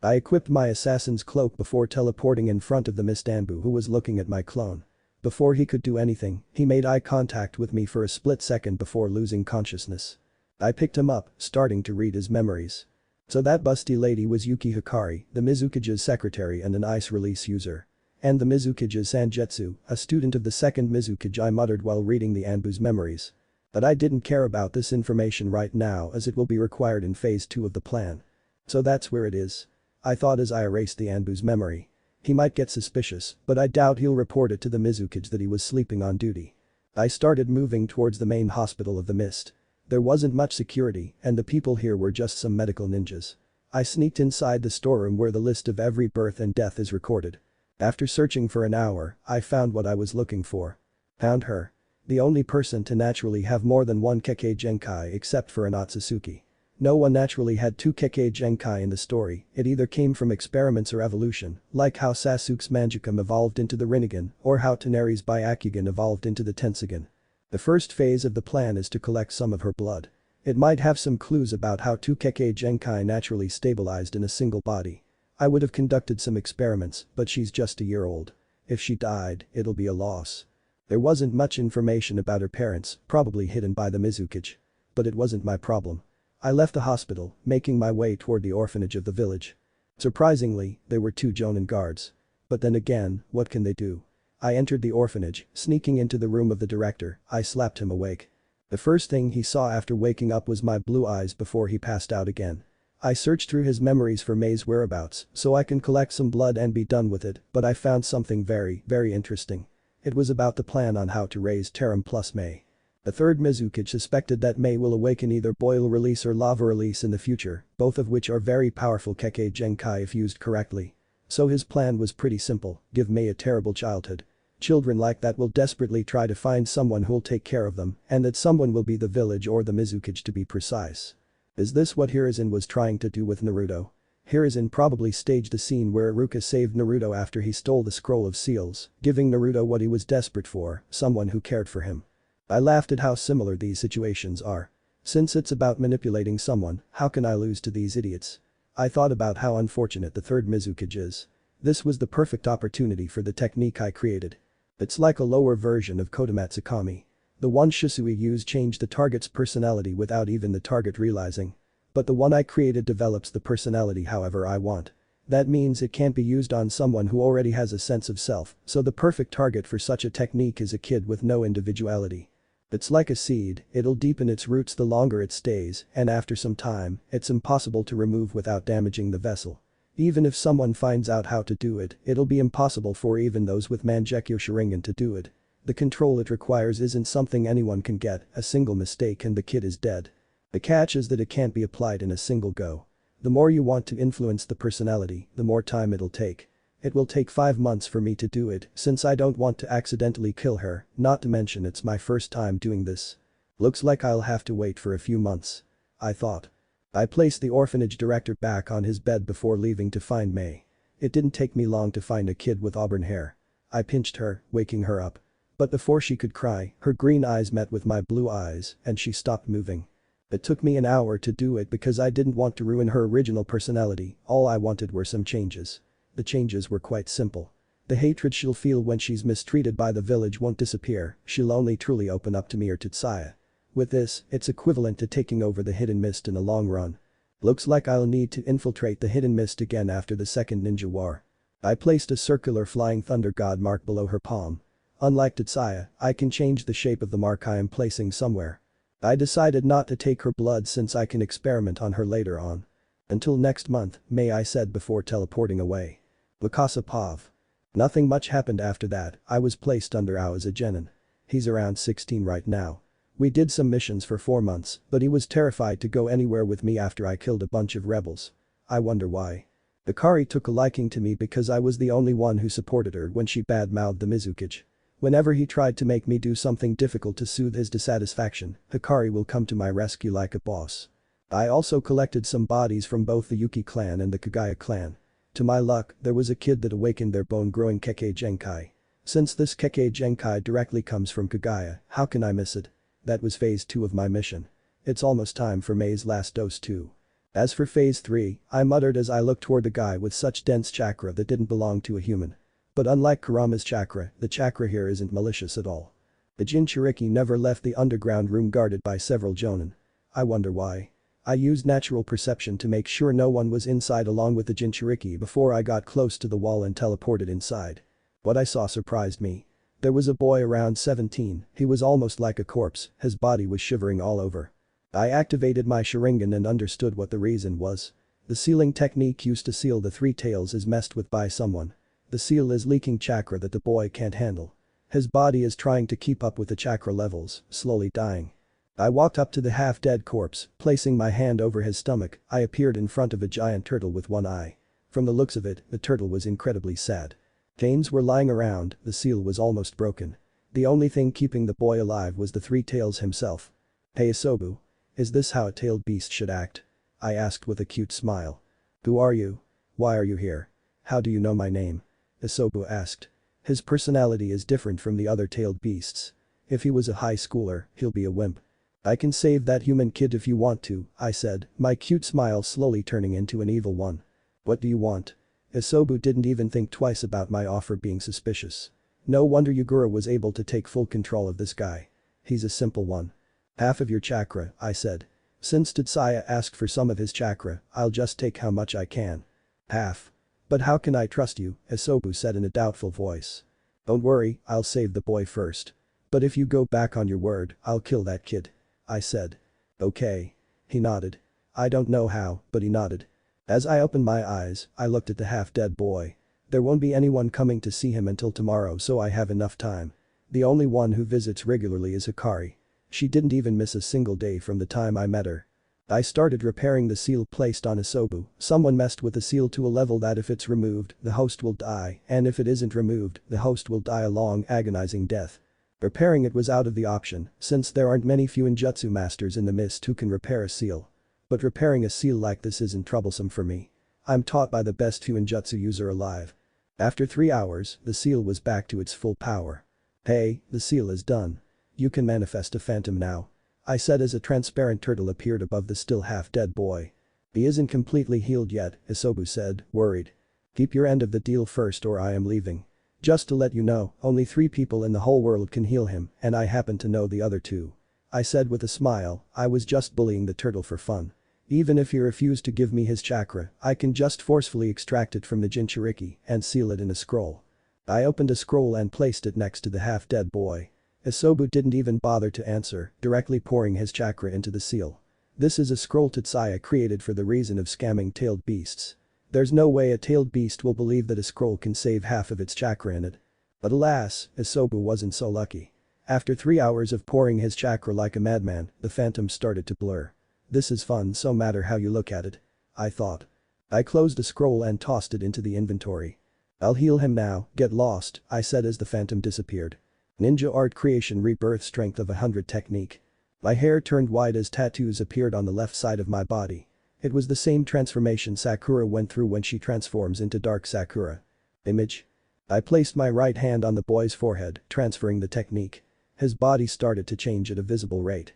A: I equipped my assassin's cloak before teleporting in front of the Mist Anbu who was looking at my clone. Before he could do anything, he made eye contact with me for a split second before losing consciousness. I picked him up, starting to read his memories. So that busty lady was Yuki Hikari, the Mizukage's secretary and an ice release user. And the Mizukage's Sanjetsu, a student of the second Mizukage, I muttered while reading the Anbu's memories. But I didn't care about this information right now as it will be required in phase 2 of the plan. So that's where it is. I thought as I erased the Anbu's memory. He might get suspicious, but I doubt he'll report it to the Mizukage that he was sleeping on duty. I started moving towards the main hospital of the Mist. There wasn't much security, and the people here were just some medical ninjas. I sneaked inside the storeroom where the list of every birth and death is recorded. After searching for an hour, I found what I was looking for. Found her. The only person to naturally have more than 1 Kekkei Genkai except for Otsutsuki. No one naturally had 2 Kekkei Genkai in the story, it either came from experiments or evolution, like how Sasuke's Mangekyou evolved into the Rinnegan or how Toneri's Byakugan evolved into the Tensugan. The first phase of the plan is to collect some of her blood. It might have some clues about how 2 Kekkei Genkai naturally stabilized in a single body. I would have conducted some experiments, but she's just a year old. If she died, it'll be a loss. There wasn't much information about her parents, probably hidden by the Mizukage. But it wasn't my problem. I left the hospital, making my way toward the orphanage of the village. Surprisingly, there were 2 Jonin guards. But then again, what can they do? I entered the orphanage, sneaking into the room of the director, I slapped him awake. The first thing he saw after waking up was my blue eyes before he passed out again. I searched through his memories for Mei's whereabouts so I can collect some blood and be done with it, but I found something very interesting. It was about the plan on how to raise Terum plus Mei. The third Mizukage suspected that Mei will awaken either boil release or lava release in the future, both of which are very powerful Kekkei Genkai if used correctly. So his plan was pretty simple, give Mei a terrible childhood. Children like that will desperately try to find someone who'll take care of them, and that someone will be the village or the Mizukage to be precise. Is this what Hiruzen was trying to do with Naruto? Hiruzen probably staged a scene where Iruka saved Naruto after he stole the scroll of seals, giving Naruto what he was desperate for, someone who cared for him. I laughed at how similar these situations are. Since it's about manipulating someone, how can I lose to these idiots? I thought about how unfortunate the third Mizukage is. This was the perfect opportunity for the technique I created. It's like a lower version of Kodomatsukami. The one Shisui used changed the target's personality without even the target realizing. But the one I created develops the personality however I want. That means it can't be used on someone who already has a sense of self, so the perfect target for such a technique is a kid with no individuality. It's like a seed, it'll deepen its roots the longer it stays, and after some time, it's impossible to remove without damaging the vessel. Even if someone finds out how to do it, it'll be impossible for even those with mangyeko sharingan to do it. The control it requires isn't something anyone can get, a single mistake and the kid is dead. The catch is that it can't be applied in a single go. The more you want to influence the personality, the more time it'll take. It will take 5 months for me to do it since I don't want to accidentally kill her, not to mention it's my first time doing this. Looks like I'll have to wait for a few months. I thought. I placed the orphanage director back on his bed before leaving to find May. It didn't take me long to find a kid with auburn hair. I pinched her, waking her up. But before she could cry, her green eyes met with my blue eyes and she stopped moving. It took me an hour to do it because I didn't want to ruin her original personality, all I wanted were some changes. The changes were quite simple. The hatred she'll feel when she's mistreated by the village won't disappear, she'll only truly open up to me or Tetsuya. With this, it's equivalent to taking over the hidden mist in the long run. Looks like I'll need to infiltrate the hidden mist again after the second ninja war. I placed a circular flying thunder god mark below her palm. Unlike Tetsuya, I can change the shape of the mark I am placing somewhere. I decided not to take her blood since I can experiment on her later on. Until next month, May, I said before teleporting away. Wakasa Pav. Nothing much happened after that, I was placed under Aoza Genin. He's around 16 right now. We did some missions for 4 months, but he was terrified to go anywhere with me after I killed a bunch of rebels. I wonder why. Hikari took a liking to me because I was the only one who supported her when she bad-mouthed the Mizukage. Whenever he tried to make me do something difficult to soothe his dissatisfaction, Hikari will come to my rescue like a boss. I also collected some bodies from both the Yuki clan and the Kagaya clan. To my luck, there was a kid that awakened their bone-growing Kekkei Genkai. Since this Kekkei Genkai directly comes from Kagaya, how can I miss it? That was phase 2 of my mission. It's almost time for May's last dose too. As for phase 3, I muttered as I looked toward the guy with such dense chakra that didn't belong to a human. But unlike Kurama's chakra, the chakra here isn't malicious at all. The Jinchuriki never left the underground room guarded by several jonin. I wonder why. I used natural perception to make sure no one was inside along with the Jinchuriki before I got close to the wall and teleported inside. What I saw surprised me. There was a boy around 17, he was almost like a corpse, his body was shivering all over. I activated my sharingan and understood what the reason was. The sealing technique used to seal the 3 tails is messed with by someone. The seal is leaking chakra that the boy can't handle. His body is trying to keep up with the chakra levels, slowly dying. I walked up to the half-dead corpse, placing my hand over his stomach, I appeared in front of a giant turtle with one eye. From the looks of it, the turtle was incredibly sad. Chains were lying around, the seal was almost broken. The only thing keeping the boy alive was the 3 tails himself. Hey Isobu. Is this how a tailed beast should act? I asked with a cute smile. Who are you? Why are you here? How do you know my name? Isobu asked. His personality is different from the other tailed beasts. If he was a high schooler, he'll be a wimp. I can save that human kid if you want to, I said, my cute smile slowly turning into an evil one. What do you want? Isobu didn't even think twice about my offer being suspicious. No wonder Yugura was able to take full control of this guy. He's a simple one. Half of your chakra, I said. Since Tetsuya asked for some of his chakra, I'll just take how much I can. Half. But how can I trust you? Isobu said in a doubtful voice. Don't worry, I'll save the boy first. But if you go back on your word, I'll kill that kid. I said. Okay. He nodded. I don't know how, but he nodded. As I opened my eyes, I looked at the half-dead boy. There won't be anyone coming to see him until tomorrow so I have enough time. The only one who visits regularly is Hikari. She didn't even miss a single day from the time I met her. I started repairing the seal placed on Isobu. Someone messed with the seal to a level that if it's removed, the host will die, and if it isn't removed, the host will die a long, agonizing death. Repairing it was out of the option, since there aren't many Fuinjutsu masters in the mist who can repair a seal. But repairing a seal like this isn't troublesome for me. I'm taught by the best Fuinjutsu user alive. After 3 hours, the seal was back to its full power. Hey, the seal is done. You can manifest a phantom now. I said as a transparent turtle appeared above the still half-dead boy. He isn't completely healed yet, Isobu said, worried. Keep your end of the deal first or I am leaving. Just to let you know, only 3 people in the whole world can heal him, and I happen to know the other 2. I said with a smile, I was just bullying the turtle for fun. Even if he refused to give me his chakra, I can just forcefully extract it from the Jinchuriki and seal it in a scroll. I opened a scroll and placed it next to the half-dead boy. Isobu didn't even bother to answer, directly pouring his chakra into the seal. This is a scroll Tetsuya created for the reason of scamming tailed beasts. There's no way a tailed beast will believe that a scroll can save half of its chakra in it. But alas, Isobu wasn't so lucky. After 3 hours of pouring his chakra like a madman, the phantom started to blur. This is fun so matter how you look at it. I thought. I closed the scroll and tossed it into the inventory. I'll heal him now, get lost, I said as the phantom disappeared. Ninja art creation rebirth strength of 100 technique. My hair turned white as tattoos appeared on the left side of my body. It was the same transformation Sakura went through when she transforms into Dark Sakura. Image. I placed my right hand on the boy's forehead, transferring the technique. His body started to change at a visible rate.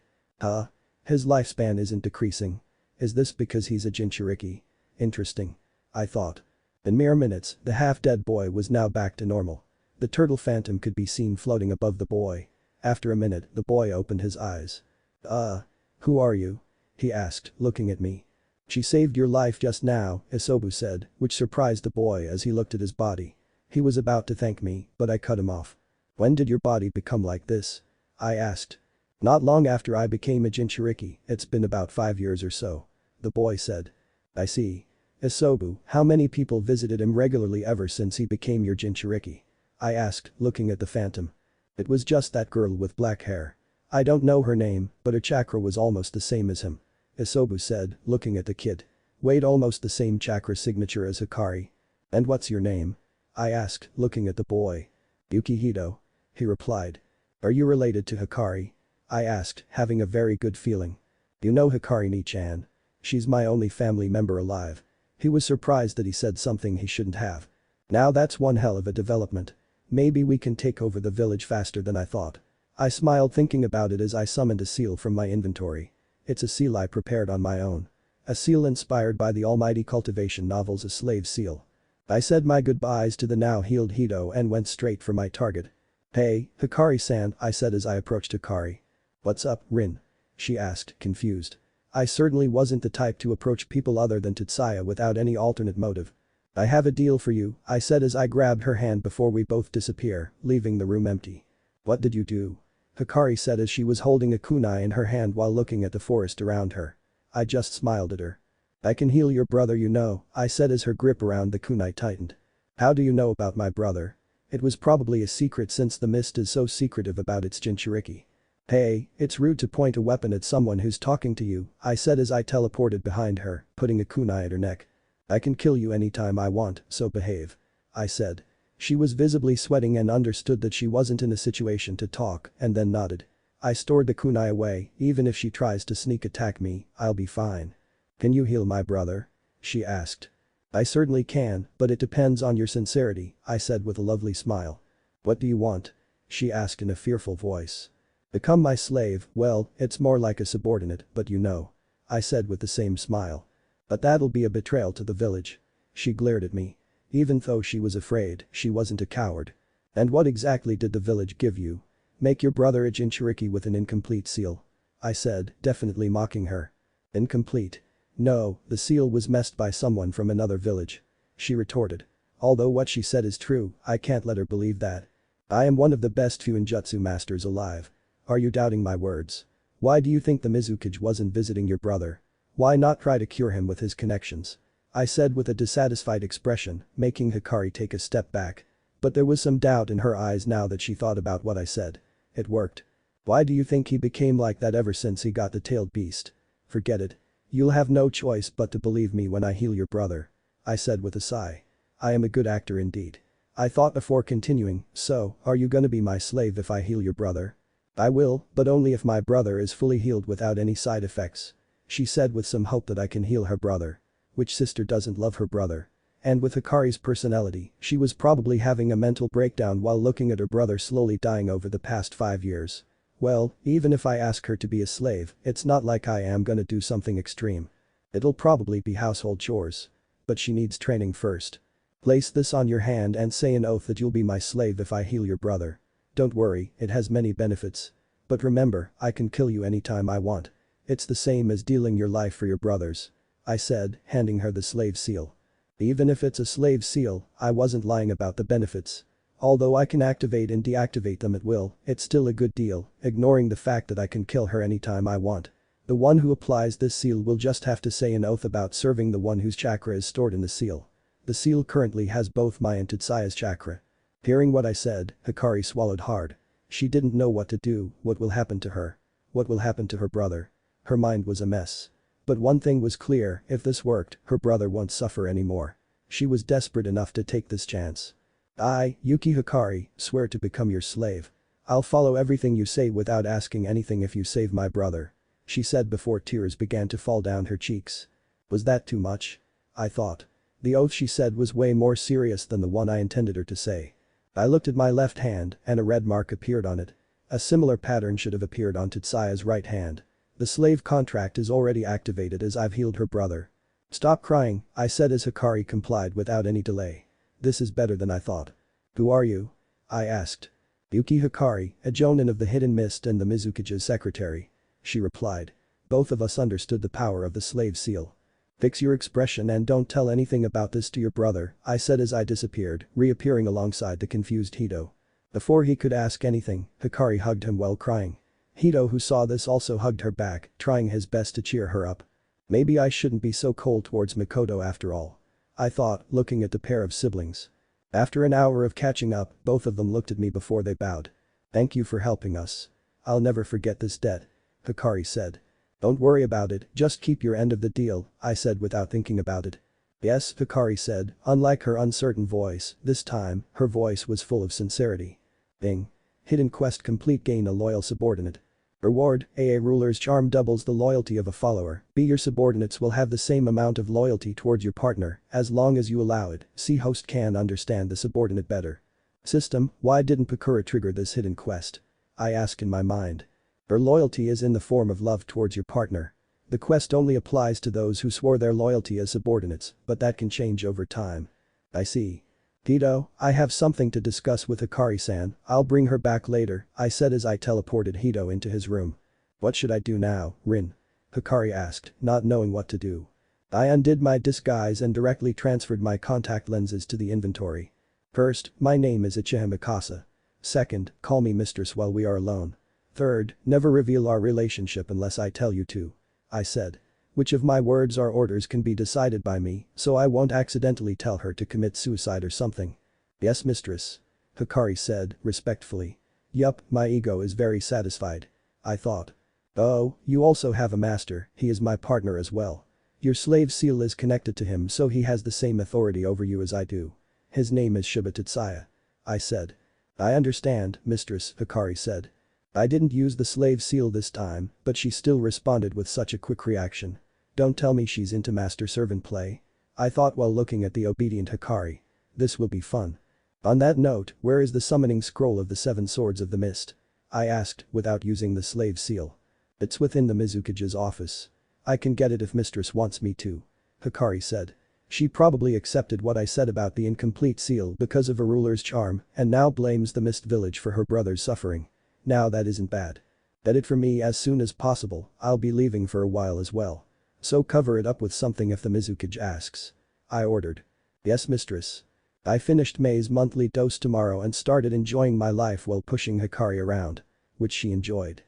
A: His lifespan isn't decreasing. Is this because he's a Jinchuriki? Interesting. I thought. In mere minutes, the half-dead boy was now back to normal. The turtle phantom could be seen floating above the boy. After a minute, the boy opened his eyes. Who are you? He asked, looking at me. She saved your life just now, Isobu said, which surprised the boy as he looked at his body. He was about to thank me, but I cut him off. When did your body become like this? I asked. Not long after I became a Jinchuriki, it's been about 5 years or so. The boy said. I see. Isobu, how many people visited him regularly ever since he became your Jinchuriki? I asked, looking at the phantom. It was just that girl with black hair. I don't know her name, but her chakra was almost the same as him. Isobu said, looking at the kid. Wait, almost the same chakra signature as Hikari. And what's your name? I asked, looking at the boy. Yukihito. He replied. Are you related to Hikari? I asked, having a very good feeling. You know Hikari Ni-chan. She's my only family member alive. He was surprised that he said something he shouldn't have. Now that's one hell of a development. Maybe we can take over the village faster than I thought. I smiled thinking about it as I summoned a seal from my inventory. It's a seal I prepared on my own. A seal inspired by the almighty cultivation novels A Slave Seal. I said my goodbyes to the now healed Hito and went straight for my target. Hey, Hikari-san, I said as I approached Hikari. What's up, Rin? She asked, confused. I certainly wasn't the type to approach people other than Tetsuya without any alternate motive. I have a deal for you, I said as I grabbed her hand before we both disappear, leaving the room empty. What did you do? Hikari said as she was holding a kunai in her hand while looking at the forest around her. I just smiled at her. I can heal your brother, you know, I said as her grip around the kunai tightened. How do you know about my brother? It was probably a secret since the mist is so secretive about its Jinchuriki. Hey, it's rude to point a weapon at someone who's talking to you, I said as I teleported behind her, putting a kunai at her neck. I can kill you anytime I want, so behave. I said. She was visibly sweating and understood that she wasn't in a situation to talk and then nodded. I stored the kunai away, even if she tries to sneak attack me, I'll be fine. Can you heal my brother? She asked. I certainly can, but it depends on your sincerity, I said with a lovely smile. What do you want? She asked in a fearful voice. Become my slave, well, it's more like a subordinate, but you know. I said with the same smile. But that'll be a betrayal to the village. She glared at me. Even though she was afraid, she wasn't a coward. And what exactly did the village give you? Make your brother a Jinchuriki with an incomplete seal. I said, definitely mocking her. Incomplete. No, the seal was messed by someone from another village. She retorted. Although what she said is true, I can't let her believe that. I am one of the best Fuinjutsu masters alive. Are you doubting my words? Why do you think the Mizukage wasn't visiting your brother? Why not try to cure him with his connections? I said with a dissatisfied expression, making Hikari take a step back. But there was some doubt in her eyes now that she thought about what I said. It worked. Why do you think he became like that ever since he got the tailed beast? Forget it. You'll have no choice but to believe me when I heal your brother. I said with a sigh. I am a good actor indeed. I thought before continuing, so, are you gonna be my slave if I heal your brother? I will, but only if my brother is fully healed without any side effects. She said with some hope that I can heal her brother. Which sister doesn't love her brother? And with Hikari's personality, she was probably having a mental breakdown while looking at her brother slowly dying over the past 5 years. Well, even if I ask her to be a slave, it's not like I am gonna do something extreme. It'll probably be household chores. But she needs training first. Place this on your hand and say an oath that you'll be my slave if I heal your brother. Don't worry, it has many benefits. But remember, I can kill you anytime I want. It's the same as dealing your life for your brothers. I said, handing her the slave seal. Even if it's a slave seal, I wasn't lying about the benefits. Although I can activate and deactivate them at will, it's still a good deal, ignoring the fact that I can kill her anytime I want. The one who applies this seal will just have to say an oath about serving the one whose chakra is stored in the seal. The seal currently has both my and Tetsuya's chakra. Hearing what I said, Hikari swallowed hard. She didn't know what to do, what will happen to her. What will happen to her brother? Her mind was a mess. But one thing was clear, if this worked, her brother won't suffer anymore. She was desperate enough to take this chance. I, Yuki Hikari, swear to become your slave. I'll follow everything you say without asking anything if you save my brother. She said before tears began to fall down her cheeks. Was that too much? I thought. The oath she said was way more serious than the one I intended her to say. I looked at my left hand and a red mark appeared on it. A similar pattern should have appeared on Tetsuya's right hand. The slave contract is already activated as I've healed her brother. Stop crying, I said as Hikari complied without any delay. This is better than I thought. Who are you? I asked. Yuki Hikari, a jonin of the Hidden Mist and the Mizukage's secretary. She replied. Both of us understood the power of the slave seal. Fix your expression and don't tell anything about this to your brother, I said as I disappeared, reappearing alongside the confused Hito. Before he could ask anything, Hikari hugged him while crying. Hito, who saw this, also hugged her back, trying his best to cheer her up. Maybe I shouldn't be so cold towards Mikoto after all. I thought, looking at the pair of siblings. After an hour of catching up, both of them looked at me before they bowed. Thank you for helping us. I'll never forget this debt. Hikari said. Don't worry about it, just keep your end of the deal, I said without thinking about it. Yes, Hikari said, unlike her uncertain voice, this time, her voice was full of sincerity. Bing. Hidden quest complete, gain a loyal subordinate. Reward, AA ruler's charm doubles the loyalty of a follower, B your subordinates will have the same amount of loyalty towards your partner, as long as you allow it, C host can understand the subordinate better. System, why didn't Pakura trigger this hidden quest? I asked in my mind. Her loyalty is in the form of love towards your partner. The quest only applies to those who swore their loyalty as subordinates, but that can change over time. I see. Hito, I have something to discuss with Hikari-san, I'll bring her back later, I said as I teleported Hito into his room. What should I do now, Rin? Hikari asked, not knowing what to do. I undid my disguise and directly transferred my contact lenses to the inventory. First, my name is Uchiha Mikasa. Second, call me mistress while we are alone. Third, never reveal our relationship unless I tell you to. I said. Which of my words or orders can be decided by me, so I won't accidentally tell her to commit suicide or something. Yes, mistress. Hikari said, respectfully. Yup, my ego is very satisfied. I thought. Oh, you also have a master, he is my partner as well. Your slave seal is connected to him, so he has the same authority over you as I do. His name is Shiba Tetsuya. I said. I understand, mistress, Hikari said. I didn't use the slave seal this time, but she still responded with such a quick reaction. Don't tell me she's into master-servant play. I thought while looking at the obedient Hikari. This will be fun. On that note, where is the summoning scroll of the 7 swords of the mist? I asked, without using the slave seal. It's within the Mizukage's office. I can get it if mistress wants me to. Hikari said. She probably accepted what I said about the incomplete seal because of a ruler's charm and now blames the mist village for her brother's suffering. Now that isn't bad. Get it for me as soon as possible, I'll be leaving for a while as well. So cover it up with something if the Mizukage asks. I ordered. Yes, mistress. I finished May's monthly dose tomorrow and started enjoying my life while pushing Hikari around. Which she enjoyed.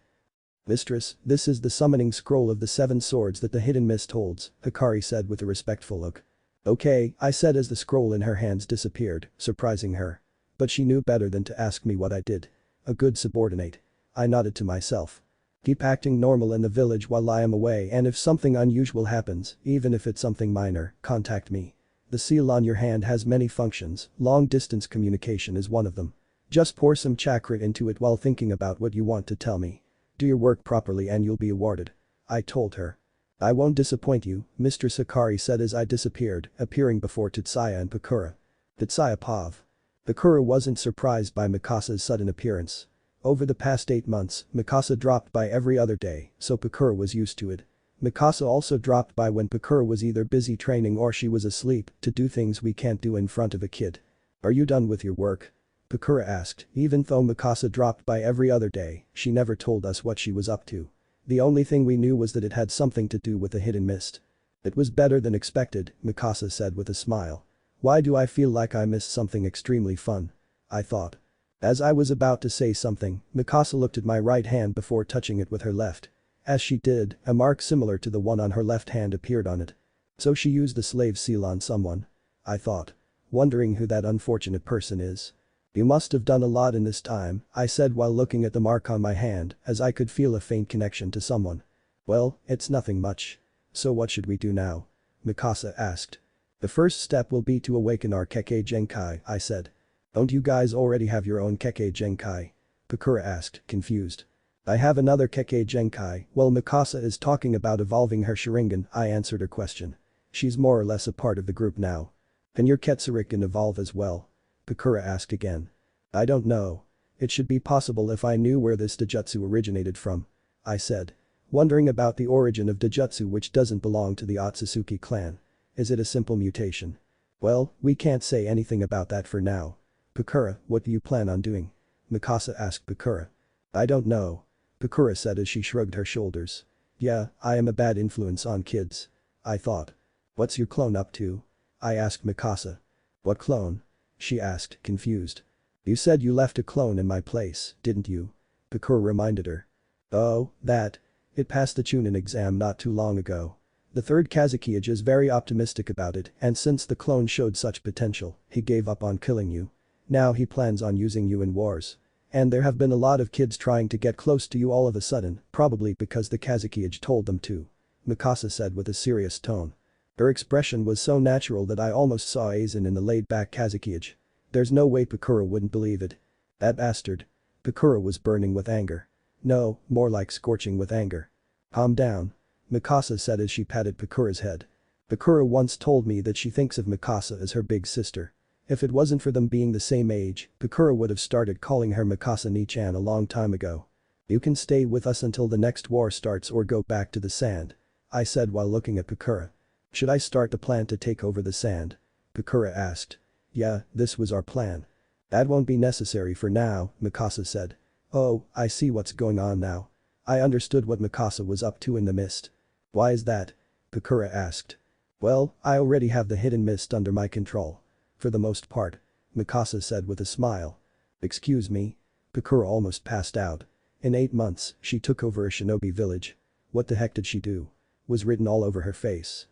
A: Mistress, this is the summoning scroll of the 7 swords that the hidden mist holds, Hikari said with a respectful look. Okay, I said as the scroll in her hands disappeared, surprising her. But she knew better than to ask me what I did. A good subordinate. I nodded to myself. Keep acting normal in the village while I am away, and if something unusual happens, even if it's something minor, contact me. The seal on your hand has many functions, long-distance communication is one of them. Just pour some chakra into it while thinking about what you want to tell me. Do your work properly and you'll be awarded. I told her. I won't disappoint you, Mistress Hikari said as I disappeared, appearing before Tetsuya and Pakura. Tetsuya pav. Pakura wasn't surprised by Mikasa's sudden appearance. Over the past 8 months, Mikasa dropped by every other day, so Pakura was used to it. Mikasa also dropped by when Pakura was either busy training or she was asleep, to do things we can't do in front of a kid. Are you done with your work? Pakura asked. Even though Mikasa dropped by every other day, she never told us what she was up to. The only thing we knew was that it had something to do with the hidden mist. It was better than expected, Mikasa said with a smile. Why do I feel like I missed something extremely fun? I thought. As I was about to say something, Mikasa looked at my right hand before touching it with her left. As she did, a mark similar to the one on her left hand appeared on it. So she used the slave seal on someone. I thought. Wondering who that unfortunate person is. You must have done a lot in this time, I said while looking at the mark on my hand, as I could feel a faint connection to someone. Well, it's nothing much. So what should we do now? Mikasa asked. The first step will be to awaken our Kekkei Genkai, I said. Don't you guys already have your own Kekkei Genkai? Pakura asked, confused. I have another Kekkei Genkai. Well, Mikasa is talking about evolving her sharingan, I answered her question. She's more or less a part of the group now. Can your Ketsuriken evolve as well? Pakura asked again. I don't know. It should be possible if I knew where this Dojutsu originated from. I said. Wondering about the origin of Dojutsu which doesn't belong to the Otsutsuki clan. Is it a simple mutation? Well, we can't say anything about that for now. Pakura, what do you plan on doing? Mikasa asked Pakura. I don't know. Pakura said as she shrugged her shoulders. Yeah, I am a bad influence on kids. I thought. What's your clone up to? I asked Mikasa. What clone? She asked, confused. You said you left a clone in my place, didn't you? Pakura reminded her. Oh, that. It passed the Chunin exam not too long ago. The third Kazekage is very optimistic about it, and since the clone showed such potential, he gave up on killing you. Now he plans on using you in wars. And there have been a lot of kids trying to get close to you all of a sudden, probably because the Kazekage told them to. Mikasa said with a serious tone. Her expression was so natural that I almost saw Aizen in the laid-back Kazekage. There's no way Pakura wouldn't believe it. That bastard. Pakura was burning with anger. No, more like scorching with anger. Calm down. Mikasa said as she patted Pakura's head. Pakura once told me that she thinks of Mikasa as her big sister. If it wasn't for them being the same age, Pakura would have started calling her Mikasa Ni-chan a long time ago. You can stay with us until the next war starts or go back to the sand. I said while looking at Pakura. Should I start the plan to take over the sand? Pakura asked. Yeah, this was our plan. That won't be necessary for now, Mikasa said. Oh, I see what's going on now. I understood what Mikasa was up to in the mist. Why is that? Pakura asked. Well, I already have the hidden mist under my control. For the most part. Mikasa said with a smile. Excuse me? Pakura almost passed out. In 8 months, she took over a shinobi village. What the heck did she do? Was written all over her face.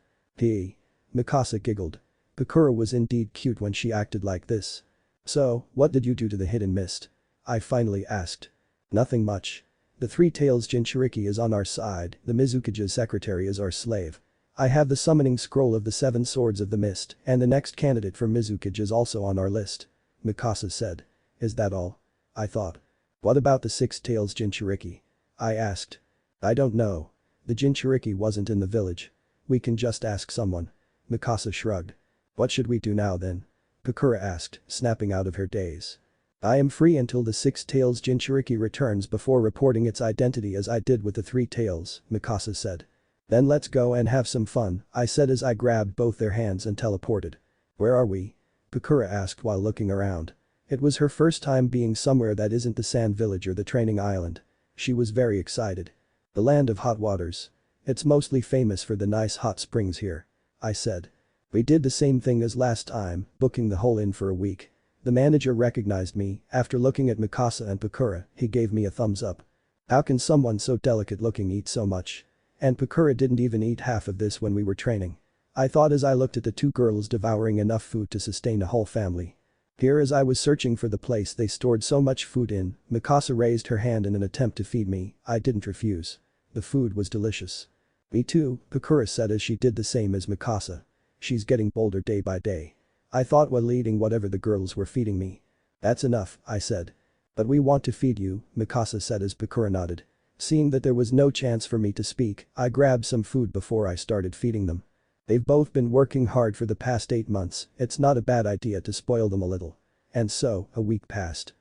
A: Mikasa giggled. Pakura was indeed cute when she acted like this. So, what did you do to the hidden mist? I finally asked. Nothing much. The Three Tails Jinchuriki is on our side, the Mizukage's secretary is our slave. I have the summoning scroll of the 7 swords of the mist, and the next candidate for Mizukage is also on our list. Mikasa said. Is that all? I thought. What about the 6 Tails Jinchuriki? I asked. I don't know. The Jinchuriki wasn't in the village. We can just ask someone. Mikasa shrugged. What should we do now then? Pakura asked, snapping out of her daze. I am free until the 6 Tails Jinchuriki returns before reporting its identity as I did with the 3 Tails, Mikasa said. Then let's go and have some fun, I said as I grabbed both their hands and teleported. Where are we? Pakura asked while looking around. It was her first time being somewhere that isn't the sand village or the training island. She was very excited. The land of hot waters. It's mostly famous for the nice hot springs here. I said. We did the same thing as last time, booking the whole inn for a week. The manager recognized me, after looking at Mikasa and Pakura, he gave me a thumbs up. How can someone so delicate looking eat so much? And Pakura didn't even eat half of this when we were training. I thought as I looked at the 2 girls devouring enough food to sustain a whole family. Here as I was searching for the place they stored so much food in, Mikasa raised her hand in an attempt to feed me, I didn't refuse. The food was delicious. Me too, Pakura said as she did the same as Mikasa. She's getting bolder day by day. I thought while eating whatever the girls were feeding me. That's enough, I said. But we want to feed you, Mikasa said as Pakura nodded. Seeing that there was no chance for me to speak, I grabbed some food before I started feeding them. They've both been working hard for the past 8 months, it's not a bad idea to spoil them a little. And so, a week passed.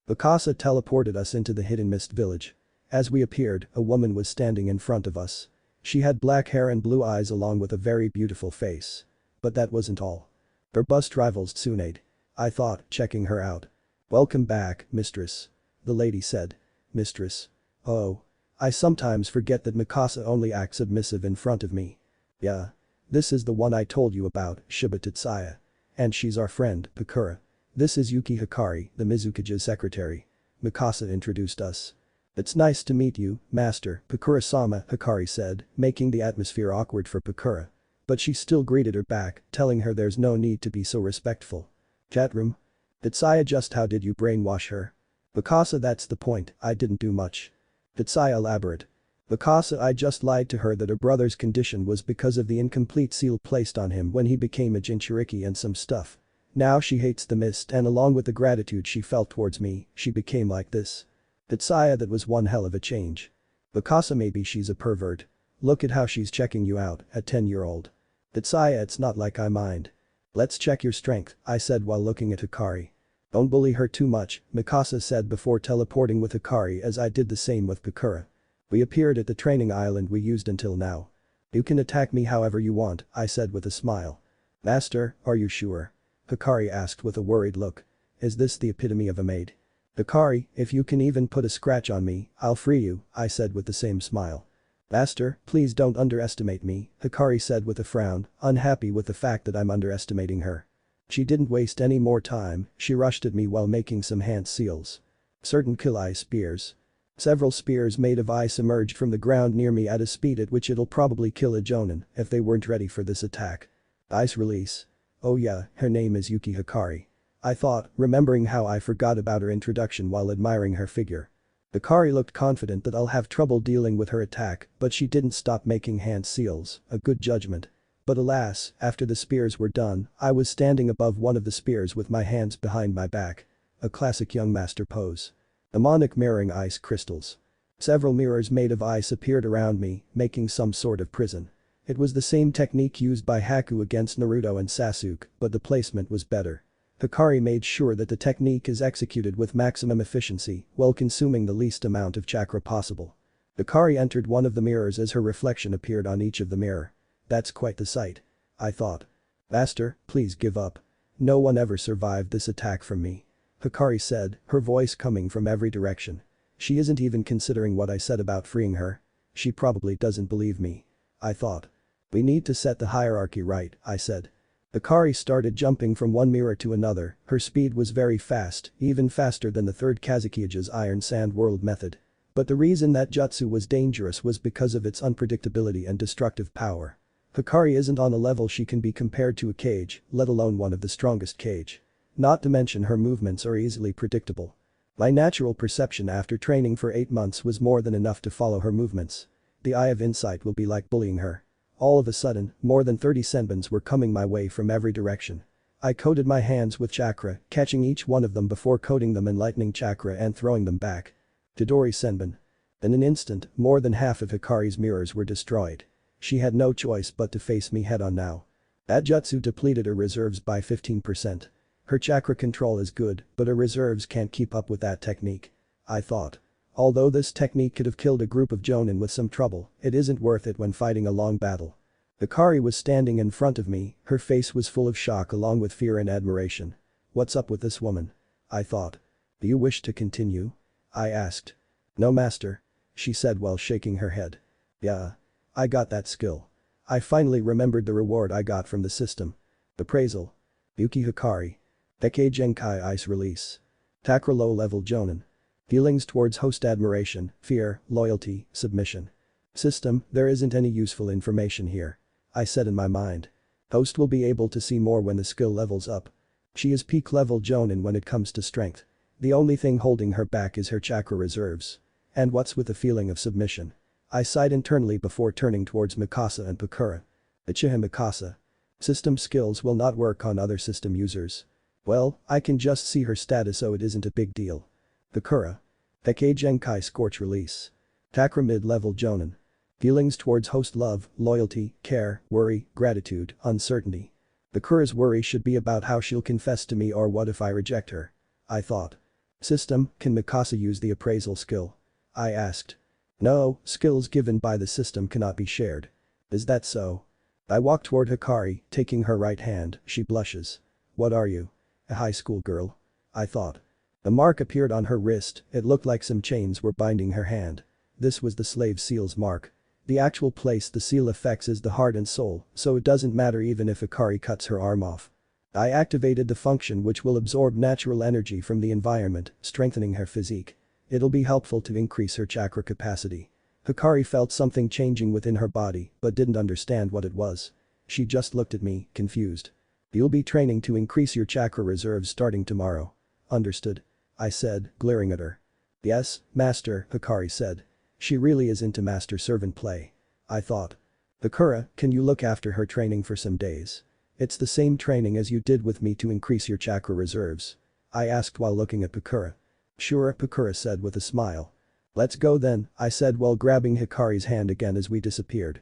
A: Mikasa teleported us into the hidden mist village. As we appeared, a woman was standing in front of us. She had black hair and blue eyes along with a very beautiful face. But that wasn't all. Her bust rivals Tsunade. I thought, checking her out. Welcome back, mistress. The lady said. Mistress. Oh. I sometimes forget that Mikasa only acts submissive in front of me. Yeah. This is the one I told you about, Shiba Tetsaya. And she's our friend, Pakura. This is Yuki Hikari, the Mizukage's secretary. Mikasa introduced us. "It's nice to meet you, Master Pakura-sama," Hikari said, making the atmosphere awkward for Pakura. But she still greeted her back, telling her there's no need to be so respectful. Chat room? Hitsaya, just how did you brainwash her? Mikasa, that's the point, I didn't do much. Hitsaya, elaborate. Mikasa, I just lied to her that her brother's condition was because of the incomplete seal placed on him when he became a Jinchuriki and some stuff. Now she hates the mist, and along with the gratitude she felt towards me, she became like this. Hitsaya, that was one hell of a change. Mikasa, maybe she's a pervert. Look at how she's checking you out, a 10-year-old. Hitsaya, it's not like I mind. Let's check your strength, I said while looking at Hikari. Don't bully her too much, Mikasa said before teleporting with Hikari, as I did the same with Pakura. We appeared at the training island we used until now. You can attack me however you want, I said with a smile. Master, are you sure? Hikari asked with a worried look. Is this the epitome of a maid? Hikari, if you can even put a scratch on me, I'll free you, I said with the same smile. Master, please don't underestimate me, Hikari said with a frown, unhappy with the fact that I'm underestimating her. She didn't waste any more time, she rushed at me while making some hand seals. Certain kill ice spears. Several spears made of ice emerged from the ground near me at a speed at which it'll probably kill a jonin if they weren't ready for this attack. Ice release. Oh yeah, her name is Yuki Hikari. I thought, remembering how I forgot about her introduction while admiring her figure. Hikari looked confident that I'll have trouble dealing with her attack, but she didn't stop making hand seals, a good judgment. But alas, after the spears were done, I was standing above one of the spears with my hands behind my back. A classic young master pose. Mnemonic mirroring ice crystals. Several mirrors made of ice appeared around me, making some sort of prison. It was the same technique used by Haku against Naruto and Sasuke, but the placement was better. Hikari made sure that the technique is executed with maximum efficiency while consuming the least amount of chakra possible. Hikari entered one of the mirrors as her reflection appeared on each of the mirror. That's quite the sight. I thought. Master, please give up. No one ever survived this attack from me. Hikari said, her voice coming from every direction. She isn't even considering what I said about freeing her. She probably doesn't believe me. I thought. We need to set the hierarchy right, I said. Hikari started jumping from one mirror to another, her speed was very fast, even faster than the third Kazukiya's Iron Sand World method. But the reason that jutsu was dangerous was because of its unpredictability and destructive power. Hikari isn't on a level she can be compared to a Kage, let alone one of the strongest Kage. Not to mention her movements are easily predictable. My natural perception after training for 8 months was more than enough to follow her movements. The Eye of Insight will be like bullying her. All of a sudden, more than 30 senbons were coming my way from every direction. I coated my hands with chakra, catching each one of them before coating them in lightning chakra and throwing them back. Todori senbon. In an instant, more than half of Hikari's mirrors were destroyed. She had no choice but to face me head-on now. That jutsu depleted her reserves by 15%. Her chakra control is good, but her reserves can't keep up with that technique. I thought. Although this technique could have killed a group of jonin with some trouble, it isn't worth it when fighting a long battle. Hikari was standing in front of me, her face was full of shock along with fear and admiration. What's up with this woman? I thought. Do you wish to continue? I asked. No master. She said while shaking her head. Yeah. I got that skill. I finally remembered the reward I got from the system. Appraisal. Yuki Hikari. Deke Genkai Ice Release. Takra Low Level Jonin. Feelings towards host admiration, fear, loyalty, submission. System, there isn't any useful information here. I said in my mind. Host will be able to see more when the skill levels up. She is peak level jonin when it comes to strength. The only thing holding her back is her chakra reserves. And what's with the feeling of submission? I sighed internally before turning towards Mikasa and Pakura. Uchiha Mikasa. System skills will not work on other system users. Well, I can just see her status so it isn't a big deal. Pakura. Deke Genkai Scorch Release. Takra Mid-Level Jonin. Feelings towards host love, loyalty, care, worry, gratitude, uncertainty. Pakura's worry should be about how she'll confess to me or what if I reject her. I thought. System, can Mikasa use the appraisal skill? I asked. No, skills given by the system cannot be shared. Is that so? I walk toward Hikari, taking her right hand, she blushes. What are you? A high school girl? I thought. A mark appeared on her wrist, it looked like some chains were binding her hand. This was the slave seal's mark. The actual place the seal affects is the heart and soul, so it doesn't matter even if Hikari cuts her arm off. I activated the function which will absorb natural energy from the environment, strengthening her physique. It'll be helpful to increase her chakra capacity. Hikari felt something changing within her body but didn't understand what it was. She just looked at me, confused. You'll be training to increase your chakra reserves starting tomorrow. Understood? I said, glaring at her. Yes, master, Hikari said. She really is into master-servant play. I thought. Sakura, can you look after her training for some days? It's the same training as you did with me to increase your chakra reserves. I asked while looking at Sakura. Sure, Sakura said with a smile. Let's go then, I said while grabbing Hikari's hand again as we disappeared.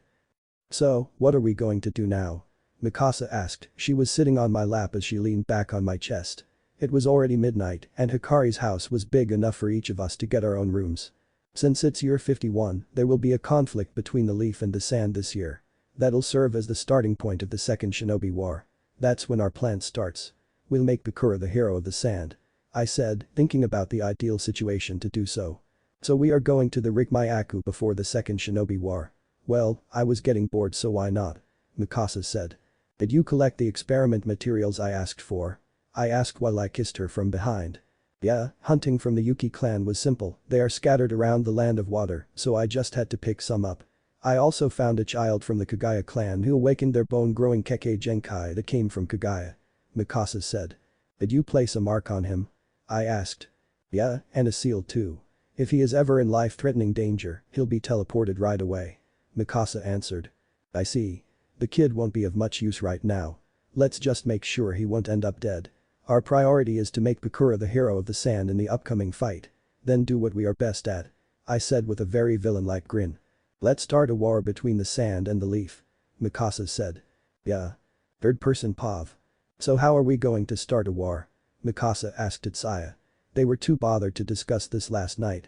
A: So, what are we going to do now? Mikasa asked. She was sitting on my lap as she leaned back on my chest. It was already midnight and Hikari's house was big enough for each of us to get our own rooms. Since it's year 51, there will be a conflict between the leaf and the sand this year. That'll serve as the starting point of the second Shinobi War. That's when our plan starts. We'll make Sakura the hero of the sand. I said, thinking about the ideal situation to do so. So we are going to the Rikmyaku before the second Shinobi War. Well, I was getting bored so why not? Mikasa said. Did you collect the experiment materials I asked for? I asked while I kissed her from behind. Yeah, hunting from the Yuki clan was simple, they are scattered around the land of water, so I just had to pick some up. I also found a child from the Kagaya clan who awakened their bone-growing Kekkei Genkai that came from Kagaya. Mikasa said. Did you place a mark on him? I asked. Yeah, and a seal too. If he is ever in life-threatening danger, he'll be teleported right away. Mikasa answered. I see. The kid won't be of much use right now. Let's just make sure he won't end up dead. Our priority is to make Sakura the hero of the sand in the upcoming fight. Then do what we are best at. I said with a very villain-like grin. Let's start a war between the sand and the leaf. Mikasa said. Yeah. Third-person POV. So how are we going to start a war? Mikasa asked Tetsuya. They were too bothered to discuss this last night.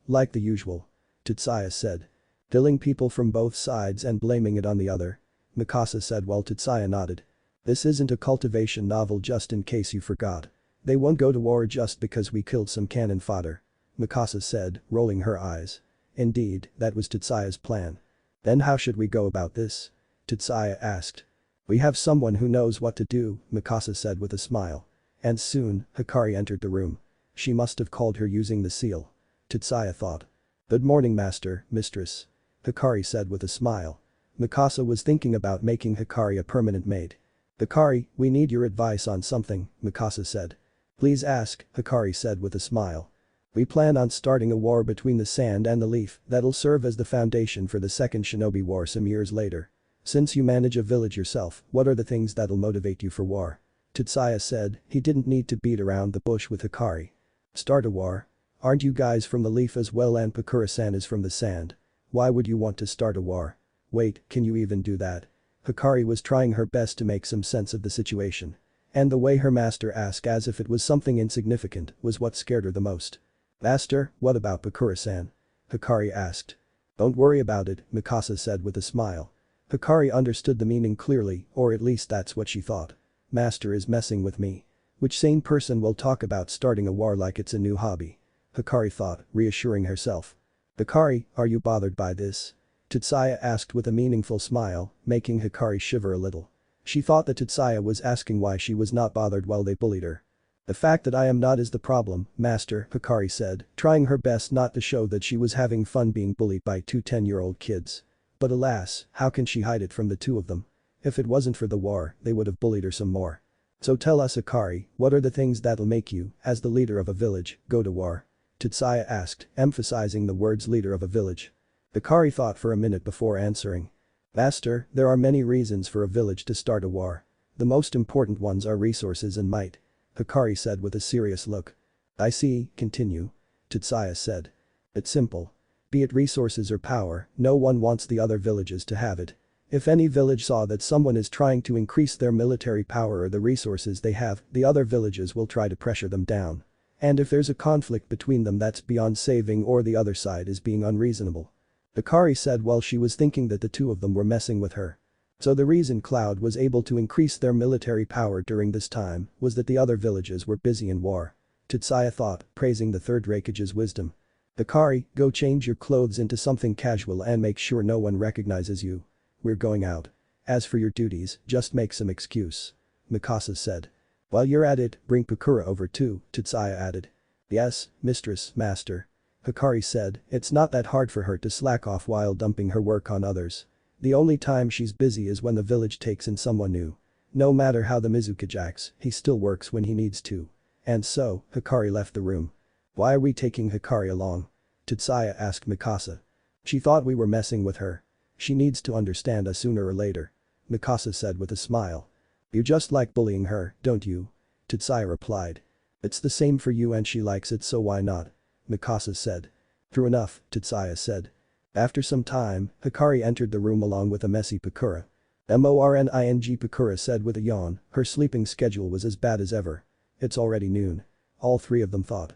A: Like the usual. Tetsuya said. Killing people from both sides and blaming it on the other. Mikasa said while Tetsuya nodded. This isn't a cultivation novel just in case you forgot. They won't go to war just because we killed some cannon fodder. Mikasa said, rolling her eyes. Indeed, that was Tetsuya's plan. Then how should we go about this? Tetsuya asked. We have someone who knows what to do, Mikasa said with a smile. And soon, Hikari entered the room. She must have called her using the seal. Tetsuya thought. Good morning master, mistress. Hikari said with a smile. Mikasa was thinking about making Hikari a permanent maid. Hikari, we need your advice on something, Mikasa said. Please ask, Hikari said with a smile. We plan on starting a war between the sand and the leaf that'll serve as the foundation for the second Shinobi War some years later. Since you manage a village yourself, what are the things that'll motivate you for war? Tetsuya said he didn't need to beat around the bush with Hikari. Start a war? Aren't you guys from the leaf as well and Sakura-san is from the sand? Why would you want to start a war? Wait, can you even do that? Hikari was trying her best to make some sense of the situation. And the way her master asked as if it was something insignificant was what scared her the most. Master, what about Sakura-san? Hikari asked. Don't worry about it, Mikasa said with a smile. Hikari understood the meaning clearly, or at least that's what she thought. Master is messing with me. Which sane person will talk about starting a war like it's a new hobby? Hikari thought, reassuring herself. Hikari, are you bothered by this? Tetsuya asked with a meaningful smile, making Hikari shiver a little. She thought that Tetsuya was asking why she was not bothered while they bullied her. The fact that I am not is the problem, master, Hikari said, trying her best not to show that she was having fun being bullied by two 10-year-old kids. But alas, how can she hide it from the two of them? If it wasn't for the war, they would have bullied her some more. So tell us Hikari, what are the things that'll make you, as the leader of a village, go to war? Tetsuya asked, emphasizing the words leader of a village. Hikari thought for a minute before answering. Master, there are many reasons for a village to start a war. The most important ones are resources and might. Hikari said with a serious look. I see, continue. Tetsuya said. It's simple. Be it resources or power, no one wants the other villages to have it. If any village saw that someone is trying to increase their military power or the resources they have, the other villages will try to pressure them down. And if there's a conflict between them that's beyond saving or the other side is being unreasonable. Hikari said while she was thinking that the two of them were messing with her. So the reason Cloud was able to increase their military power during this time was that the other villages were busy in war. Tetsuya thought, praising the third Raikage's wisdom. Hikari, go change your clothes into something casual and make sure no one recognizes you. We're going out. As for your duties, just make some excuse. Mikasa said. While you're at it, bring Sakura over too, Tetsuya added. Yes, mistress, master. Hikari said, it's not that hard for her to slack off while dumping her work on others. The only time she's busy is when the village takes in someone new. No matter how the Mizuki acts, he still works when he needs to. And so, Hikari left the room. Why are we taking Hikari along? Tetsuya asked Mikasa. She thought we were messing with her. She needs to understand us sooner or later. Mikasa said with a smile. You just like bullying her, don't you? Tetsuya replied. It's the same for you and she likes it so why not? Mikasa said. True enough, Tetsuya said. After some time, Hikari entered the room along with a messy Pakura. Morning Pakura said with a yawn, her sleeping schedule was as bad as ever. It's already noon. All three of them thought.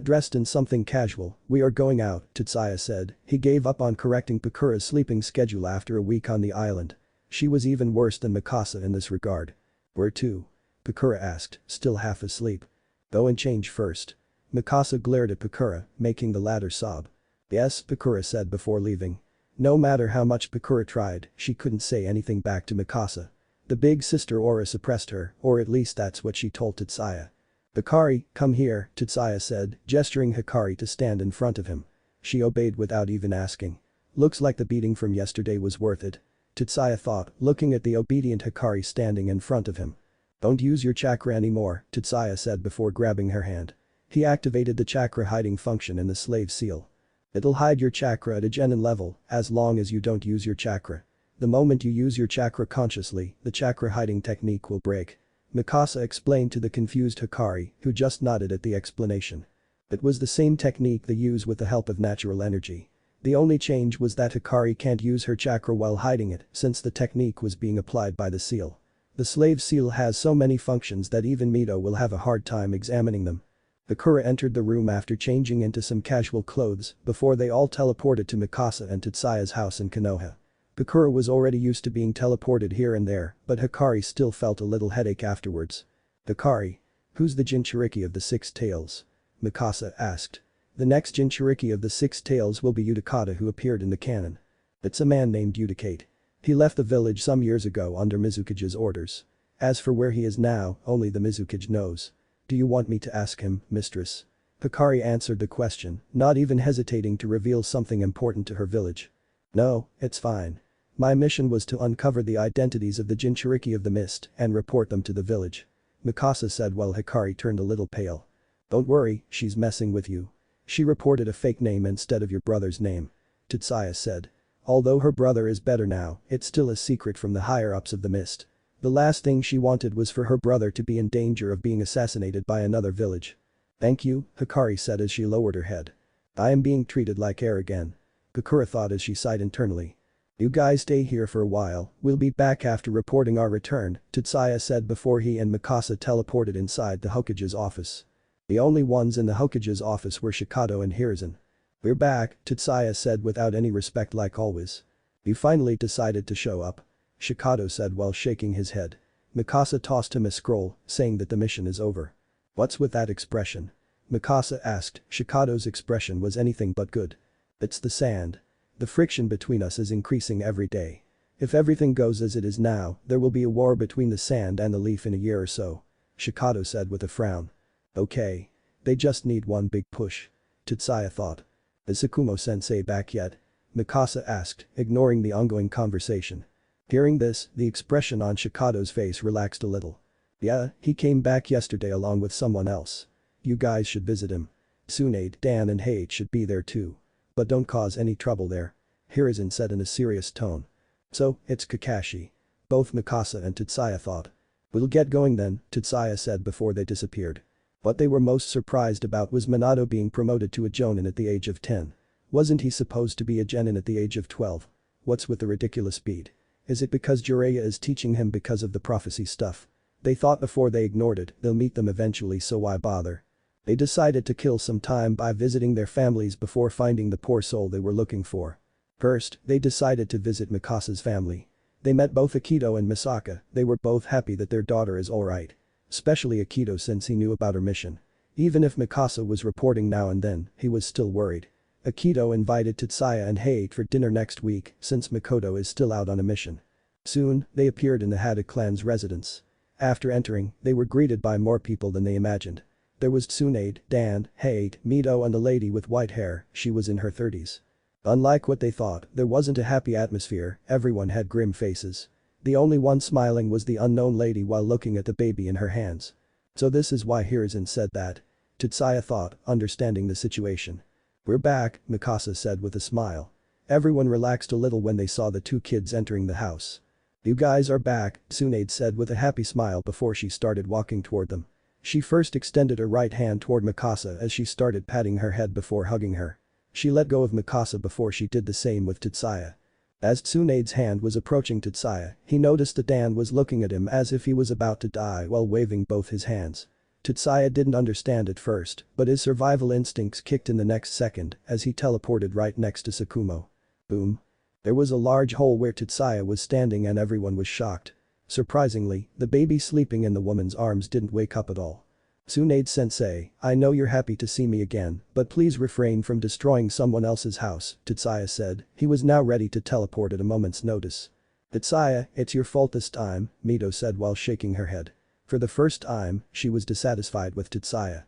A: Dressed in something casual, we are going out, Tetsuya said. He gave up on correcting Pakura's sleeping schedule after a week on the island. She was even worse than Mikasa in this regard. Where to? Pakura asked, still half asleep. Go and change first. Mikasa glared at Pakura, making the latter sob. Yes, Pakura said before leaving. No matter how much Pakura tried, she couldn't say anything back to Mikasa. The big sister aura suppressed her, or at least that's what she told Tetsuya. Hikari, come here, Tetsuya said, gesturing Hikari to stand in front of him. She obeyed without even asking. Looks like the beating from yesterday was worth it. Tetsuya thought, looking at the obedient Hikari standing in front of him. Don't use your chakra anymore, Tetsuya said before grabbing her hand. He activated the chakra hiding function in the slave seal. It'll hide your chakra at a genin level, as long as you don't use your chakra. The moment you use your chakra consciously, the chakra hiding technique will break. Mikasa explained to the confused Hikari, who just nodded at the explanation. It was the same technique they use with the help of natural energy. The only change was that Hikari can't use her chakra while hiding it since the technique was being applied by the seal. The slave seal has so many functions that even Mito will have a hard time examining them. Sakura entered the room after changing into some casual clothes before they all teleported to Mikasa and Tetsuya's house in Konoha. Sakura was already used to being teleported here and there, but Hikari still felt a little headache afterwards. Hikari. Who's the Jinchuriki of the Six Tails? Mikasa asked. The next Jinchuriki of the Six Tails will be Utakata who appeared in the canon. It's a man named Utakate. He left the village some years ago under Mizuki's orders. As for where he is now, only the Mizuki knows. Do you want me to ask him, mistress? Hikari answered the question, not even hesitating to reveal something important to her village. No, it's fine. My mission was to uncover the identities of the Jinchuriki of the Mist and report them to the village. Mikasa said while Hikari turned a little pale. Don't worry, she's messing with you. She reported a fake name instead of your brother's name. Tetsuya said. Although her brother is better now, it's still a secret from the higher-ups of the Mist. The last thing she wanted was for her brother to be in danger of being assassinated by another village. Thank you, Hikari said as she lowered her head. I am being treated like air again. Sakura thought as she sighed internally. You guys stay here for a while, we'll be back after reporting our return, Tetsuya said before he and Mikasa teleported inside the Hokage's office. The only ones in the Hokage's office were Shikado and Hiruzen. We're back, Tetsuya said without any respect like always. You finally decided to show up. Shikado said while shaking his head. Mikasa tossed him a scroll, saying that the mission is over. What's with that expression? Mikasa asked. Shikado's expression was anything but good. It's the sand. The friction between us is increasing every day. If everything goes as it is now, there will be a war between the sand and the leaf in a year or so. Shikado said with a frown. Okay. They just need one big push. Tetsuya thought. Is Sakumo-sensei back yet? Mikasa asked, ignoring the ongoing conversation. Hearing this, the expression on Shikado's face relaxed a little. Yeah, he came back yesterday along with someone else. You guys should visit him. Tsunade, Dan and Hate should be there too. But don't cause any trouble there. Hiruzen said in a serious tone. So, it's Kakashi. Both Mikasa and Tetsuya thought. We'll get going then, Tetsuya said before they disappeared. What they were most surprised about was Minato being promoted to a jonin at the age of 10. Wasn't he supposed to be a genin at the age of 12? What's with the ridiculous speed? Is it because Jiraiya is teaching him because of the prophecy stuff? They thought before they ignored it, they'll meet them eventually so why bother? They decided to kill some time by visiting their families before finding the poor soul they were looking for. First, they decided to visit Mikasa's family. They met both Akito and Misaka, they were both happy that their daughter is alright. Especially Akito since he knew about her mission. Even if Mikasa was reporting now and then, he was still worried. Akito invited Tetsuya and Hate for dinner next week since Mikoto is still out on a mission. Soon, they appeared in the Hada clan's residence. After entering, they were greeted by more people than they imagined. There was Tsunade, Dan, Hade, Mito and a lady with white hair, she was in her 30s. Unlike what they thought, there wasn't a happy atmosphere, everyone had grim faces. The only one smiling was the unknown lady while looking at the baby in her hands. So this is why Hiruzen said that. Tsuchiya thought, understanding the situation. We're back, Mikasa said with a smile. Everyone relaxed a little when they saw the two kids entering the house. You guys are back, Tsunade said with a happy smile before she started walking toward them. She first extended her right hand toward Mikasa as she started patting her head before hugging her. She let go of Mikasa before she did the same with Tsuchiya. As Tsunade's hand was approaching Tsuchiya, he noticed that Dan was looking at him as if he was about to die while waving both his hands. Tsuchiya didn't understand at first, but his survival instincts kicked in the next second as he teleported right next to Tsukumo. Boom. There was a large hole where Tsuchiya was standing and everyone was shocked. Surprisingly, the baby sleeping in the woman's arms didn't wake up at all. Tsunade-sensei, I know you're happy to see me again, but please refrain from destroying someone else's house, Tsuchiya said. He was now ready to teleport at a moment's notice. Tsuchiya, it's your fault this time, Mito said while shaking her head. For the first time, she was dissatisfied with Tsuchiya.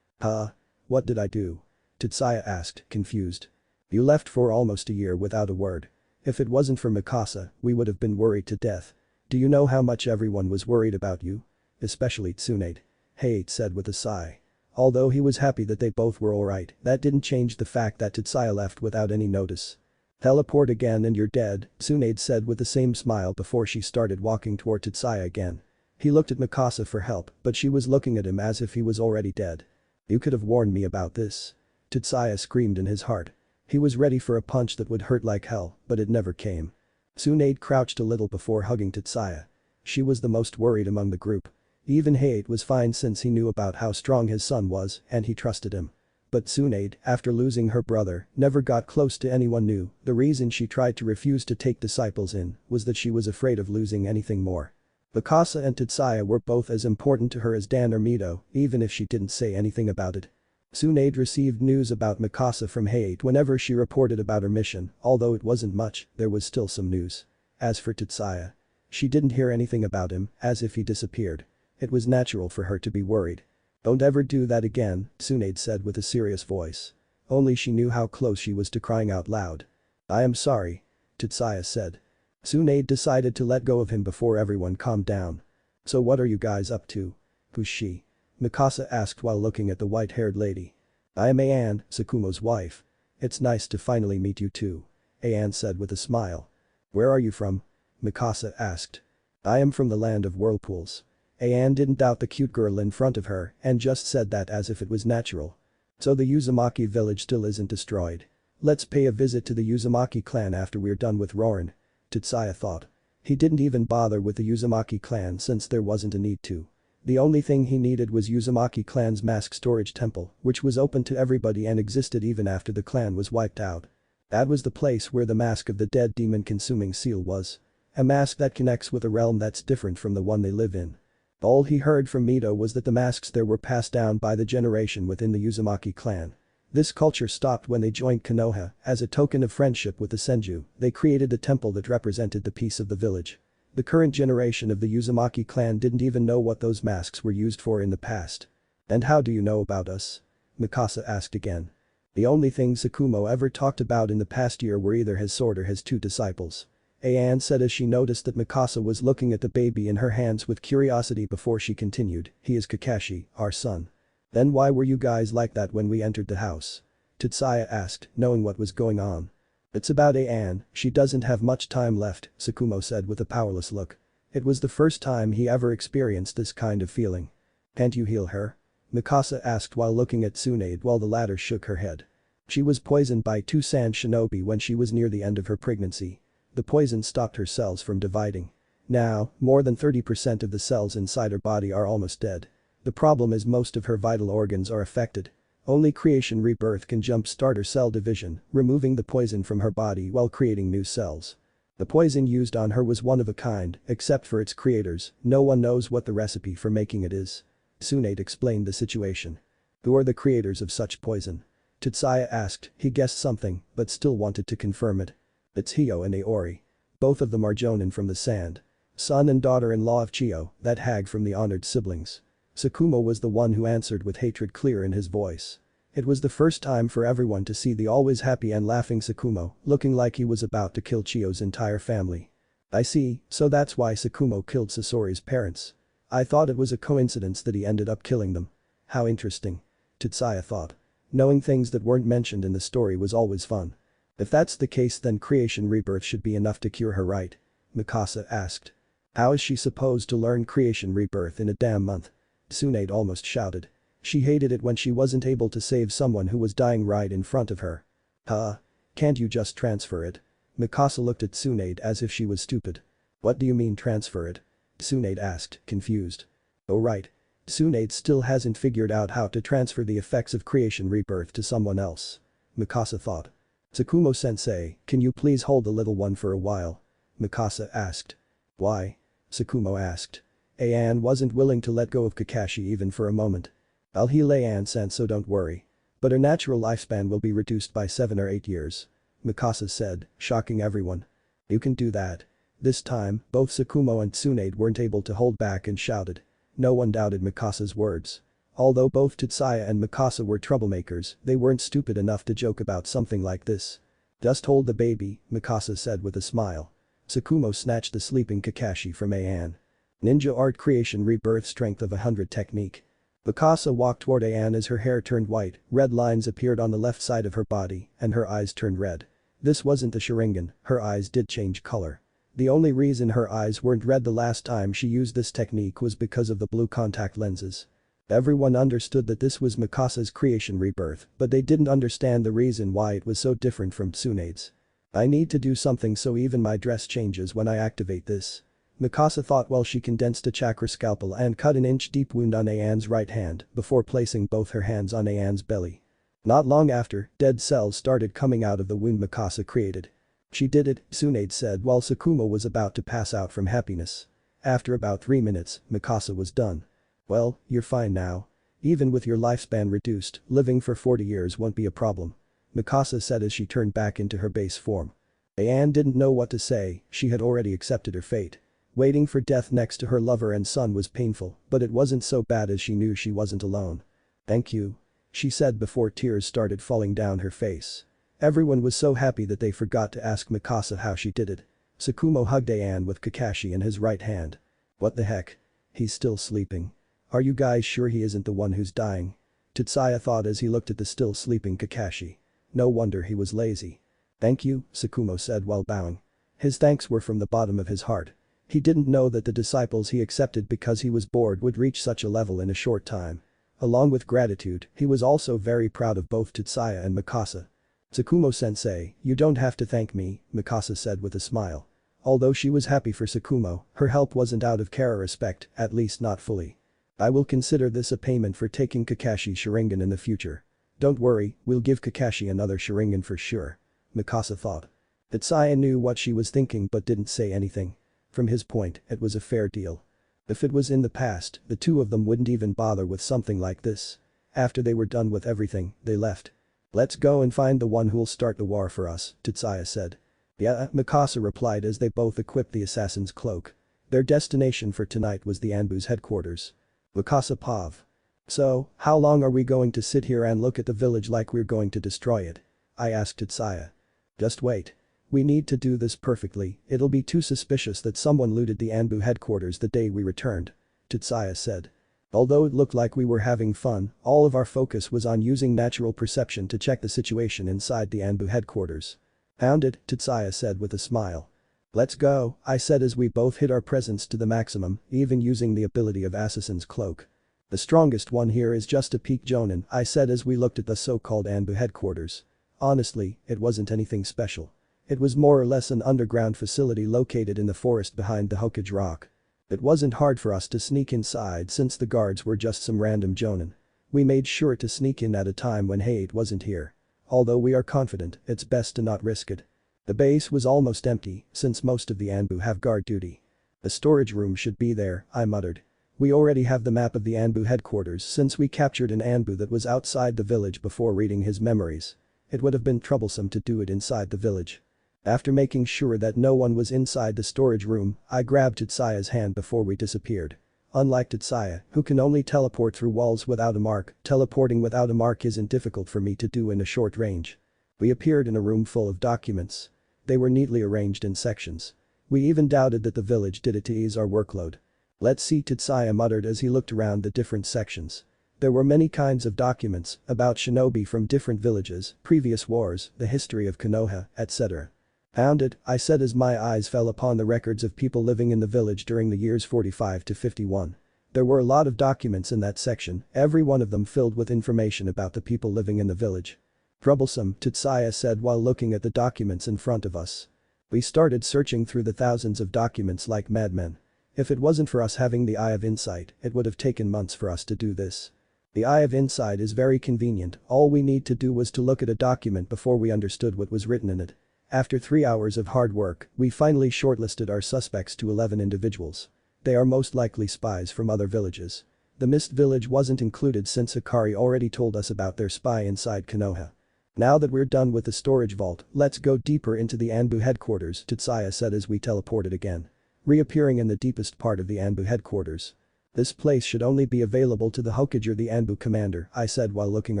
A: Huh? What did I do? Tsuchiya asked, confused. You left for almost a year without a word. If it wasn't for Mikasa, we would have been worried to death. Do you know how much everyone was worried about you? Especially Tsunade. Hate said with a sigh. Although he was happy that they both were alright, that didn't change the fact that Tsuchiya left without any notice. Teleport again and you're dead, Tsunade said with the same smile before she started walking toward Tsuchiya again. He looked at Mikasa for help, but she was looking at him as if he was already dead. You could have warned me about this. Tsuchiya screamed in his heart. He was ready for a punch that would hurt like hell, but it never came. Tsunade crouched a little before hugging Tsuchiya. She was the most worried among the group. Even Hate was fine since he knew about how strong his son was and he trusted him. But Tsunade, after losing her brother, never got close to anyone new. The reason she tried to refuse to take disciples in was that she was afraid of losing anything more. Mikasa and Tsuchiya were both as important to her as Dan or Mito, even if she didn't say anything about it. Tsunade received news about Mikasa from Hate whenever she reported about her mission, although it wasn't much, there was still some news. As for Tsuchiya, she didn't hear anything about him, as if he disappeared. It was natural for her to be worried. Don't ever do that again, Tsunade said with a serious voice. Only she knew how close she was to crying out loud. I am sorry. Tsuchiya said. Tsunade decided to let go of him before everyone calmed down. So what are you guys up to? Who's she? Mikasa asked while looking at the white-haired lady. I am Ayan, Tsukumo's wife. It's nice to finally meet you too. Ayan said with a smile. Where are you from? Mikasa asked. I am from the land of whirlpools. Ayan didn't doubt the cute girl in front of her and just said that as if it was natural. So the Uzumaki village still isn't destroyed. Let's pay a visit to the Uzumaki clan after we're done with Reborn. Tsuchiya thought. He didn't even bother with the Uzumaki clan since there wasn't a need to. The only thing he needed was Uzumaki clan's mask storage temple, which was open to everybody and existed even after the clan was wiped out. That was the place where the mask of the dead demon consuming seal was. A mask that connects with a realm that's different from the one they live in. All he heard from Mito was that the masks there were passed down by the generation within the Uzumaki clan. This culture stopped when they joined Konoha. As a token of friendship with the Senju, they created a temple that represented the peace of the village. The current generation of the Uzumaki clan didn't even know what those masks were used for in the past. And how do you know about us? Mikasa asked again. The only things Tsukumo ever talked about in the past year were either his sword or his two disciples. Ayan said as she noticed that Mikasa was looking at the baby in her hands with curiosity before she continued, he is Kakashi, our son. Then why were you guys like that when we entered the house? Tsuchiya asked, knowing what was going on. It's about Ayan, she doesn't have much time left, Tsukumo said with a powerless look. It was the first time he ever experienced this kind of feeling. Can't you heal her? Mikasa asked while looking at Tsunade while the latter shook her head. She was poisoned by two sand shinobi when she was near the end of her pregnancy. The poison stopped her cells from dividing. Now, more than 30% of the cells inside her body are almost dead. The problem is most of her vital organs are affected. Only creation rebirth can jumpstart her cell division, removing the poison from her body while creating new cells. The poison used on her was one of a kind, except for its creators, no one knows what the recipe for making it is. Tsunade explained the situation. Who are the creators of such poison? Tsuchiya asked, he guessed something, but still wanted to confirm it. It's Hyo and Aori. Both of them are Jonin from the sand. Son and daughter-in-law of Chiyo, that hag from the honored siblings. Sakumo was the one who answered with hatred clear in his voice. It was the first time for everyone to see the always happy and laughing Sakumo, looking like he was about to kill Chiyo's entire family. I see, so that's why Sakumo killed Sasori's parents. I thought it was a coincidence that he ended up killing them. How interesting. Tetsuya thought. Knowing things that weren't mentioned in the story was always fun. If that's the case then creation rebirth should be enough to cure her, right? Mikasa asked. How is she supposed to learn creation rebirth in a damn month? Tsunade almost shouted. She hated it when she wasn't able to save someone who was dying right in front of her. Huh? Can't you just transfer it? Mikasa looked at Tsunade as if she was stupid. What do you mean transfer it? Tsunade asked, confused. Oh right. Tsunade still hasn't figured out how to transfer the effects of creation rebirth to someone else. Mikasa thought. Sakumo-sensei, can you please hold the little one for a while? Mikasa asked. Why? Sakumo asked. An wasn't willing to let go of Kakashi even for a moment. I'll heal An-san so don't worry. But her natural lifespan will be reduced by 7 or 8 years. Mikasa said, shocking everyone. You can do that. This time, both Sakumo and Tsunade weren't able to hold back and shouted. No one doubted Mikasa's words. Although both Tetsuya and Mikasa were troublemakers, they weren't stupid enough to joke about something like this. Just hold the baby, Mikasa said with a smile. Sakumo snatched the sleeping Kakashi from An. Ninja art creation rebirth strength of 100 technique. Mikasa walked toward An as her hair turned white, red lines appeared on the left side of her body, and her eyes turned red. This wasn't the sharingan, her eyes did change color. The only reason her eyes weren't red the last time she used this technique was because of the blue contact lenses. Everyone understood that this was Mikasa's creation rebirth, but they didn't understand the reason why it was so different from Tsunade's. I need to do something so even my dress changes when I activate this. Mikasa thought while she condensed a chakra scalpel and cut an inch-deep wound on An's right hand before placing both her hands on An's belly. Not long after, dead cells started coming out of the wound Mikasa created. She did it, Tsunade said while Sakumo was about to pass out from happiness. After about 3 minutes, Mikasa was done. Well, you're fine now. Even with your lifespan reduced, living for 40 years won't be a problem. Mikasa said as she turned back into her base form. An didn't know what to say, she had already accepted her fate. Waiting for death next to her lover and son was painful, but it wasn't so bad as she knew she wasn't alone. Thank you. She said before tears started falling down her face. Everyone was so happy that they forgot to ask Mikasa how she did it. Sakumo hugged An with Kakashi in his right hand. What the heck? He's still sleeping. Are you guys sure he isn't the one who's dying? Tetsuya thought as he looked at the still sleeping Kakashi. No wonder he was lazy. Thank you, Sakumo said while bowing. His thanks were from the bottom of his heart. He didn't know that the disciples he accepted because he was bored would reach such a level in a short time. Along with gratitude, he was also very proud of both Tetsuya and Mikasa. Sakumo-sensei, you don't have to thank me, Mikasa said with a smile. Although she was happy for Sakumo, her help wasn't out of care or respect, at least not fully. I will consider this a payment for taking Kakashi's sharingan in the future. Don't worry, we'll give Kakashi another sharingan for sure. Mikasa thought. Tetsuya knew what she was thinking but didn't say anything. From his point, it was a fair deal. If it was in the past, the two of them wouldn't even bother with something like this. After they were done with everything, they left. Let's go and find the one who'll start the war for us, Tetsuya said. Yeah, Mikasa replied as they both equipped the assassin's cloak. Their destination for tonight was the Anbu's headquarters. Mikasa Pav. So, how long are we going to sit here and look at the village like we're going to destroy it? I asked Tetsuya. Just wait. We need to do this perfectly, it'll be too suspicious that someone looted the Anbu headquarters the day we returned. Tetsuya said. Although it looked like we were having fun, all of our focus was on using natural perception to check the situation inside the Anbu headquarters. Hounded, Tetsuya said with a smile. Let's go, I said as we both hid our presence to the maximum, even using the ability of Assassin's Cloak. The strongest one here is just a peak Jonin, I said as we looked at the so-called Anbu headquarters. Honestly, it wasn't anything special. It was more or less an underground facility located in the forest behind the Hokage Rock. It wasn't hard for us to sneak inside since the guards were just some random Jonin. We made sure to sneak in at a time when Hate wasn't here. Although we are confident, it's best to not risk it. The base was almost empty since most of the Anbu have guard duty. The storage room should be there, I muttered. We already have the map of the Anbu headquarters since we captured an Anbu that was outside the village before reading his memories. It would have been troublesome to do it inside the village. After making sure that no one was inside the storage room, I grabbed Tetsuya's hand before we disappeared. Unlike Tetsuya, who can only teleport through walls without a mark, teleporting without a mark isn't difficult for me to do in a short range. We appeared in a room full of documents. They were neatly arranged in sections. We even doubted that the village did it to ease our workload. "Let's see," Tetsuya muttered as he looked around the different sections. There were many kinds of documents about shinobi from different villages, previous wars, the history of Konoha, etc. "Found it," I said as my eyes fell upon the records of people living in the village during the years 45 to 51. There were a lot of documents in that section, every one of them filled with information about the people living in the village. "Troublesome," Tetsuya said while looking at the documents in front of us. We started searching through the thousands of documents like madmen. If it wasn't for us having the Eye of Insight, it would have taken months for us to do this. The Eye of Insight is very convenient, all we need to do was to look at a document before we understood what was written in it. After 3 hours of hard work, we finally shortlisted our suspects to 11 individuals. They are most likely spies from other villages. The Mist Village wasn't included since Hikari already told us about their spy inside Konoha. "Now that we're done with the storage vault, let's go deeper into the Anbu headquarters," Tetsuya said as we teleported again. Reappearing in the deepest part of the Anbu headquarters. "This place should only be available to the Hokage or the Anbu commander," I said while looking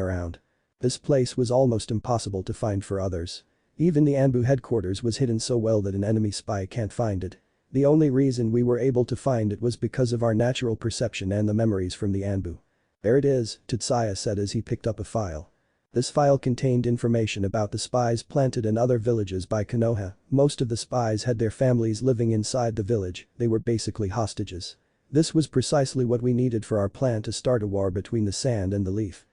A: around. This place was almost impossible to find for others. Even the Anbu headquarters was hidden so well that an enemy spy can't find it. The only reason we were able to find it was because of our natural perception and the memories from the Anbu. "There it is," Tetsuya said as he picked up a file. This file contained information about the spies planted in other villages by Konoha. Most of the spies had their families living inside the village, they were basically hostages. This was precisely what we needed for our plan to start a war between the sand and the leaf.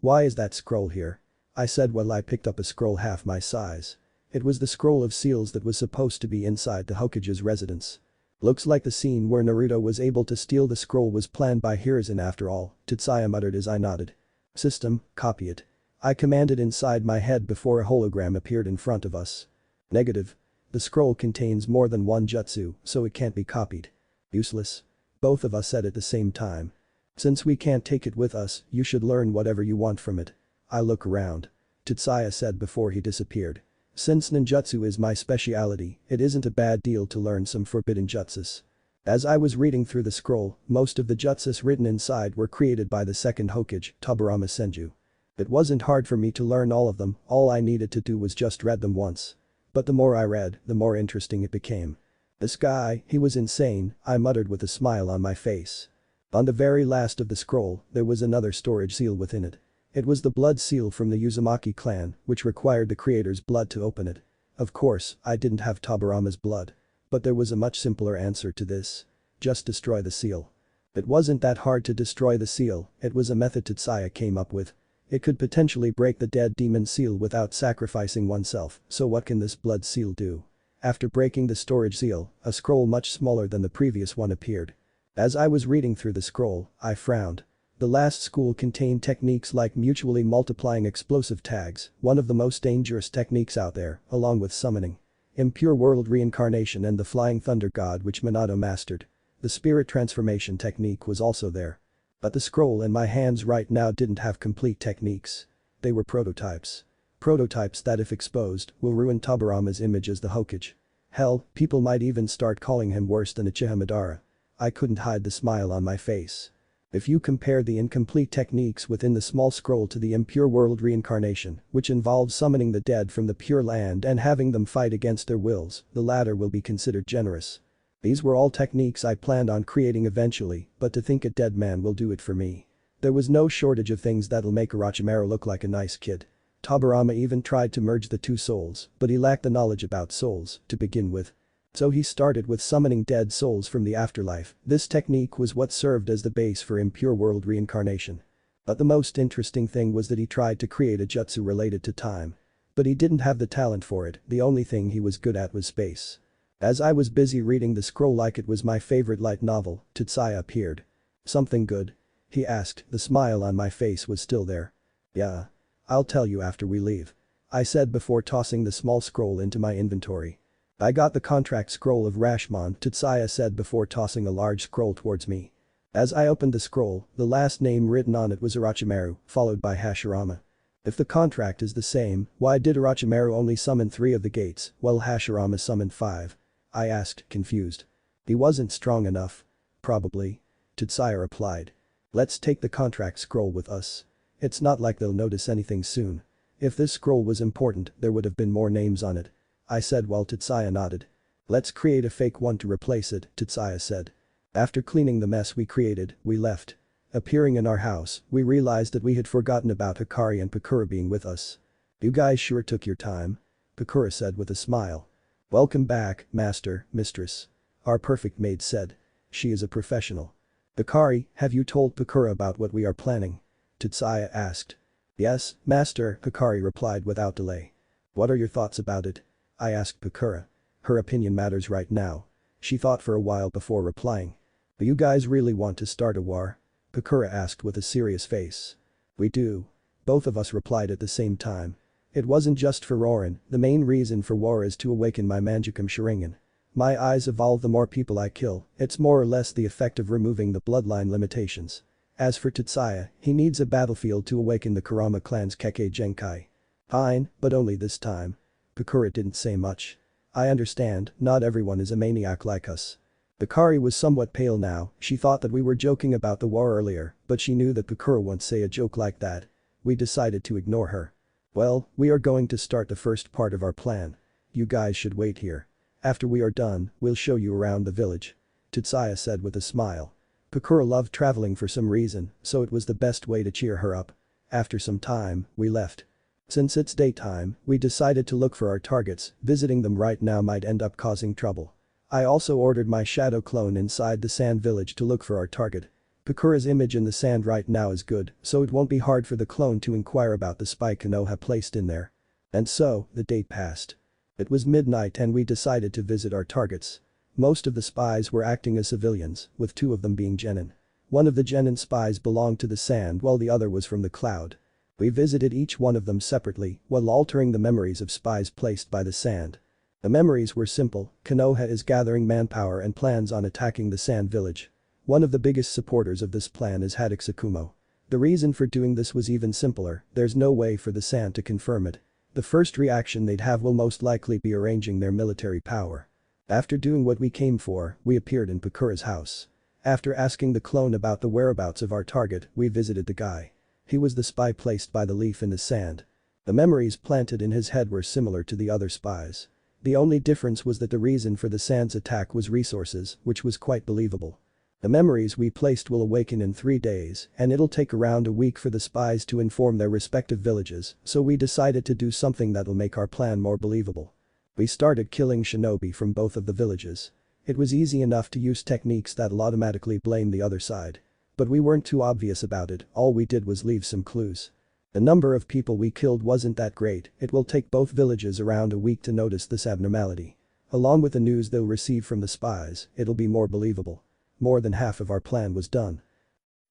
A: Why is that scroll here?" I said while I picked up a scroll half my size. It was the scroll of seals that was supposed to be inside the Hokage's residence. "Looks like the scene where Naruto was able to steal the scroll was planned by Hiruzen after all," Tetsuya muttered as I nodded. "System, copy it." I commanded inside my head before a hologram appeared in front of us. "Negative. The scroll contains more than one jutsu, so it can't be copied." "Useless." Both of us said at the same time. "Since we can't take it with us, you should learn whatever you want from it." I look around. Tetsuya said before he disappeared. "Since ninjutsu is my speciality, it isn't a bad deal to learn some forbidden jutsus." As I was reading through the scroll, most of the jutsus written inside were created by the second Hokage, Tobirama Senju. It wasn't hard for me to learn all of them, all I needed to do was just read them once. But the more I read, the more interesting it became. "This guy, he was insane," I muttered with a smile on my face. On the very last of the scroll, there was another storage seal within it. It was the blood seal from the Uzumaki clan, which required the creator's blood to open it. Of course, I didn't have Tobirama's blood. But there was a much simpler answer to this. Just destroy the seal. It wasn't that hard to destroy the seal, it was a method Tetsuya came up with. It could potentially break the dead demon seal without sacrificing oneself, so what can this blood seal do? After breaking the storage seal, a scroll much smaller than the previous one appeared. As I was reading through the scroll, I frowned. The last school contained techniques like mutually multiplying explosive tags, one of the most dangerous techniques out there, along with summoning. Impure world reincarnation and the flying thunder god which Minato mastered. The spirit transformation technique was also there. But the scroll in my hands right now didn't have complete techniques. They were prototypes. Prototypes that if exposed, will ruin Tobirama's image as the Hokage. Hell, people might even start calling him worse than Uchiha Madara. I couldn't hide the smile on my face. If you compare the incomplete techniques within the small scroll to the impure world reincarnation, which involves summoning the dead from the pure land and having them fight against their wills, the latter will be considered generous. These were all techniques I planned on creating eventually, but to think a dead man will do it for me. There was no shortage of things that'll make Orochimaru look like a nice kid. Tobirama even tried to merge the two souls, but he lacked the knowledge about souls, to begin with. So he started with summoning dead souls from the afterlife. This technique was what served as the base for impure world reincarnation. But the most interesting thing was that he tried to create a jutsu related to time. But he didn't have the talent for it, the only thing he was good at was space. As I was busy reading the scroll like it was my favorite light novel, Tetsuya appeared. "Something good?" he asked, the smile on my face was still there. "Yeah. I'll tell you after we leave," I said before tossing the small scroll into my inventory. "I got the contract scroll of Rashomon," Tetsuya said before tossing a large scroll towards me. As I opened the scroll, the last name written on it was Orochimaru, followed by Hashirama. If the contract is the same, why did Orochimaru only summon 3 of the gates, while Hashirama summoned 5? I asked, confused. He wasn't strong enough. Probably. Tetsuya replied. Let's take the contract scroll with us. It's not like they'll notice anything soon. If this scroll was important, there would have been more names on it. I said while Tetsuya nodded. Let's create a fake one to replace it, Tetsuya said. After cleaning the mess we created, we left. Appearing in our house, we realized that we had forgotten about Hikari and Pakura being with us. You guys sure took your time. Pakura said with a smile. Welcome back, master, mistress. Our perfect maid said. She is a professional. Hikari, have you told Pakura about what we are planning? Tetsuya asked. Yes, master, Hikari replied without delay. What are your thoughts about it? I asked Pakura. Her opinion matters right now. She thought for a while before replying. Do you guys really want to start a war? Pakura asked with a serious face. We do. Both of us replied at the same time. It wasn't just for Rorin, the main reason for war is to awaken my mangyeko sharingan. My eyes evolve the more people I kill, it's more or less the effect of removing the bloodline limitations. As for Tetsuya, he needs a battlefield to awaken the Kurama clan's Kekkei Genkai. Fine, but only this time. Pakura didn't say much. I understand, not everyone is a maniac like us. Hikari was somewhat pale now, she thought that we were joking about the war earlier, but she knew that Pakura wouldn't say a joke like that. We decided to ignore her. Well, we are going to start the first part of our plan. You guys should wait here. After we are done, we'll show you around the village. Tetsuya said with a smile. Pakura loved traveling for some reason, so it was the best way to cheer her up. After some time, we left. Since it's daytime, we decided to look for our targets, visiting them right now might end up causing trouble. I also ordered my shadow clone inside the sand village to look for our target. Pakura's image in the sand right now is good, so it won't be hard for the clone to inquire about the spy Konoha placed in there. And so, the day passed. It was midnight and we decided to visit our targets. Most of the spies were acting as civilians, with 2 of them being genin. One of the genin spies belonged to the sand while the other was from the cloud. We visited each one of them separately while altering the memories of spies placed by the sand. The memories were simple, Konoha is gathering manpower and plans on attacking the sand village. One of the biggest supporters of this plan is Hadexakumo. The reason for doing this was even simpler, there's no way for the sand to confirm it. The first reaction they'd have will most likely be arranging their military power. After doing what we came for, we appeared in Pakura's house. After asking the clone about the whereabouts of our target, we visited the guy. He was the spy placed by the leaf in the sand. The memories planted in his head were similar to the other spies. The only difference was that the reason for the sand's attack was resources, which was quite believable. The memories we placed will awaken in 3 days, and it'll take around a week for the spies to inform their respective villages, so we decided to do something that'll make our plan more believable. We started killing shinobi from both of the villages. It was easy enough to use techniques that'll automatically blame the other side. But we weren't too obvious about it, all we did was leave some clues. The number of people we killed wasn't that great, it will take both villages around a week to notice this abnormality. Along with the news they'll receive from the spies, it'll be more believable. More than half of our plan was done.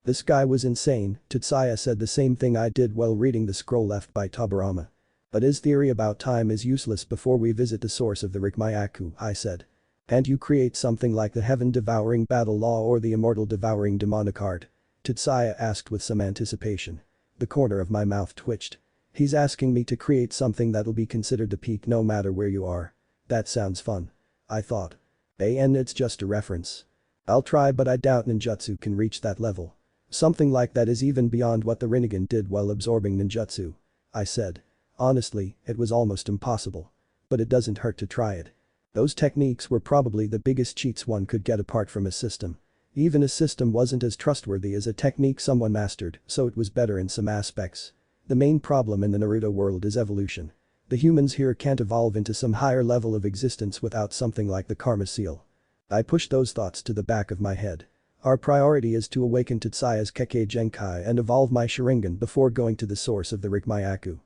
A: This guy was insane, Tetsuya said the same thing I did while reading the scroll left by Tobirama. But his theory about time is useless before we visit the source of the Rikmyaku, I said. Can't you create something like the heaven-devouring battle law or the immortal-devouring demonic art? Tetsuya asked with some anticipation. The corner of my mouth twitched. He's asking me to create something that'll be considered the peak no matter where you are. That sounds fun. I thought. And it's just a reference. I'll try but I doubt ninjutsu can reach that level. Something like that is even beyond what the Rinnegan did while absorbing ninjutsu. I said. Honestly, it was almost impossible. But it doesn't hurt to try it. Those techniques were probably the biggest cheats one could get apart from a system. Even a system wasn't as trustworthy as a technique someone mastered, so it was better in some aspects. The main problem in the Naruto world is evolution. The humans here can't evolve into some higher level of existence without something like the karma seal. I pushed those thoughts to the back of my head. Our priority is to awaken Tetsuya's Kekkei Genkai and evolve my Sharingan before going to the source of the Rikmyaku.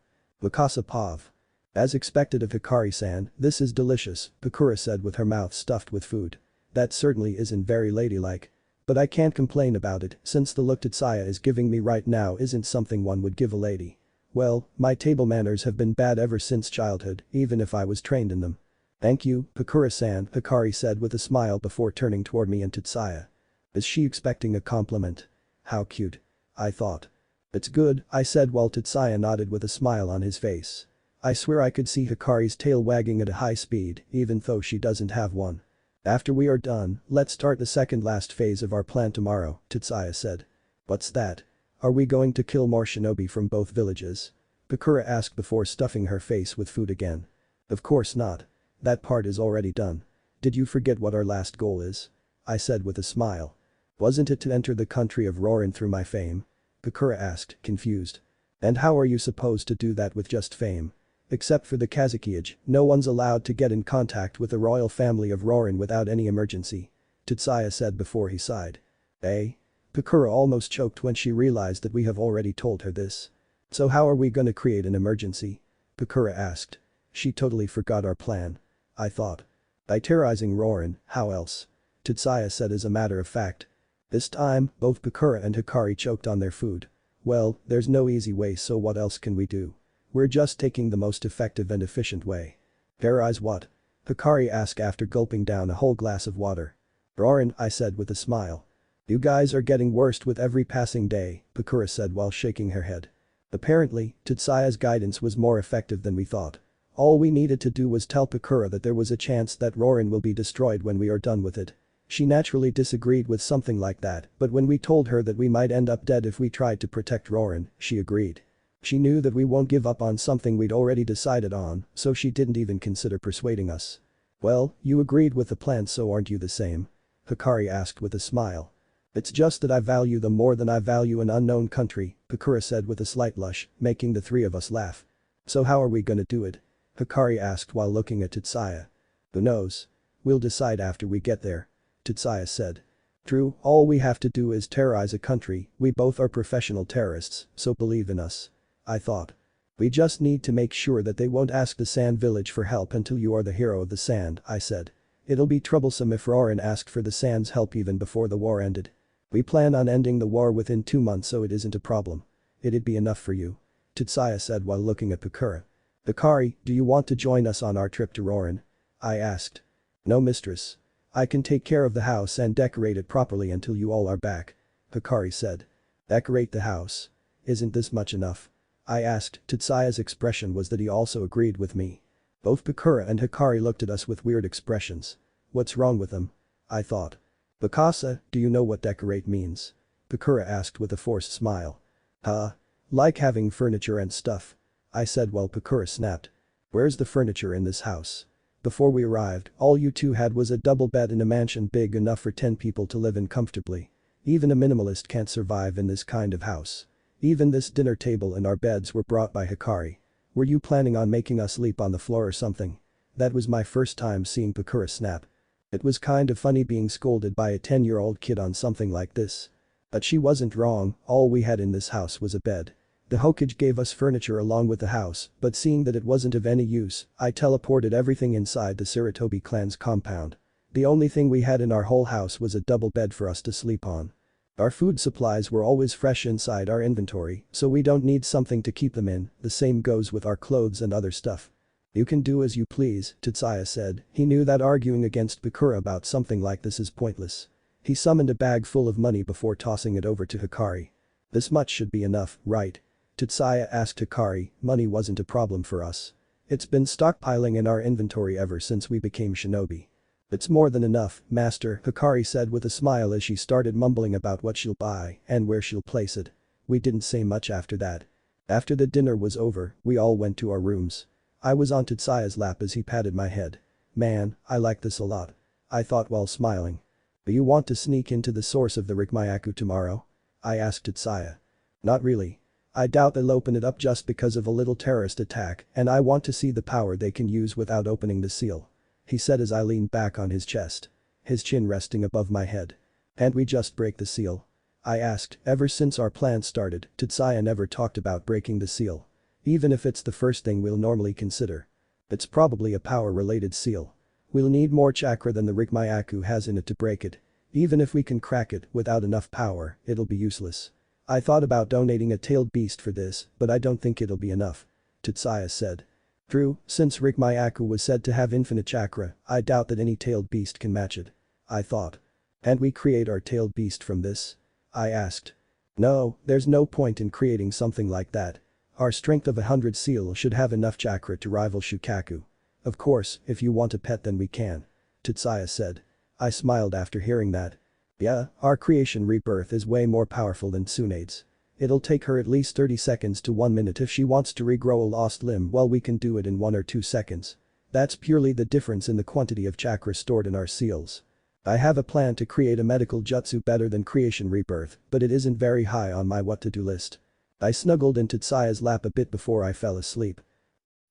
A: Wakasa Pav. As expected of Hikari-san, this is delicious, Pakura said with her mouth stuffed with food. That certainly isn't very ladylike. But I can't complain about it since the look Tetsuya is giving me right now isn't something one would give a lady. Well, my table manners have been bad ever since childhood, even if I was trained in them. Thank you, Pakura-san, Hikari said with a smile before turning toward me and Tetsuya. Is she expecting a compliment? How cute. I thought. It's good, I said while Tetsuya nodded with a smile on his face. I swear I could see Hikari's tail wagging at a high speed, even though she doesn't have one. After we are done, let's start the second last phase of our plan tomorrow, Tetsuya said. What's that? Are we going to kill more shinobi from both villages? Bakura asked before stuffing her face with food again. Of course not. That part is already done. Did you forget what our last goal is? I said with a smile. Wasn't it to enter the country of Rorin through my fame? Bakura asked, confused. And how are you supposed to do that with just fame? Except for the Kazukiage, no one's allowed to get in contact with the royal family of Rorin without any emergency. Tetsuya said before he sighed. Eh? Bakura almost choked when she realized that we have already told her this. So how are we gonna create an emergency? Bakura asked. She totally forgot our plan. I thought. By terrorizing Rorin, how else? Tetsuya said as a matter of fact. This time, both Bakura and Hikari choked on their food. Well, there's no easy way, so what else can we do? We're just taking the most effective and efficient way. Terrorize what? Hikari asked after gulping down a whole glass of water. Rorin, I said with a smile. You guys are getting worse with every passing day, Bakura said while shaking her head. Apparently, Tetsuya's guidance was more effective than we thought. All we needed to do was tell Bakura that there was a chance that Rorin will be destroyed when we are done with it. She naturally disagreed with something like that, but when we told her that we might end up dead if we tried to protect Rorin, she agreed. She knew that we won't give up on something we'd already decided on, so she didn't even consider persuading us. Well, you agreed with the plan, so aren't you the same? Hikari asked with a smile. It's just that I value them more than I value an unknown country, Bakura said with a slight blush, making the three of us laugh. So how are we gonna do it? Hikari asked while looking at Tetsuya. Who knows? We'll decide after we get there. Tetsuya said. True, all we have to do is terrorize a country, we both are professional terrorists, so believe in us. I thought. We just need to make sure that they won't ask the Sand Village for help until you are the hero of the Sand, I said. It'll be troublesome if Rorin asked for the Sand's help even before the war ended. We plan on ending the war within 2 months, so it isn't a problem. It'd be enough for you. Tetsuya said while looking at Bakura. Hikari, do you want to join us on our trip to Rorin? I asked. No, mistress. I can take care of the house and decorate it properly until you all are back. Hikari said. Decorate the house? Isn't this much enough? I asked. Tetsuya's expression was that he also agreed with me. Both Bakura and Hikari looked at us with weird expressions. What's wrong with them? I thought. Bakasa, do you know what decorate means? Bakura asked with a forced smile. Huh? Like having furniture and stuff. I said while Bakura snapped. Where's the furniture in this house? Before we arrived, all you two had was a double bed in a mansion big enough for 10 people to live in comfortably. Even a minimalist can't survive in this kind of house. Even this dinner table and our beds were brought by Hikari. Were you planning on making us sleep on the floor or something? That was my first time seeing Bakura snap. It was kind of funny being scolded by a 10-year-old kid on something like this. But she wasn't wrong, all we had in this house was a bed. The Hokage gave us furniture along with the house, but seeing that it wasn't of any use, I teleported everything inside the Sarutobi clan's compound. The only thing we had in our whole house was a double bed for us to sleep on. Our food supplies were always fresh inside our inventory, so we don't need something to keep them in, the same goes with our clothes and other stuff. You can do as you please, Tetsuya said. He knew that arguing against Bakura about something like this is pointless. He summoned a bag full of money before tossing it over to Hikari. This much should be enough, right? Tetsuya asked Hikari. Money wasn't a problem for us. It's been stockpiling in our inventory ever since we became shinobi. It's more than enough, master, Hikari said with a smile as she started mumbling about what she'll buy and where she'll place it. We didn't say much after that. After the dinner was over, we all went to our rooms. I was on Tetsuya's lap as he patted my head. Man, I like this a lot. I thought while smiling. Do you want to sneak into the source of the Rigmyaku tomorrow? I asked Tetsuya. Not really. I doubt they'll open it up just because of a little terrorist attack, and I want to see the power they can use without opening the seal. He said as I leaned back on his chest. His chin resting above my head. Can't we just break the seal? I asked. Ever since our plan started, Tetsuya never talked about breaking the seal. Even if it's the first thing we'll normally consider. It's probably a power-related seal. We'll need more chakra than the Rigmyaku has in it to break it. Even if we can crack it without enough power, it'll be useless. I thought about donating a tailed beast for this, but I don't think it'll be enough. Tetsuya said. True, since Rigmyaku was said to have infinite chakra, I doubt that any tailed beast can match it. I thought. Can't we create our tailed beast from this? I asked. No, there's no point in creating something like that. Our strength of 100 seal should have enough chakra to rival Shukaku. Of course, if you want a pet then we can. Tetsuya said. I smiled after hearing that. Yeah, our creation rebirth is way more powerful than Tsunade's. It'll take her at least 30 seconds to 1 minute if she wants to regrow a lost limb while we can do it in 1 or 2 seconds. That's purely the difference in the quantity of chakra stored in our seals. I have a plan to create a medical jutsu better than creation rebirth, but it isn't very high on my what-to-do list. I snuggled in Tetsuya's lap a bit before I fell asleep.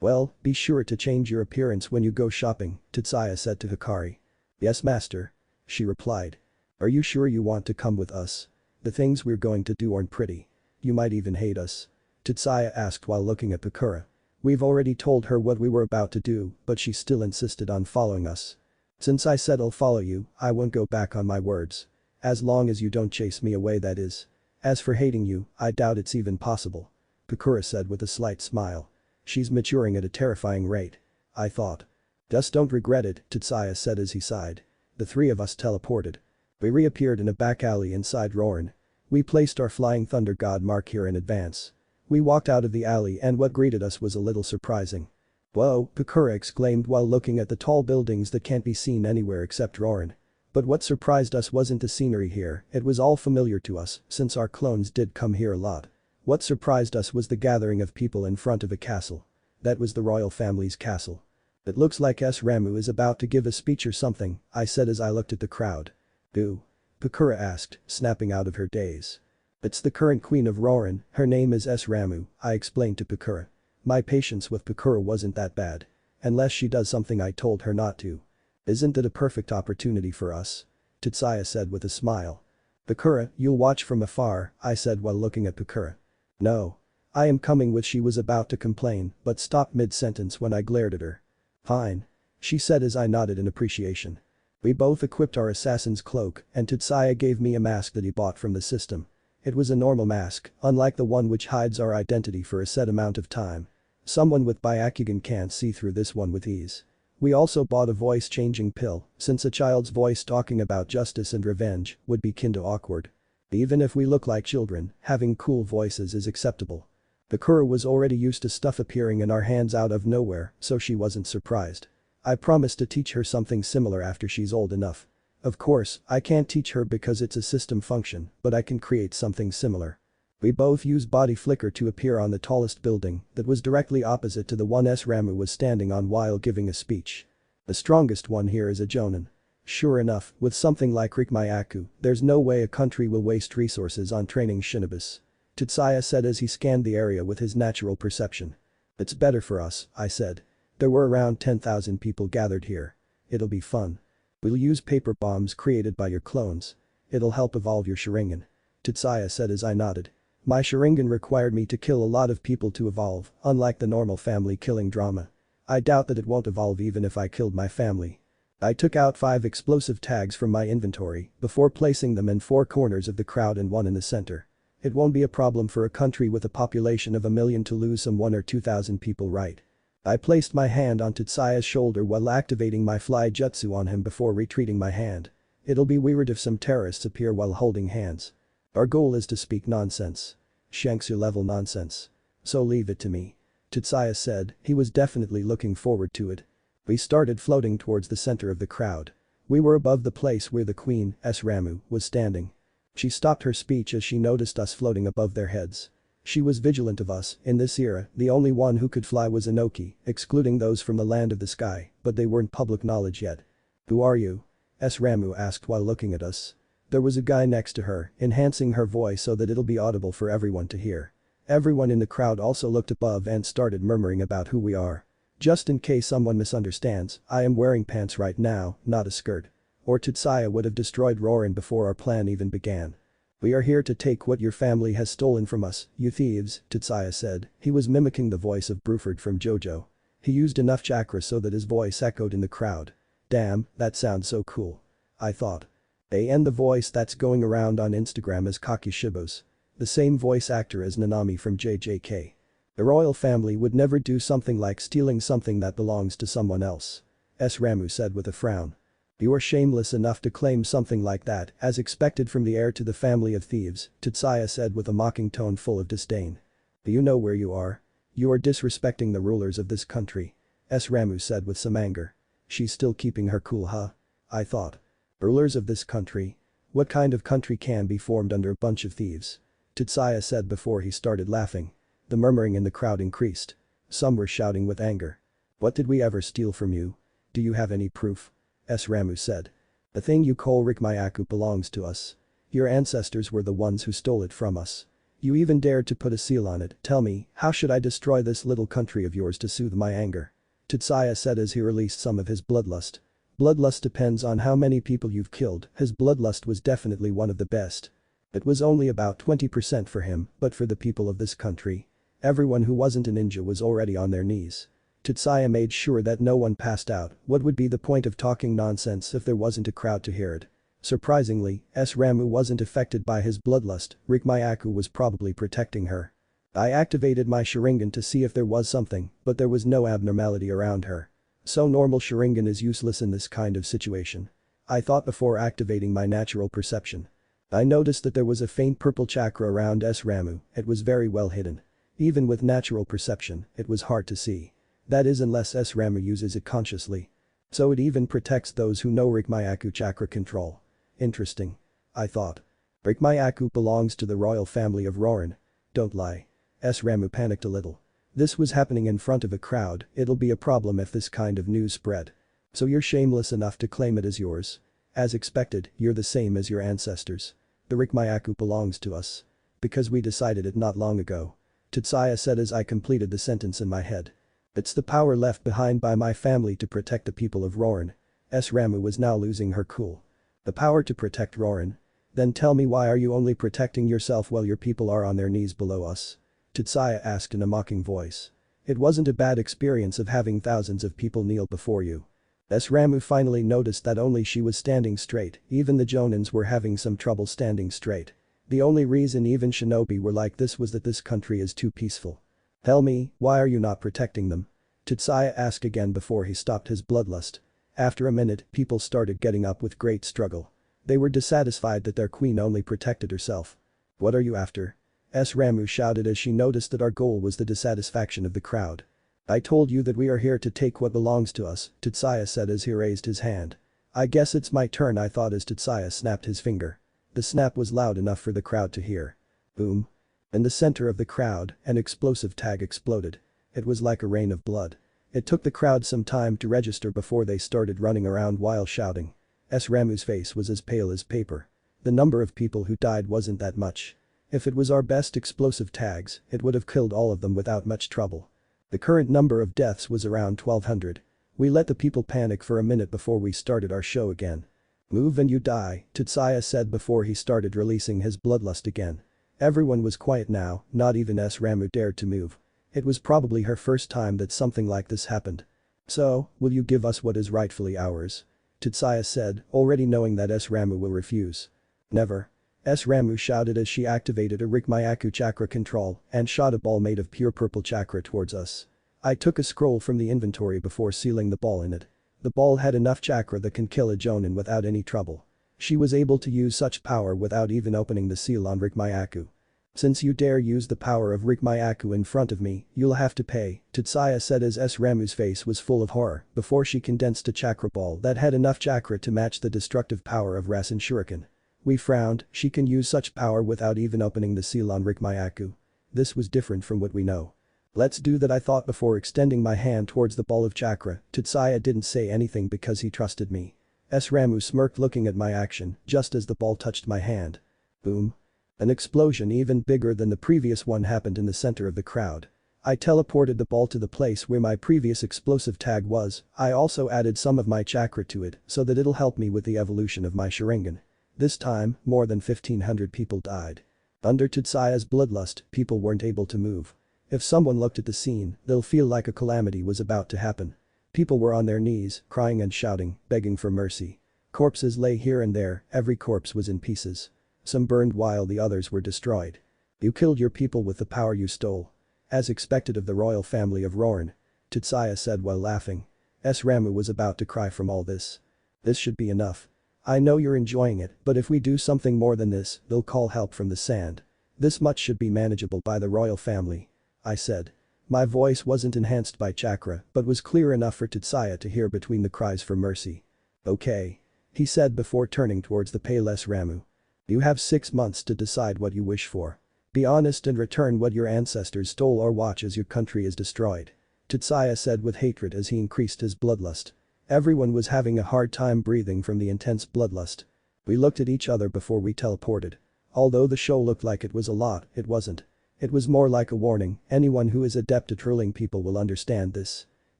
A: Well, be sure to change your appearance when you go shopping, Tetsuya said to Hikari. Yes master. She replied. Are you sure you want to come with us? The things we're going to do aren't pretty. You might even hate us. Tetsuya asked while looking at Pakura. We've already told her what we were about to do, but she still insisted on following us. Since I said I'll follow you, I won't go back on my words. As long as you don't chase me away, that is. As for hating you, I doubt it's even possible. Pakura said with a slight smile. She's maturing at a terrifying rate. I thought. Just don't regret it, Tetsuya said as he sighed. The three of us teleported. We reappeared in a back alley inside Roran. We placed our flying thunder god mark here in advance. We walked out of the alley and what greeted us was a little surprising. Whoa, Pakura exclaimed while looking at the tall buildings that can't be seen anywhere except Roran. But what surprised us wasn't the scenery here, it was all familiar to us since our clones did come here a lot. What surprised us was the gathering of people in front of a castle. That was the royal family's castle. It looks like S. Ramu is about to give a speech or something, I said as I looked at the crowd. Do? Pakura asked, snapping out of her daze. It's the current queen of Roran, her name is S. Ramu, I explained to Pakura. My patience with Pakura wasn't that bad. Unless she does something I told her not to. Isn't it a perfect opportunity for us? Tetsuya said with a smile. Pakura, you'll watch from afar, I said while looking at Pakura. No. I am coming with she was about to complain but stopped mid-sentence when I glared at her. Fine. She said as I nodded in appreciation. We both equipped our assassin's cloak and Tetsuya gave me a mask that he bought from the system. It was a normal mask, unlike the one which hides our identity for a set amount of time. Someone with byakugan can't see through this one with ease. We also bought a voice-changing pill, since a child's voice talking about justice and revenge would be kinda awkward. Even if we look like children, having cool voices is acceptable. Pakura was already used to stuff appearing in our hands out of nowhere, so she wasn't surprised. I promised to teach her something similar after she's old enough. Of course, I can't teach her because it's a system function, but I can create something similar. We both use body flicker to appear on the tallest building that was directly opposite to the one S. Ramu was standing on while giving a speech. The strongest one here is a Jonin. Sure enough, with something like Rikmayaku, there's no way a country will waste resources on training shinobis. Tetsuya said as he scanned the area with his natural perception. It's better for us, I said. There were around 10,000 people gathered here. It'll be fun. We'll use paper bombs created by your clones. It'll help evolve your sharingan. Tetsuya said as I nodded. My sharingan required me to kill a lot of people to evolve, unlike the normal family killing drama. I doubt that it won't evolve even if I killed my family. I took out 5 explosive tags from my inventory before placing them in 4 corners of the crowd and 1 in the center. It won't be a problem for a country with a population of 1 million to lose some 1 or 2,000 people, right? I placed my hand on Tetsuya's shoulder while activating my fly jutsu on him before retreating my hand. It'll be weird if some terrorists appear while holding hands. Our goal is to speak nonsense. Shanksu level nonsense. So leave it to me. Tetsuya said, he was definitely looking forward to it. We started floating towards the center of the crowd. We were above the place where the queen, S. Ramu, was standing. She stopped her speech as she noticed us floating above their heads. She was vigilant of us, in this era, the only one who could fly was Inoki, excluding those from the land of the sky, but they weren't public knowledge yet. Who are you? S. Ramu asked while looking at us. There was a guy next to her, enhancing her voice so that it'll be audible for everyone to hear. Everyone in the crowd also looked above and started murmuring about who we are. Just in case someone misunderstands, I am wearing pants right now, not a skirt. Or Tetsuya would have destroyed Roran before our plan even began. We are here to take what your family has stolen from us, you thieves, Tetsuya said. He was mimicking the voice of Bruford from JoJo. He used enough chakra so that his voice echoed in the crowd. Damn, that sounds so cool. I thought. And the voice that's going around on Instagram is Kaki Shibu's. The same voice actor as Nanami from JJK. The royal family would never do something like stealing something that belongs to someone else. S. Ramu said with a frown. You are shameless enough to claim something like that, as expected from the heir to the family of thieves, Tetsuya said with a mocking tone full of disdain. Do you know where you are? You are disrespecting the rulers of this country. S. Ramu said with some anger. She's still keeping her cool, huh? I thought. Rulers of this country. What kind of country can be formed under a bunch of thieves? Tetsuya said before he started laughing. The murmuring in the crowd increased. Some were shouting with anger. What did we ever steal from you? Do you have any proof? Ramu said. The thing you call Rikmayaku belongs to us. Your ancestors were the ones who stole it from us. You even dared to put a seal on it. Tell me, how should I destroy this little country of yours to soothe my anger? Tetsuya said as he released some of his bloodlust. Bloodlust depends on how many people you've killed. His bloodlust was definitely one of the best. It was only about 20% for him, but for the people of this country. Everyone who wasn't a ninja was already on their knees. Tetsuya made sure that no one passed out. What would be the point of talking nonsense if there wasn't a crowd to hear it? Surprisingly, Ramu wasn't affected by his bloodlust. Rikmayaku was probably protecting her. I activated my sharingan to see if there was something, but there was no abnormality around her. So normal sharingan is useless in this kind of situation. I thought before activating my natural perception. I noticed that there was a faint purple chakra around Ramu. It was very well hidden. Even with natural perception, it was hard to see. That is unless Ramu uses it consciously. So it even protects those who know Rikmayaku chakra control. Interesting. I thought. Rikmayaku belongs to the royal family of Rorin. Don't lie. Ramu panicked a little. This was happening in front of a crowd. It'll be a problem if this kind of news spread. So you're shameless enough to claim it as yours. As expected, you're the same as your ancestors. The Rikmayaku belongs to us. Because we decided it not long ago. Tetsuya said as I completed the sentence in my head. It's the power left behind by my family to protect the people of Rorin. Ramu was now losing her cool. The power to protect Rorin? Then tell me, why are you only protecting yourself while your people are on their knees below us? Tetsuya asked in a mocking voice. It wasn't a bad experience of having thousands of people kneel before you. Ramu finally noticed that only she was standing straight. Even the Jonins were having some trouble standing straight. The only reason even shinobi were like this was that this country is too peaceful. Tell me, why are you not protecting them? Tetsuya asked again before he stopped his bloodlust. After a minute, people started getting up with great struggle. They were dissatisfied that their queen only protected herself. What are you after? Ramu shouted as she noticed that our goal was the dissatisfaction of the crowd. I told you that we are here to take what belongs to us, Tetsuya said as he raised his hand. I guess it's my turn, I thought as Tetsuya snapped his finger. The snap was loud enough for the crowd to hear. Boom. In the center of the crowd, an explosive tag exploded. It was like a rain of blood. It took the crowd some time to register before they started running around while shouting. Ramu's face was as pale as paper. The number of people who died wasn't that much. If it was our best explosive tags, it would have killed all of them without much trouble. The current number of deaths was around 1200. We let the people panic for a minute before we started our show again. Move and you die, Tetsuya said before he started releasing his bloodlust again. Everyone was quiet now, not even Ramu dared to move. It was probably her first time that something like this happened. So, will you give us what is rightfully ours? Tetsuya said, already knowing that Ramu will refuse. Never. Ramu shouted as she activated a Rikmayaku chakra control and shot a ball made of pure purple chakra towards us. I took a scroll from the inventory before sealing the ball in it. The ball had enough chakra that can kill a Jonin without any trouble. She was able to use such power without even opening the seal on Rikmayaku. Since you dare use the power of Rikmayaku in front of me, you'll have to pay, Tetsuya said as Ramu's face was full of horror before she condensed a chakra ball that had enough chakra to match the destructive power of Rasen Shuriken. We frowned. She can use such power without even opening the seal on Rikmayaku. This was different from what we know. Let's do that, I thought before extending my hand towards the ball of chakra. Tetsuya didn't say anything because he trusted me. Ramu smirked looking at my action just as the ball touched my hand. Boom. An explosion even bigger than the previous one happened in the center of the crowd. I teleported the ball to the place where my previous explosive tag was. I also added some of my chakra to it so that it'll help me with the evolution of my sharingan. This time, more than 1500 people died. Under Tetsuya's bloodlust, people weren't able to move. If someone looked at the scene, they'll feel like a calamity was about to happen. People were on their knees, crying and shouting, begging for mercy. Corpses lay here and there, every corpse was in pieces. Some burned while the others were destroyed. You killed your people with the power you stole. As expected of the royal family of Rorin. Tetsuya said while laughing. Ramu was about to cry from all this. This should be enough. I know you're enjoying it, but if we do something more than this, they'll call help from the sand. This much should be manageable by the royal family. I said. My voice wasn't enhanced by chakra, but was clear enough for Tetsuya to hear between the cries for mercy. Okay. he said before turning towards the Payless Ramu. You have 6 months to decide what you wish for. Be honest and return what your ancestors stole or watch as your country is destroyed. Tetsuya said with hatred as he increased his bloodlust. Everyone was having a hard time breathing from the intense bloodlust. We looked at each other before we teleported. Although the show looked like it was a lot, it wasn't. It was more like a warning, anyone who is adept at ruling people will understand this.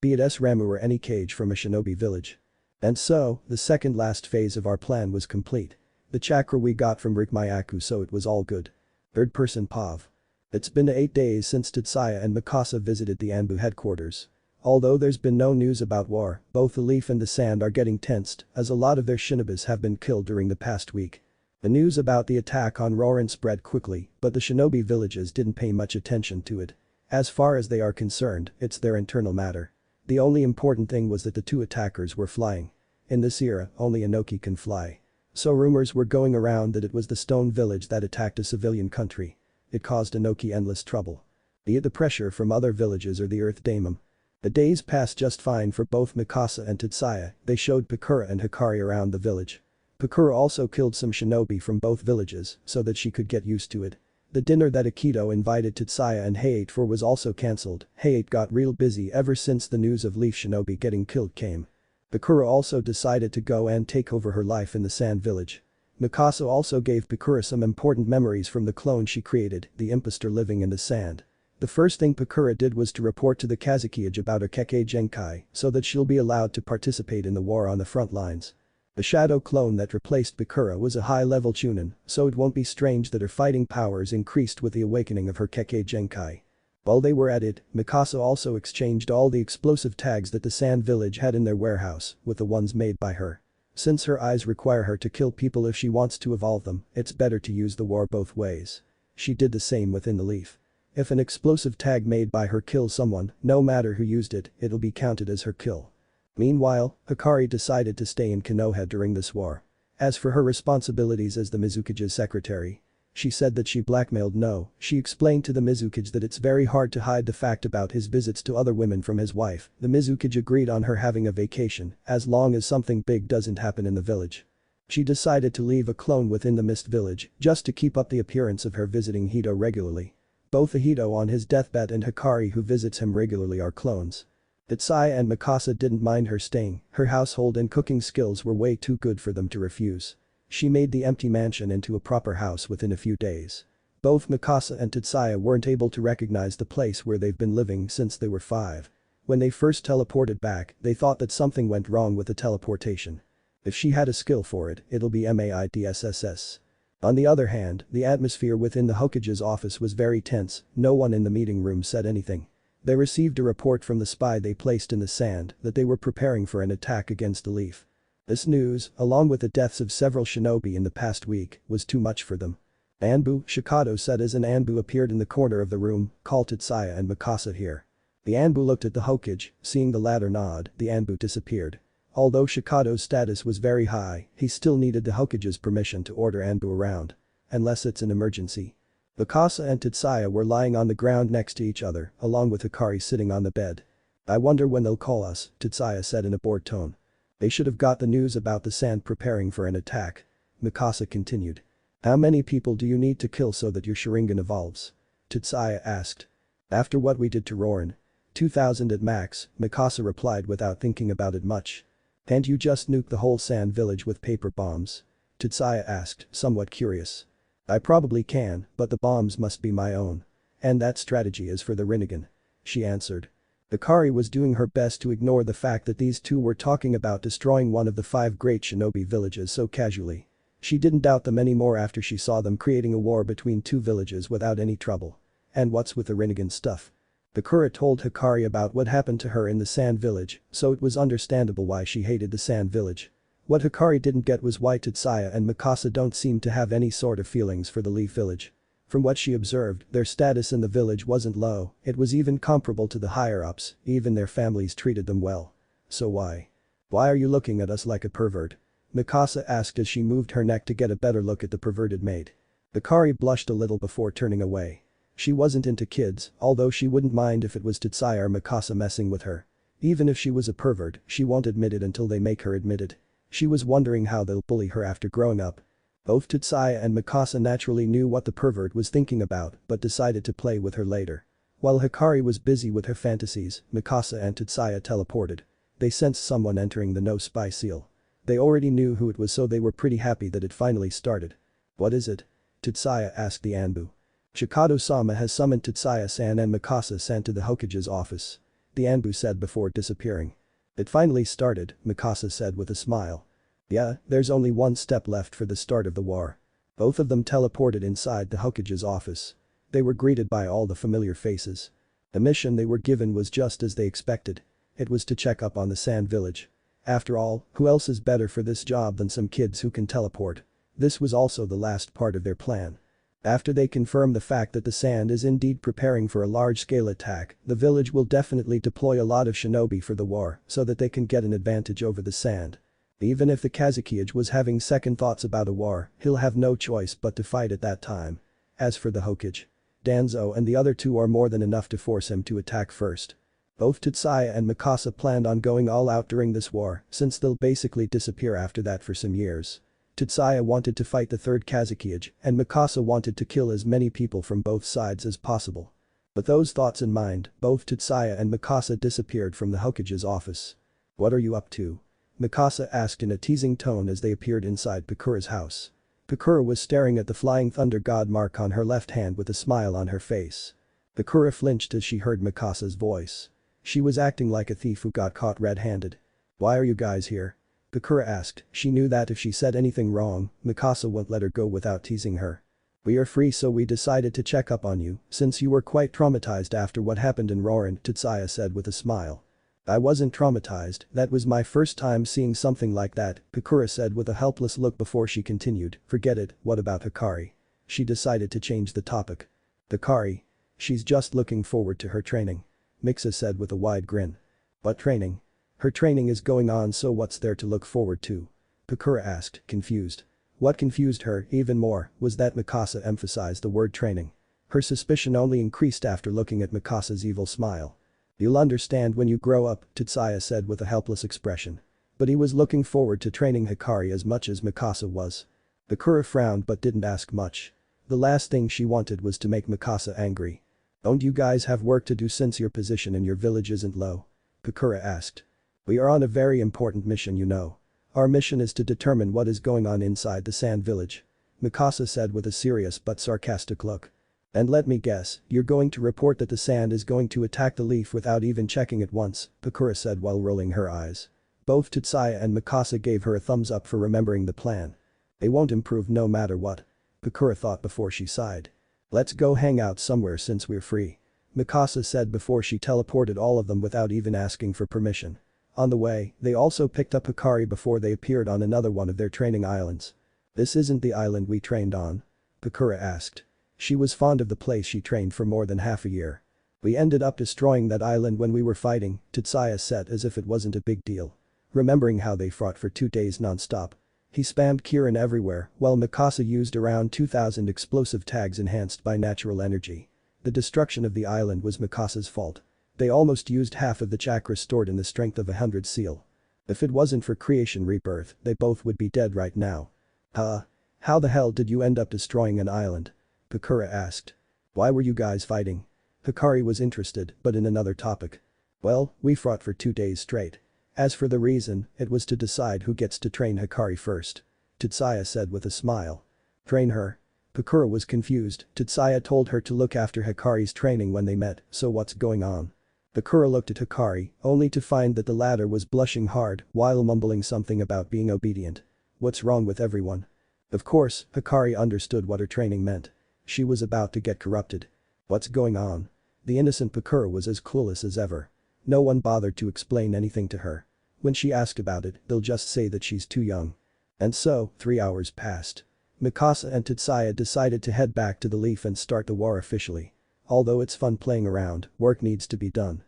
A: Be it S-Ramu or any cage from a shinobi village. And so, the second last phase of our plan was complete. The chakra we got from Rikmayaku, so it was all good. Third person Pav. It's been 8 days since Tetsuya and Mikasa visited the Anbu headquarters. Although there's been no news about war, both the leaf and the sand are getting tensed as a lot of their shinobis have been killed during the past week. The news about the attack on Rorin spread quickly, but the shinobi villages didn't pay much attention to it. As far as they are concerned, it's their internal matter. The only important thing was that the 2 attackers were flying. In this era, only Inoki can fly. So rumors were going around that it was the stone village that attacked a civilian country. It caused Inoki endless trouble. Be it the pressure from other villages or the Earth Daemon. The days passed just fine for both Mikasa and Tetsuya. They showed Pakura and Hikari around the village. Pakura also killed some shinobi from both villages so that she could get used to it. The dinner that Akito invited Tetsuya and Hayate for was also cancelled. Hayate got real busy ever since the news of Leaf Shinobi getting killed came. Pakura also decided to go and take over her life in the Sand Village. Mikasa also gave Pakura some important memories from the clone she created, the impostor living in the sand. The first thing Pakura did was to report to the Kazukiage about her Kekkei Genkai so that she'll be allowed to participate in the war on the front lines. The shadow clone that replaced Pakura was a high-level chunin, so it won't be strange that her fighting powers increased with the awakening of her Kekkei Genkai. While they were at it, Mikasa also exchanged all the explosive tags that the Sand Village had in their warehouse with the ones made by her. Since her eyes require her to kill people if she wants to evolve them, it's better to use the war both ways. She did the same within the leaf. If an explosive tag made by her kills someone, no matter who used it, it'll be counted as her kill. Meanwhile, Hikari decided to stay in Konoha during this war. As for her responsibilities as the Mizukage's secretary, she said that she blackmailed No. She explained to the Mizukage that it's very hard to hide the fact about his visits to other women from his wife. The Mizukage agreed on her having a vacation as long as something big doesn't happen in the village. She decided to leave a clone within the Mist Village just to keep up the appearance of her visiting Hito regularly. Both Hito on his deathbed and Hikari who visits him regularly are clones. Tetsuya and Mikasa didn't mind her staying, her household and cooking skills were way too good for them to refuse. She made the empty mansion into a proper house within a few days. Both Mikasa and Tetsuya weren't able to recognize the place where they've been living since they were 5. When they first teleported back, they thought that something went wrong with the teleportation. If she had a skill for it, it'll be MAIDSSS. On the other hand, the atmosphere within the Hokage's office was very tense, no one in the meeting room said anything. They received a report from the spy they placed in the sand that they were preparing for an attack against the leaf. This news, along with the deaths of several shinobi in the past week, was too much for them. Anbu, Shikado said as an Anbu appeared in the corner of the room, call Tetsuya and Mikasa here. The Anbu looked at the Hokage, seeing the latter nod, the Anbu disappeared. Although Shikado's status was very high, he still needed the Hokage's permission to order Anbu around. Unless it's an emergency. Mikasa and Tetsuya were lying on the ground next to each other, along with Hikari sitting on the bed. I wonder when they'll call us, Tetsuya said in a bored tone. They should have got the news about the sand preparing for an attack. Mikasa continued. How many people do you need to kill so that your sharingan evolves? Tetsuya asked. After what we did to Rorin. 2,000 at max, Mikasa replied without thinking about it much. Can't you just nuke the whole sand village with paper bombs? Tetsuya asked, somewhat curious. I probably can, but the bombs must be my own. And that strategy is for the Rinnegan. She answered. Hikari was doing her best to ignore the fact that these two were talking about destroying one of the 5 great shinobi villages so casually. She didn't doubt them anymore after she saw them creating a war between 2 villages without any trouble. And what's with the Rinnegan stuff? Sakura told Hikari about what happened to her in the Sand Village, so it was understandable why she hated the Sand Village. What Hikari didn't get was why Tetsuya and Mikasa don't seem to have any sort of feelings for the Leaf Village. From what she observed, their status in the village wasn't low, it was even comparable to the higher-ups, even their families treated them well. So why? Why are you looking at us like a pervert? Mikasa asked as she moved her neck to get a better look at the perverted maid. Hikari blushed a little before turning away. She wasn't into kids, although she wouldn't mind if it was Tetsuya or Mikasa messing with her. Even if she was a pervert, she won't admit it until they make her admit it. She was wondering how they'll bully her after growing up. Both Tsuya and Mikasa naturally knew what the pervert was thinking about but decided to play with her later. While Hikari was busy with her fantasies, Mikasa and Tsuya teleported. They sensed someone entering the no-spy seal. They already knew who it was, so they were pretty happy that it finally started. "What is it?" Tsuya asked the Anbu. "Shikado-sama has summoned Tsuya-san and Mikasa-san to the Hokage's office," the Anbu said before disappearing. "It finally started," Mikasa said with a smile. "Yeah, there's only one step left for the start of the war." Both of them teleported inside the Hokage's office. They were greeted by all the familiar faces. The mission they were given was just as they expected. It was to check up on the Sand Village. After all, who else is better for this job than some kids who can teleport? This was also the last part of their plan. After they confirm the fact that the Sand is indeed preparing for a large-scale attack, the village will definitely deploy a lot of shinobi for the war so that they can get an advantage over the Sand. Even if the Kazekage was having second thoughts about a war, he'll have no choice but to fight at that time. As for the Hokage, Danzo and the other two are more than enough to force him to attack first. Both Tsuya and Mikasa planned on going all out during this war, since they'll basically disappear after that for some years. Tsuya wanted to fight the third Kazekage, and Mikasa wanted to kill as many people from both sides as possible. With those thoughts in mind, both Tsuya and Mikasa disappeared from the Hokage's office. "What are you up to?" Mikasa asked in a teasing tone as they appeared inside Pakura's house. Pakura was staring at the flying thunder god mark on her left hand with a smile on her face. Pakura flinched as she heard Mikasa's voice. She was acting like a thief who got caught red-handed. "Why are you guys here?" Pakura asked. She knew that if she said anything wrong, Mikasa wouldn't let her go without teasing her. "We are free, so we decided to check up on you, since you were quite traumatized after what happened in Reborn," Tsuya said with a smile. "I wasn't traumatized, that was my first time seeing something like that," Pakura said with a helpless look before she continued. "Forget it, what about Hikari?" She decided to change the topic. "Hikari? She's just looking forward to her training," Mixa said with a wide grin. "What training?" "Her training is going on, so what's there to look forward to?" Pakura asked, confused. What confused her even more was that Mikasa emphasized the word training. Her suspicion only increased after looking at Mikasa's evil smile. "You'll understand when you grow up," Tsuya said with a helpless expression. But he was looking forward to training Hikari as much as Mikasa was. Pakura frowned but didn't ask much. The last thing she wanted was to make Mikasa angry. "Don't you guys have work to do since your position in your village isn't low?" Pakura asked. "We are on a very important mission, you know. Our mission is to determine what is going on inside the Sand Village," Mikasa said with a serious but sarcastic look. "And let me guess, you're going to report that the Sand is going to attack the Leaf without even checking it once," Pakura said while rolling her eyes. Both Tsuya and Mikasa gave her a thumbs up for remembering the plan. They won't improve no matter what, Pakura thought before she sighed. "Let's go hang out somewhere since we're free," Mikasa said before she teleported all of them without even asking for permission. On the way, they also picked up Hikari before they appeared on another one of their training islands. "This isn't the island we trained on?" Pakura asked. She was fond of the place she trained for more than half a year. "We ended up destroying that island when we were fighting," Tsuya said as if it wasn't a big deal. Remembering how they fought for 2 days non-stop. He spammed Kirin everywhere while Mikasa used around 2,000 explosive tags enhanced by natural energy. The destruction of the island was Mikasa's fault. They almost used half of the chakra stored in the strength of 100 seal. If it wasn't for creation rebirth, they both would be dead right now. How the hell did you end up destroying an island?" Pakura asked. "Why were you guys fighting?" Hikari was interested, but in another topic. "Well, we fought for 2 days straight. As for the reason, it was to decide who gets to train Hikari first," Tsuya said with a smile. "Train her?" Pakura was confused. Tsuya told her to look after Hikari's training when they met, so what's going on? Pakura looked at Hikari, only to find that the latter was blushing hard while mumbling something about being obedient. What's wrong with everyone? Of course, Hikari understood what her training meant. She was about to get corrupted. What's going on? The innocent Pakura was as clueless as ever. No one bothered to explain anything to her. When she asked about it, they'll just say that she's too young. And so, 3 hours passed. Mikasa and Tsuya decided to head back to the Leaf and start the war officially. Although it's fun playing around, work needs to be done.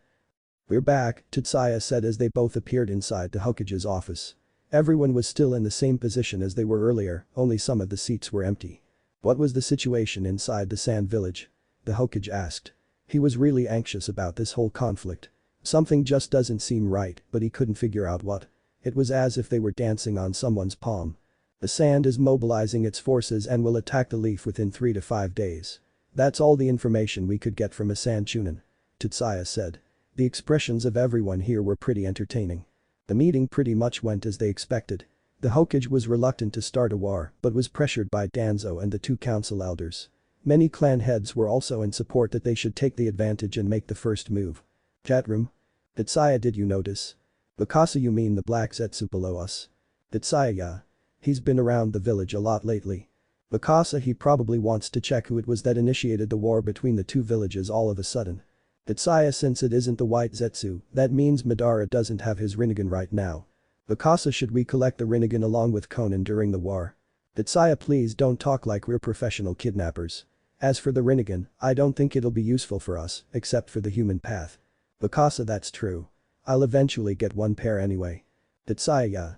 A: "We're back," Tsuya said as they both appeared inside the Hokage's office. Everyone was still in the same position as they were earlier, only some of the seats were empty. "What was the situation inside the Sand Village?" the Hokage asked. He was really anxious about this whole conflict. Something just doesn't seem right, but he couldn't figure out what. It was as if they were dancing on someone's palm. The sand is mobilizing its forces and will attack the leaf within 3 to 5 days. That's all the information we could get from a sand chunin. Tetsuya said. The expressions of everyone here were pretty entertaining. The meeting pretty much went as they expected. The Hokage was reluctant to start a war but was pressured by Danzo and the 2 council elders. Many clan heads were also in support that they should take the advantage and make the first move. Chat room. Tetsuya, did you notice? Mikasa, you mean the black Zetsu below us? Tetsuya, yeah. He's been around the village a lot lately. Mikasa, he probably wants to check who it was that initiated the war between the 2 villages all of a sudden. Tetsuya, since it isn't the white Zetsu, that means Madara doesn't have his Rinnegan right now. Mikasa, should we collect the Rinnegan along with Konan during the war? Tetsuya, please don't talk like we're professional kidnappers. As for the Rinnegan, I don't think it'll be useful for us, except for the human path. Mikasa, that's true. I'll eventually get 1 pair anyway. Tetsuya, yeah.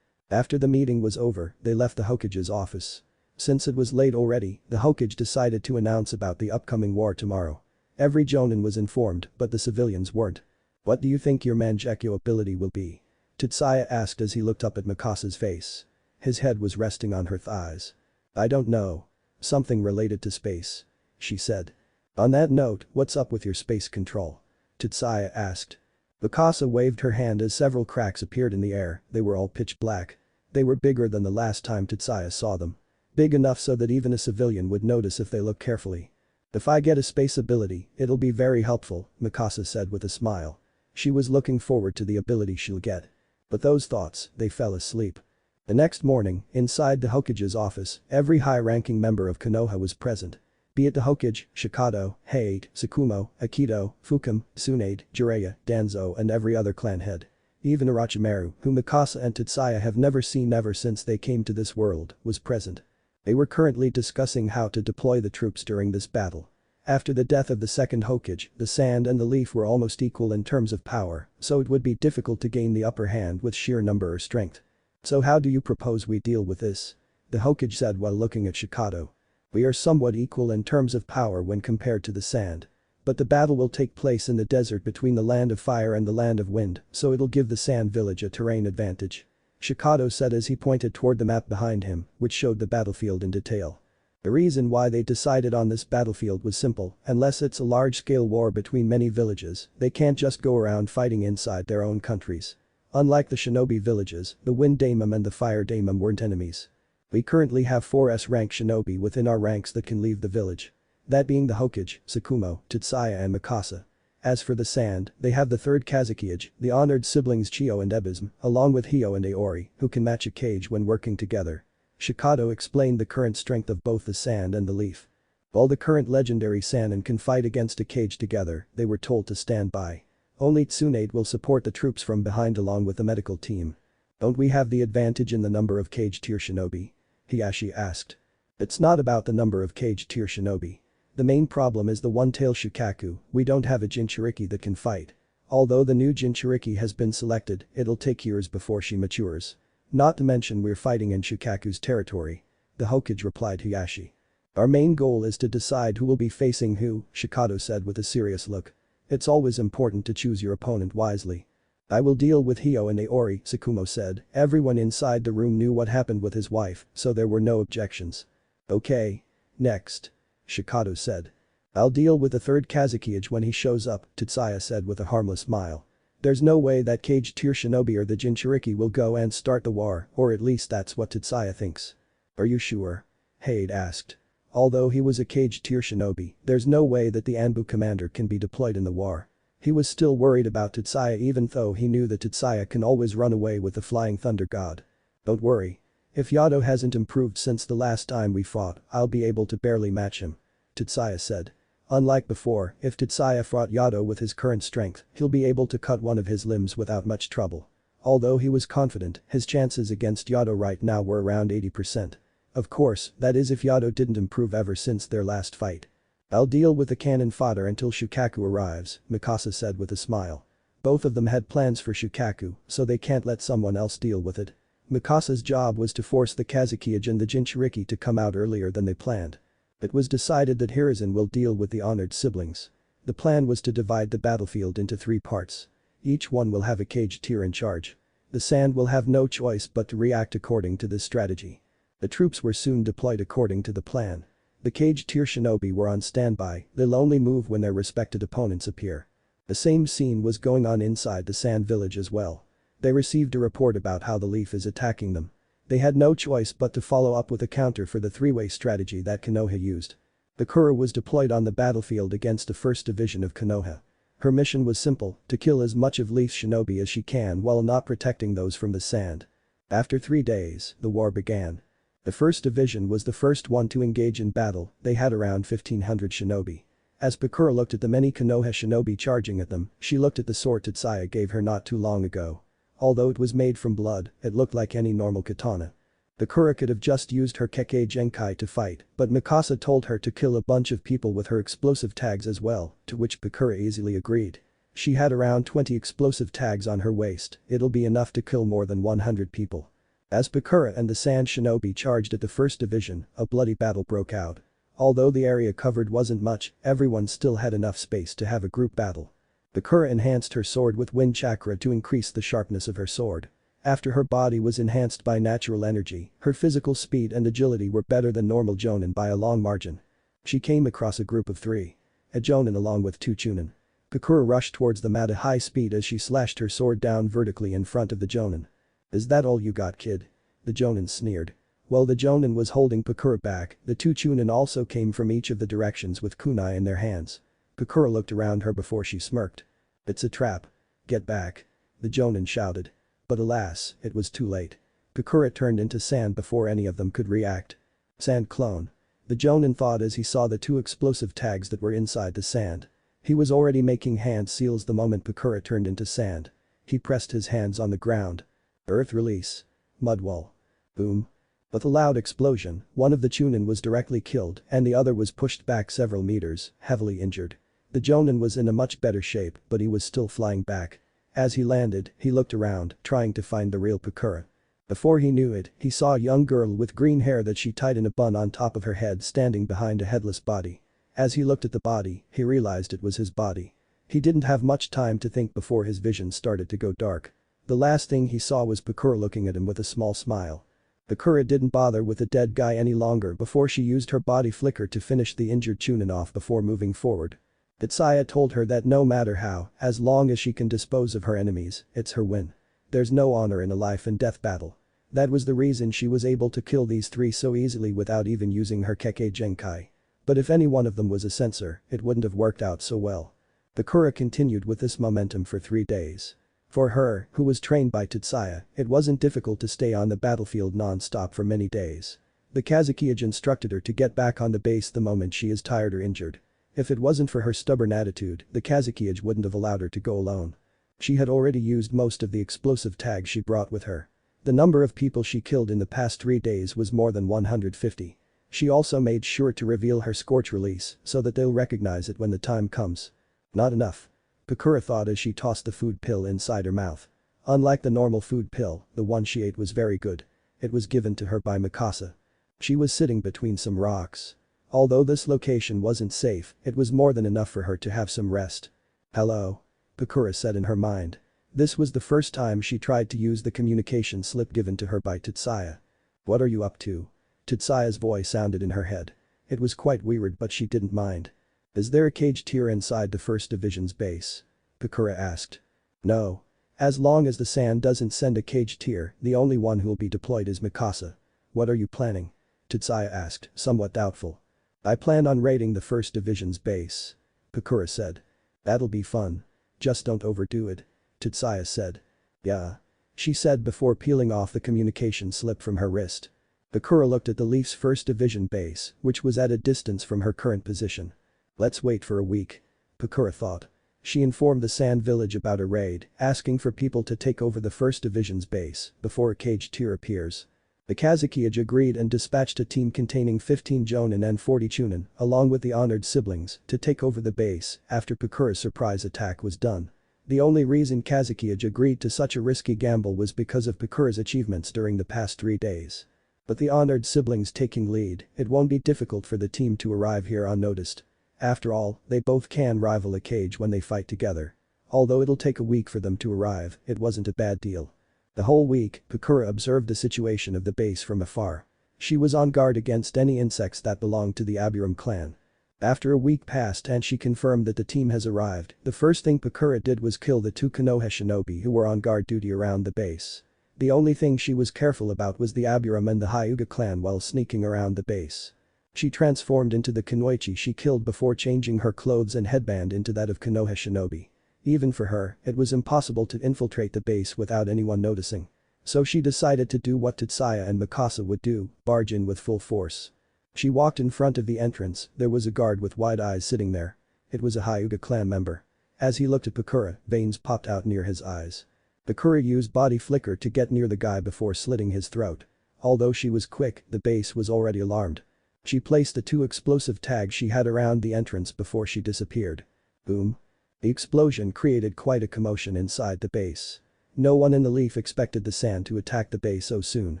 A: After the meeting was over, they left the Hokage's office. Since it was late already, the Hokage decided to announce about the upcoming war tomorrow. Every Jonin was informed, but the civilians weren't. What do you think your mangyeko ability will be? Tetsuya asked as he looked up at Mikasa's face. His head was resting on her thighs. I don't know. Something related to space. She said. On that note, what's up with your space control? Tetsuya asked. Mikasa waved her hand as several cracks appeared in the air, they were all pitch black. They were bigger than the last time Tetsuya saw them. Big enough so that even a civilian would notice if they look carefully. If I get a space ability, it'll be very helpful, Mikasa said with a smile. She was looking forward to the ability she'll get. But those thoughts, they fell asleep. The next morning, inside the Hokage's office, every high-ranking member of Konoha was present. Be it the Hokage, Shikado, Height, Tsukumo, Akito, Fukum, Tsunade, Jiraiya, Danzo and every other clan head. Even Orochimaru, who Mikasa and Tetsuya have never seen ever since they came to this world, was present. They were currently discussing how to deploy the troops during this battle. After the death of the second Hokage, the sand and the leaf were almost equal in terms of power, so it would be difficult to gain the upper hand with sheer number or strength. So how do you propose we deal with this? The Hokage said while looking at Shikado. We are somewhat equal in terms of power when compared to the sand. But the battle will take place in the desert between the land of fire and the land of wind, so it'll give the sand village a terrain advantage. Shikado said as he pointed toward the map behind him, which showed the battlefield in detail. The reason why they decided on this battlefield was simple, unless it's a large-scale war between many villages, they can't just go around fighting inside their own countries. Unlike the shinobi villages, the wind daimon and the fire daimon weren't enemies. We currently have 4 S-rank shinobi within our ranks that can leave the village. That being the Hokage, Tsukumo, Tetsuya and Mikasa. As for the sand, they have the 3rd Kazekage, the honored siblings Chiyo and Ebizm, along with Hyo and Aori, who can match a cage when working together. Shikado explained the current strength of both the sand and the leaf. While the current legendary Sannin can fight against a cage together, they were told to stand by. Only Tsunade will support the troops from behind along with the medical team. Don't we have the advantage in the number of cage tier shinobi? Hiyashi asked. It's not about the number of cage tier shinobi. The main problem is the one-tail Shukaku, we don't have a Jinchuriki that can fight. Although the new Jinchuriki has been selected, it'll take years before she matures. Not to mention we're fighting in Shukaku's territory. The Hokage replied Hiyashi. Our main goal is to decide who will be facing who, Shikado said with a serious look. It's always important to choose your opponent wisely. I will deal with Hyo and Aori, Tsukumo said. Everyone inside the room knew what happened with his wife, so there were no objections. Okay. Next. Shikado said. I'll deal with the 3rd Kazekage when he shows up, Tetsuya said with a harmless smile. There's no way that cage tier shinobi or the Jinchuriki will go and start the war, or at least that's what Tetsuya thinks. Are you sure? Height asked. Although he was a cage tier shinobi, there's no way that the Anbu commander can be deployed in the war. He was still worried about Tetsuya even though he knew that Tetsuya can always run away with the flying thunder god. Don't worry. If Yado hasn't improved since the last time we fought, I'll be able to barely match him. Tetsuya said. Unlike before, if Tetsuya fought Yado with his current strength, he'll be able to cut one of his limbs without much trouble. Although he was confident, his chances against Yado right now were around 80%. Of course, that is if Yado didn't improve ever since their last fight. I'll deal with the cannon fodder until Shukaku arrives, Mikasa said with a smile. Both of them had plans for Shukaku, so they can't let someone else deal with it. Mikasa's job was to force the Kazekage and the Jinchuriki to come out earlier than they planned. It was decided that Hiruzen will deal with the honored siblings. The plan was to divide the battlefield into 3 parts. Each one will have a cage tier in charge. The sand will have no choice but to react according to this strategy. The troops were soon deployed according to the plan. The caged tier shinobi were on standby, they'll only move when their respected opponents appear. The same scene was going on inside the sand village as well. They received a report about how the leaf is attacking them. They had no choice but to follow up with a counter for the three-way strategy that Konoha used. Sakura was deployed on the battlefield against the 1st Division of Konoha. Her mission was simple, to kill as much of Leaf's shinobi as she can while not protecting those from the sand. After 3 days, the war began. The 1st Division was the first one to engage in battle, they had around 1500 shinobi. As Sakura looked at the many Konoha shinobi charging at them, she looked at the sword Tetsuya gave her not too long ago. Although it was made from blood, it looked like any normal katana. Sakura could have just used her Kekkei Genkai to fight, but Mikasa told her to kill a bunch of people with her explosive tags as well, to which Sakura easily agreed. She had around 20 explosive tags on her waist, it'll be enough to kill more than 100 people. As Sakura and the Sand Shinobi charged at the 1st Division, a bloody battle broke out. Although the area covered wasn't much, everyone still had enough space to have a group battle. Sakura enhanced her sword with wind chakra to increase the sharpness of her sword. After her body was enhanced by natural energy, her physical speed and agility were better than normal jonin by a long margin. She came across a group of 3. A jonin along with 2 chunin. Sakura rushed towards them at a high speed as she slashed her sword down vertically in front of the jonin. "Is that all you got, kid?" The jonin sneered. While the jonin was holding Sakura back, the 2 chunin also came from each of the directions with kunai in their hands. Sakura looked around her before she smirked. "It's a trap. Get back." The jonin shouted. But alas, it was too late. Sakura turned into sand before any of them could react. Sand clone. The jonin thought as he saw the 2 explosive tags that were inside the sand. He was already making hand seals the moment Sakura turned into sand. He pressed his hands on the ground. Earth release. Mud wall. Boom. With a loud explosion, one of the chunin was directly killed and the other was pushed back several meters, heavily injured. The jonin was in a much better shape, but he was still flying back. As he landed, he looked around, trying to find the real Sakura. Before he knew it, he saw a young girl with green hair that she tied in a bun on top of her head standing behind a headless body. As he looked at the body, he realized it was his body. He didn't have much time to think before his vision started to go dark. The last thing he saw was Sakura looking at him with a small smile. Sakura didn't bother with the dead guy any longer before she used her body flicker to finish the injured chunin off before moving forward. Tetsuya told her that no matter how, as long as she can dispose of her enemies, it's her win. There's no honor in a life and death battle. That was the reason she was able to kill these 3 so easily without even using her Kekkei Genkai. But if any one of them was a censor, it wouldn't have worked out so well. Sakura continued with this momentum for 3 days. For her, who was trained by Tetsuya, it wasn't difficult to stay on the battlefield non-stop for many days. The Kazuki-age instructed her to get back on the base the moment she is tired or injured. If it wasn't for her stubborn attitude, the Kazuki-age wouldn't have allowed her to go alone. She had already used most of the explosive tags she brought with her. The number of people she killed in the past 3 days was more than 150. She also made sure to reveal her scorch release so that they'll recognize it when the time comes. Not enough. Sakura thought as she tossed the food pill inside her mouth. Unlike the normal food pill, the one she ate was very good. It was given to her by Mikasa. She was sitting between some rocks. Although this location wasn't safe, it was more than enough for her to have some rest. "Hello?" Sakura said in her mind. This was the first time she tried to use the communication slip given to her by Tetsuya. "What are you up to?" Tetsuya's voice sounded in her head. It was quite weird but she didn't mind. "Is there a caged tier inside the 1st Division's base?" Sakura asked. "No. As long as the sand doesn't send a caged tier, the only one who'll be deployed is Mikasa." "What are you planning?" Tetsuya asked, somewhat doubtful. "I plan on raiding the 1st Division's base," Sakura said. "That'll be fun. Just don't overdo it," Tetsuya said. "Yeah," she said before peeling off the communication slip from her wrist. Sakura looked at the Leaf's 1st Division base, which was at a distance from her current position. "Let's wait for a week," Sakura thought. She informed the Sand Village about a raid, asking for people to take over the 1st Division's base before a caged tier appears. The Kazuki-age agreed and dispatched a team containing 15 jonin and 40 chunin, along with the honored siblings, to take over the base after Sakura's surprise attack was done. The only reason Kazuki-age agreed to such a risky gamble was because of Sakura's achievements during the past 3 days. But the honored siblings taking lead, it won't be difficult for the team to arrive here unnoticed. After all, they both can rival a cage when they fight together. Although it'll take a week for them to arrive, it wasn't a bad deal. The whole week, Pakura observed the situation of the base from afar. She was on guard against any insects that belonged to the Aburam clan. After a week passed and she confirmed that the team has arrived, the first thing Pakura did was kill the 2 Konoha shinobi who were on guard duty around the base. The only thing she was careful about was the Aburam and the Hyuga clan while sneaking around the base. She transformed into the kunoichi she killed before changing her clothes and headband into that of Konoha shinobi. Even for her, it was impossible to infiltrate the base without anyone noticing. So she decided to do what Tetsuya and Mikasa would do, barge in with full force. She walked in front of the entrance, there was a guard with wide eyes sitting there. It was a Hyuga clan member. As he looked at Pakura, veins popped out near his eyes. Pakura used body flicker to get near the guy before slitting his throat. Although she was quick, the base was already alarmed. She placed the 2 explosive tags she had around the entrance before she disappeared. Boom. The explosion created quite a commotion inside the base. No one in the leaf expected the sand to attack the base so soon.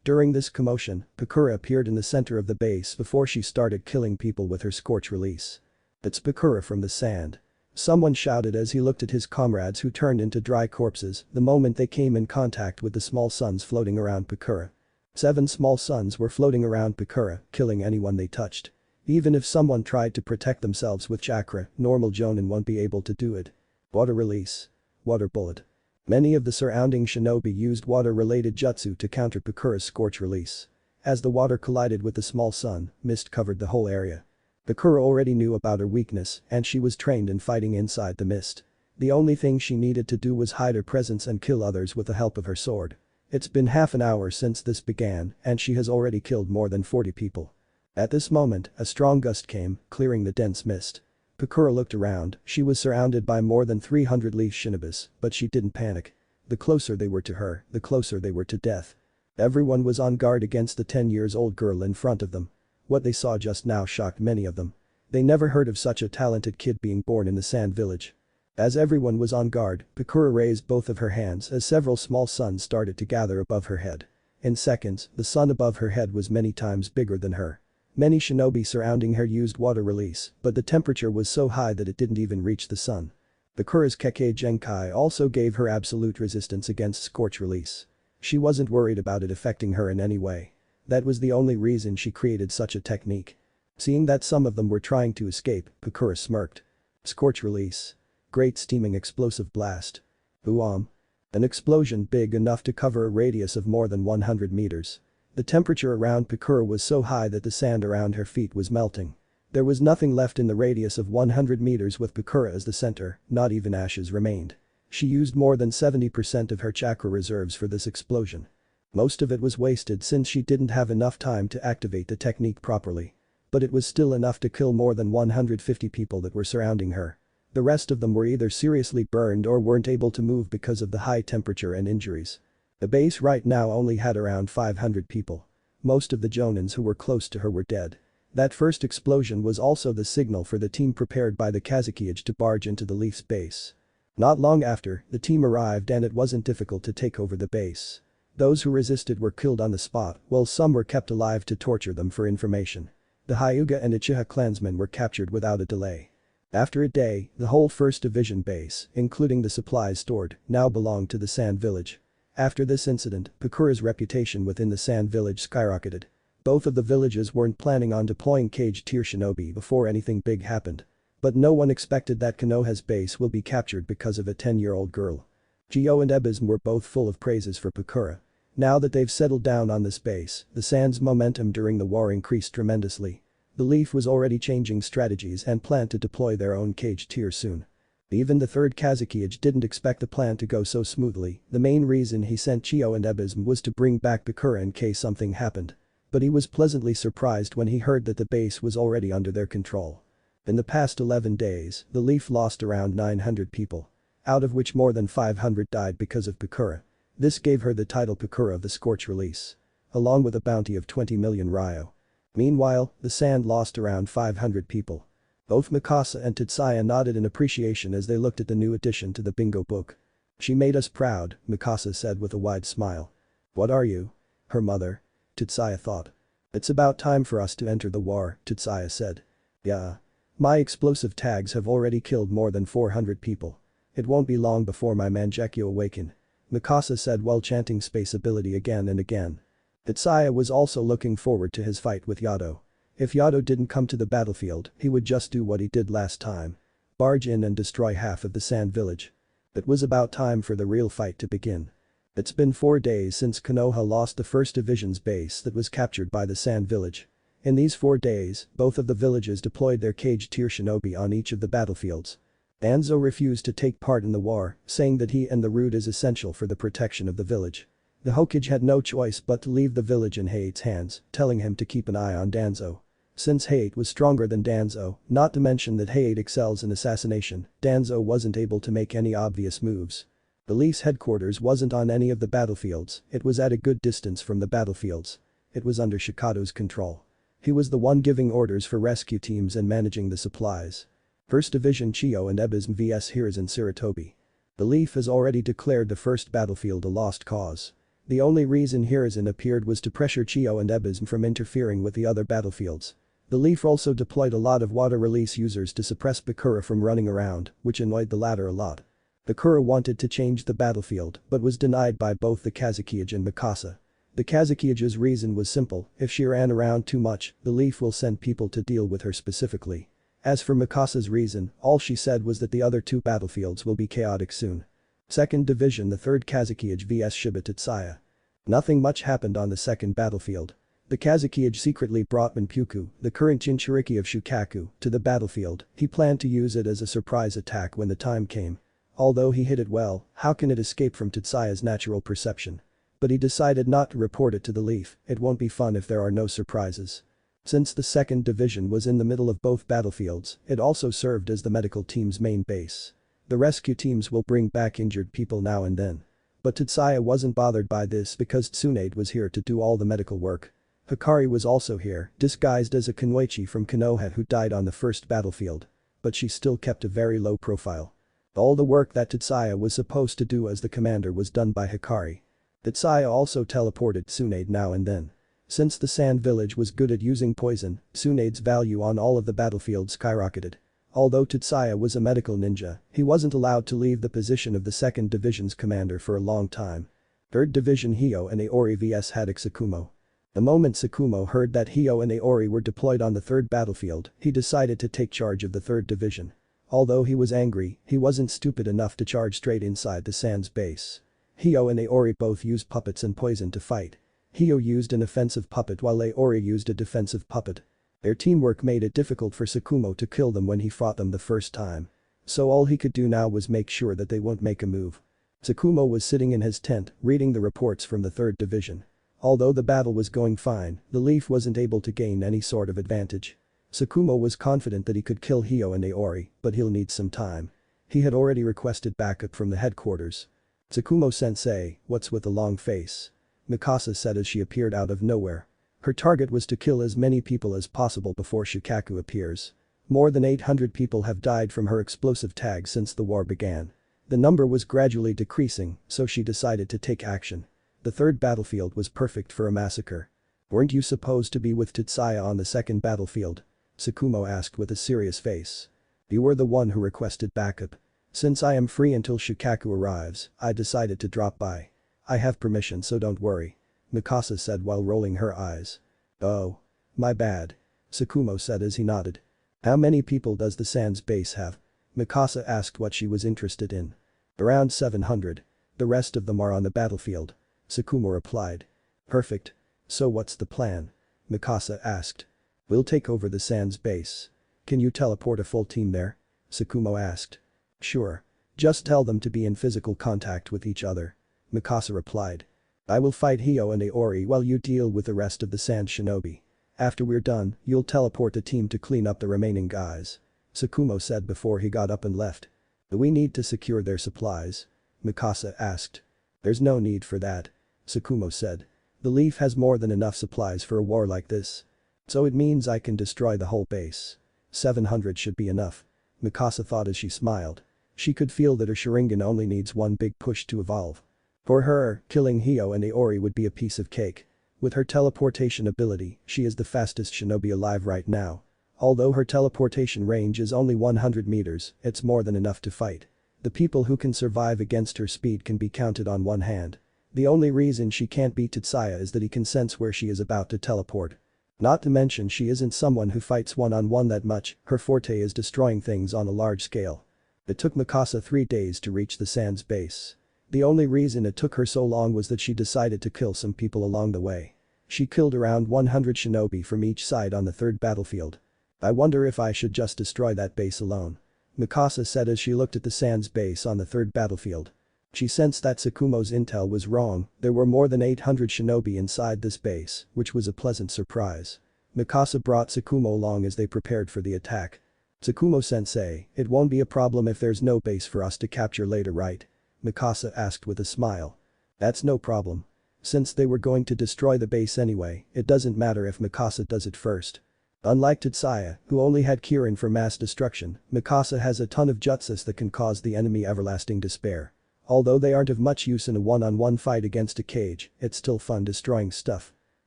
A: During this commotion, Pakura appeared in the center of the base before she started killing people with her scorch release. "It's Pakura from the sand." Someone shouted as he looked at his comrades who turned into dry corpses the moment they came in contact with the small suns floating around Pakura. 7 small suns were floating around Pakura, killing anyone they touched. Even if someone tried to protect themselves with chakra, normal jonin won't be able to do it. Water release. Water bullet. Many of the surrounding shinobi used water-related jutsu to counter Pakura's scorch release. As the water collided with the small sun, mist covered the whole area. Pakura already knew about her weakness and she was trained in fighting inside the mist. The only thing she needed to do was hide her presence and kill others with the help of her sword. It's been half an hour since this began and she has already killed more than 40 people. At this moment, a strong gust came, clearing the dense mist. Pakura looked around, she was surrounded by more than 300 leaf shinobis, but she didn't panic. The closer they were to her, the closer they were to death. Everyone was on guard against the 10-year-old girl in front of them. What they saw just now shocked many of them. They never heard of such a talented kid being born in the sand village. As everyone was on guard, Pakura raised both of her hands as several small suns started to gather above her head. In seconds, the sun above her head was many times bigger than her. Many shinobi surrounding her used water release, but the temperature was so high that it didn't even reach the sun. Pakura's Kekkei Genkai also gave her absolute resistance against scorch release. She wasn't worried about it affecting her in any way. That was the only reason she created such a technique. Seeing that some of them were trying to escape, Pakura smirked. Scorch release. Great steaming explosive blast. Boom. An explosion big enough to cover a radius of more than 100 meters. The temperature around Pakura was so high that the sand around her feet was melting. There was nothing left in the radius of 100 meters with Pakura as the center, not even ashes remained. She used more than 70% of her chakra reserves for this explosion. Most of it was wasted since she didn't have enough time to activate the technique properly. But it was still enough to kill more than 150 people that were surrounding her. The rest of them were either seriously burned or weren't able to move because of the high temperature and injuries. The base right now only had around 500 people. Most of the jonins who were close to her were dead. That first explosion was also the signal for the team prepared by the Kazakiage to barge into the Leaf's base. Not long after, the team arrived and it wasn't difficult to take over the base. Those who resisted were killed on the spot, while some were kept alive to torture them for information. The Hyuga and Uchiha clansmen were captured without a delay. After a day, the whole 1st Division base, including the supplies stored, now belonged to the Sand Village. After this incident, Pakura's reputation within the Sand Village skyrocketed. Both of the villages weren't planning on deploying caged tier shinobi before anything big happened. But no one expected that Konoha's base will be captured because of a 10-year-old girl. Gio and Ebism were both full of praises for Pakura. Now that they've settled down on this base, the Sand's momentum during the war increased tremendously. The Leaf was already changing strategies and planned to deploy their own caged tier soon. Even the 3rd Kazakiage didn't expect the plan to go so smoothly. The main reason he sent Chio and Ebism was to bring back Pakura in case something happened. But he was pleasantly surprised when he heard that the base was already under their control. In the past 11 days, the Leaf lost around 900 people. Out of which more than 500 died because of Pakura. This gave her the title Pakura of the Scorch Release. Along with a bounty of 20 million ryo. Meanwhile, the Sand lost around 500 people. Both Mikasa and Tetsuya nodded in appreciation as they looked at the new addition to the bingo book. She made us proud, Mikasa said with a wide smile. What are you? Her mother? Tetsuya thought. It's about time for us to enter the war, Tetsuya said. Yeah. My explosive tags have already killed more than 400 people. It won't be long before my mangyeko awaken. Mikasa said while chanting space ability again and again. Tetsuya was also looking forward to his fight with Yato. If Yato didn't come to the battlefield, he would just do what he did last time. Barge in and destroy half of the sand village. It was about time for the real fight to begin. It's been 4 days since Konoha lost the 1st Division's base that was captured by the sand village. In these 4 days, both of the villages deployed their caged tier shinobi on each of the battlefields. Danzo refused to take part in the war, saying that he and the root is essential for the protection of the village. The Hokage had no choice but to leave the village in Hate's hands, telling him to keep an eye on Danzo. Since Hate was stronger than Danzo, not to mention that Hate excels in assassination, Danzo wasn't able to make any obvious moves. The Leaf's headquarters wasn't on any of the battlefields, it was at a good distance from the battlefields. It was under Shikato's control. He was the one giving orders for rescue teams and managing the supplies. 1st Division Chiyo and Ebism vs Hiruzen Sarutobi. The Leaf has already declared the 1st battlefield a lost cause. The only reason Hiruzen appeared was to pressure Chiyo and Ebism from interfering with the other battlefields. The Leaf also deployed a lot of water release users to suppress Bakura from running around, which annoyed the latter a lot. Bakura wanted to change the battlefield but was denied by both the Kazekage and Mikasa. The Kazekage's reason was simple, if she ran around too much, the Leaf will send people to deal with her specifically. As for Mikasa's reason, all she said was that the other 2 battlefields will be chaotic soon. 2nd Division The 3rd Kazekage vs Shiba Tetsuya. Nothing much happened on the 2nd battlefield. The Kazekage secretly brought Manpyuku, the current Jinchuriki of Shukaku, to the battlefield. He planned to use it as a surprise attack when the time came. Although he hit it well, how can it escape from Tetsuya's natural perception? But he decided not to report it to the Leaf, it won't be fun if there are no surprises. Since the 2nd Division was in the middle of both battlefields, it also served as the medical team's main base. The rescue teams will bring back injured people now and then. But Tetsuya wasn't bothered by this because Tsunade was here to do all the medical work. Hikari was also here, disguised as a Kunoichi from Konoha who died on the 1st battlefield. But she still kept a very low profile. All the work that Tetsuya was supposed to do as the commander was done by Hikari. Tetsuya also teleported Tsunade now and then. Since the sand village was good at using poison, Tsunade's value on all of the battlefields skyrocketed. Although Tetsuya was a medical ninja, he wasn't allowed to leave the position of the 2nd Division's commander for a long time. 3rd Division Hyo and Aoi vs Haddock Tsukumo. The moment Tsukumo heard that Hyo and Aoi were deployed on the 3rd battlefield, he decided to take charge of the 3rd Division. Although he was angry, he wasn't stupid enough to charge straight inside the sand's base. Hyo and Aoi both used puppets and poison to fight. Hyo used an offensive puppet while Aoi used a defensive puppet. Their teamwork made it difficult for Tsukumo to kill them when he fought them the first time. So all he could do now was make sure that they won't make a move. Tsukumo was sitting in his tent, reading the reports from the 3rd Division. Although the battle was going fine, the Leaf wasn't able to gain any sort of advantage. Tsukumo was confident that he could kill Hyo and Aoi, but he'll need some time. He had already requested backup from the headquarters. Tsukumo-sensei, what's with the long face? Mikasa said as she appeared out of nowhere. Her target was to kill as many people as possible before Shukaku appears. More than 800 people have died from her explosive tag since the war began. The number was gradually decreasing, so she decided to take action. The 3rd battlefield was perfect for a massacre. Weren't you supposed to be with Tetsuya on the 2nd battlefield? Tsukumo asked with a serious face. You were the one who requested backup. Since I am free until Shukaku arrives, I decided to drop by. I have permission so don't worry. Mikasa said while rolling her eyes. Oh. My bad. Tsukumo said as he nodded. How many people does the Sans base have? Mikasa asked what she was interested in. Around 700. The rest of them are on the battlefield. Tsukumo replied. Perfect. So what's the plan? Mikasa asked. We'll take over the Sans base. Can you teleport a full team there? Tsukumo asked. Sure. Just tell them to be in physical contact with each other. Mikasa replied. I will fight Hyo and Aoi while you deal with the rest of the sand shinobi. After we're done, you'll teleport the team to clean up the remaining guys. Tsukumo said before he got up and left. Do we need to secure their supplies? Mikasa asked. There's no need for that. Tsukumo said. The Leaf has more than enough supplies for a war like this. So it means I can destroy the whole base. 700 should be enough. Mikasa thought as she smiled. She could feel that her sharingan only needs one big push to evolve. For her, killing Hyo and Aoi would be a piece of cake. With her teleportation ability, she is the fastest shinobi alive right now. Although her teleportation range is only 100 meters, it's more than enough to fight. The people who can survive against her speed can be counted on one hand. The only reason she can't beat Tetsuya is that he can sense where she is about to teleport. Not to mention she isn't someone who fights one-on-one that much, her forte is destroying things on a large scale. It took Mikasa 3 days to reach the Sand's base. The only reason it took her so long was that she decided to kill some people along the way. She killed around 100 shinobi from each side on the third battlefield. I wonder if I should just destroy that base alone. Mikasa said as she looked at the Sand's base on the third battlefield. She sensed that Tsukumo's intel was wrong, there were more than 800 shinobi inside this base, which was a pleasant surprise. Mikasa brought Tsukumo along as they prepared for the attack. Tsukumo-sensei, it won't be a problem if there's no base for us to capture later, right? Mikasa asked with a smile. That's no problem. Since they were going to destroy the base anyway, it doesn't matter if Mikasa does it first. Unlike Tetsuya, who only had Kirin for mass destruction, Mikasa has a ton of jutsus that can cause the enemy everlasting despair. Although they aren't of much use in a one-on-one fight against a cage, it's still fun destroying stuff.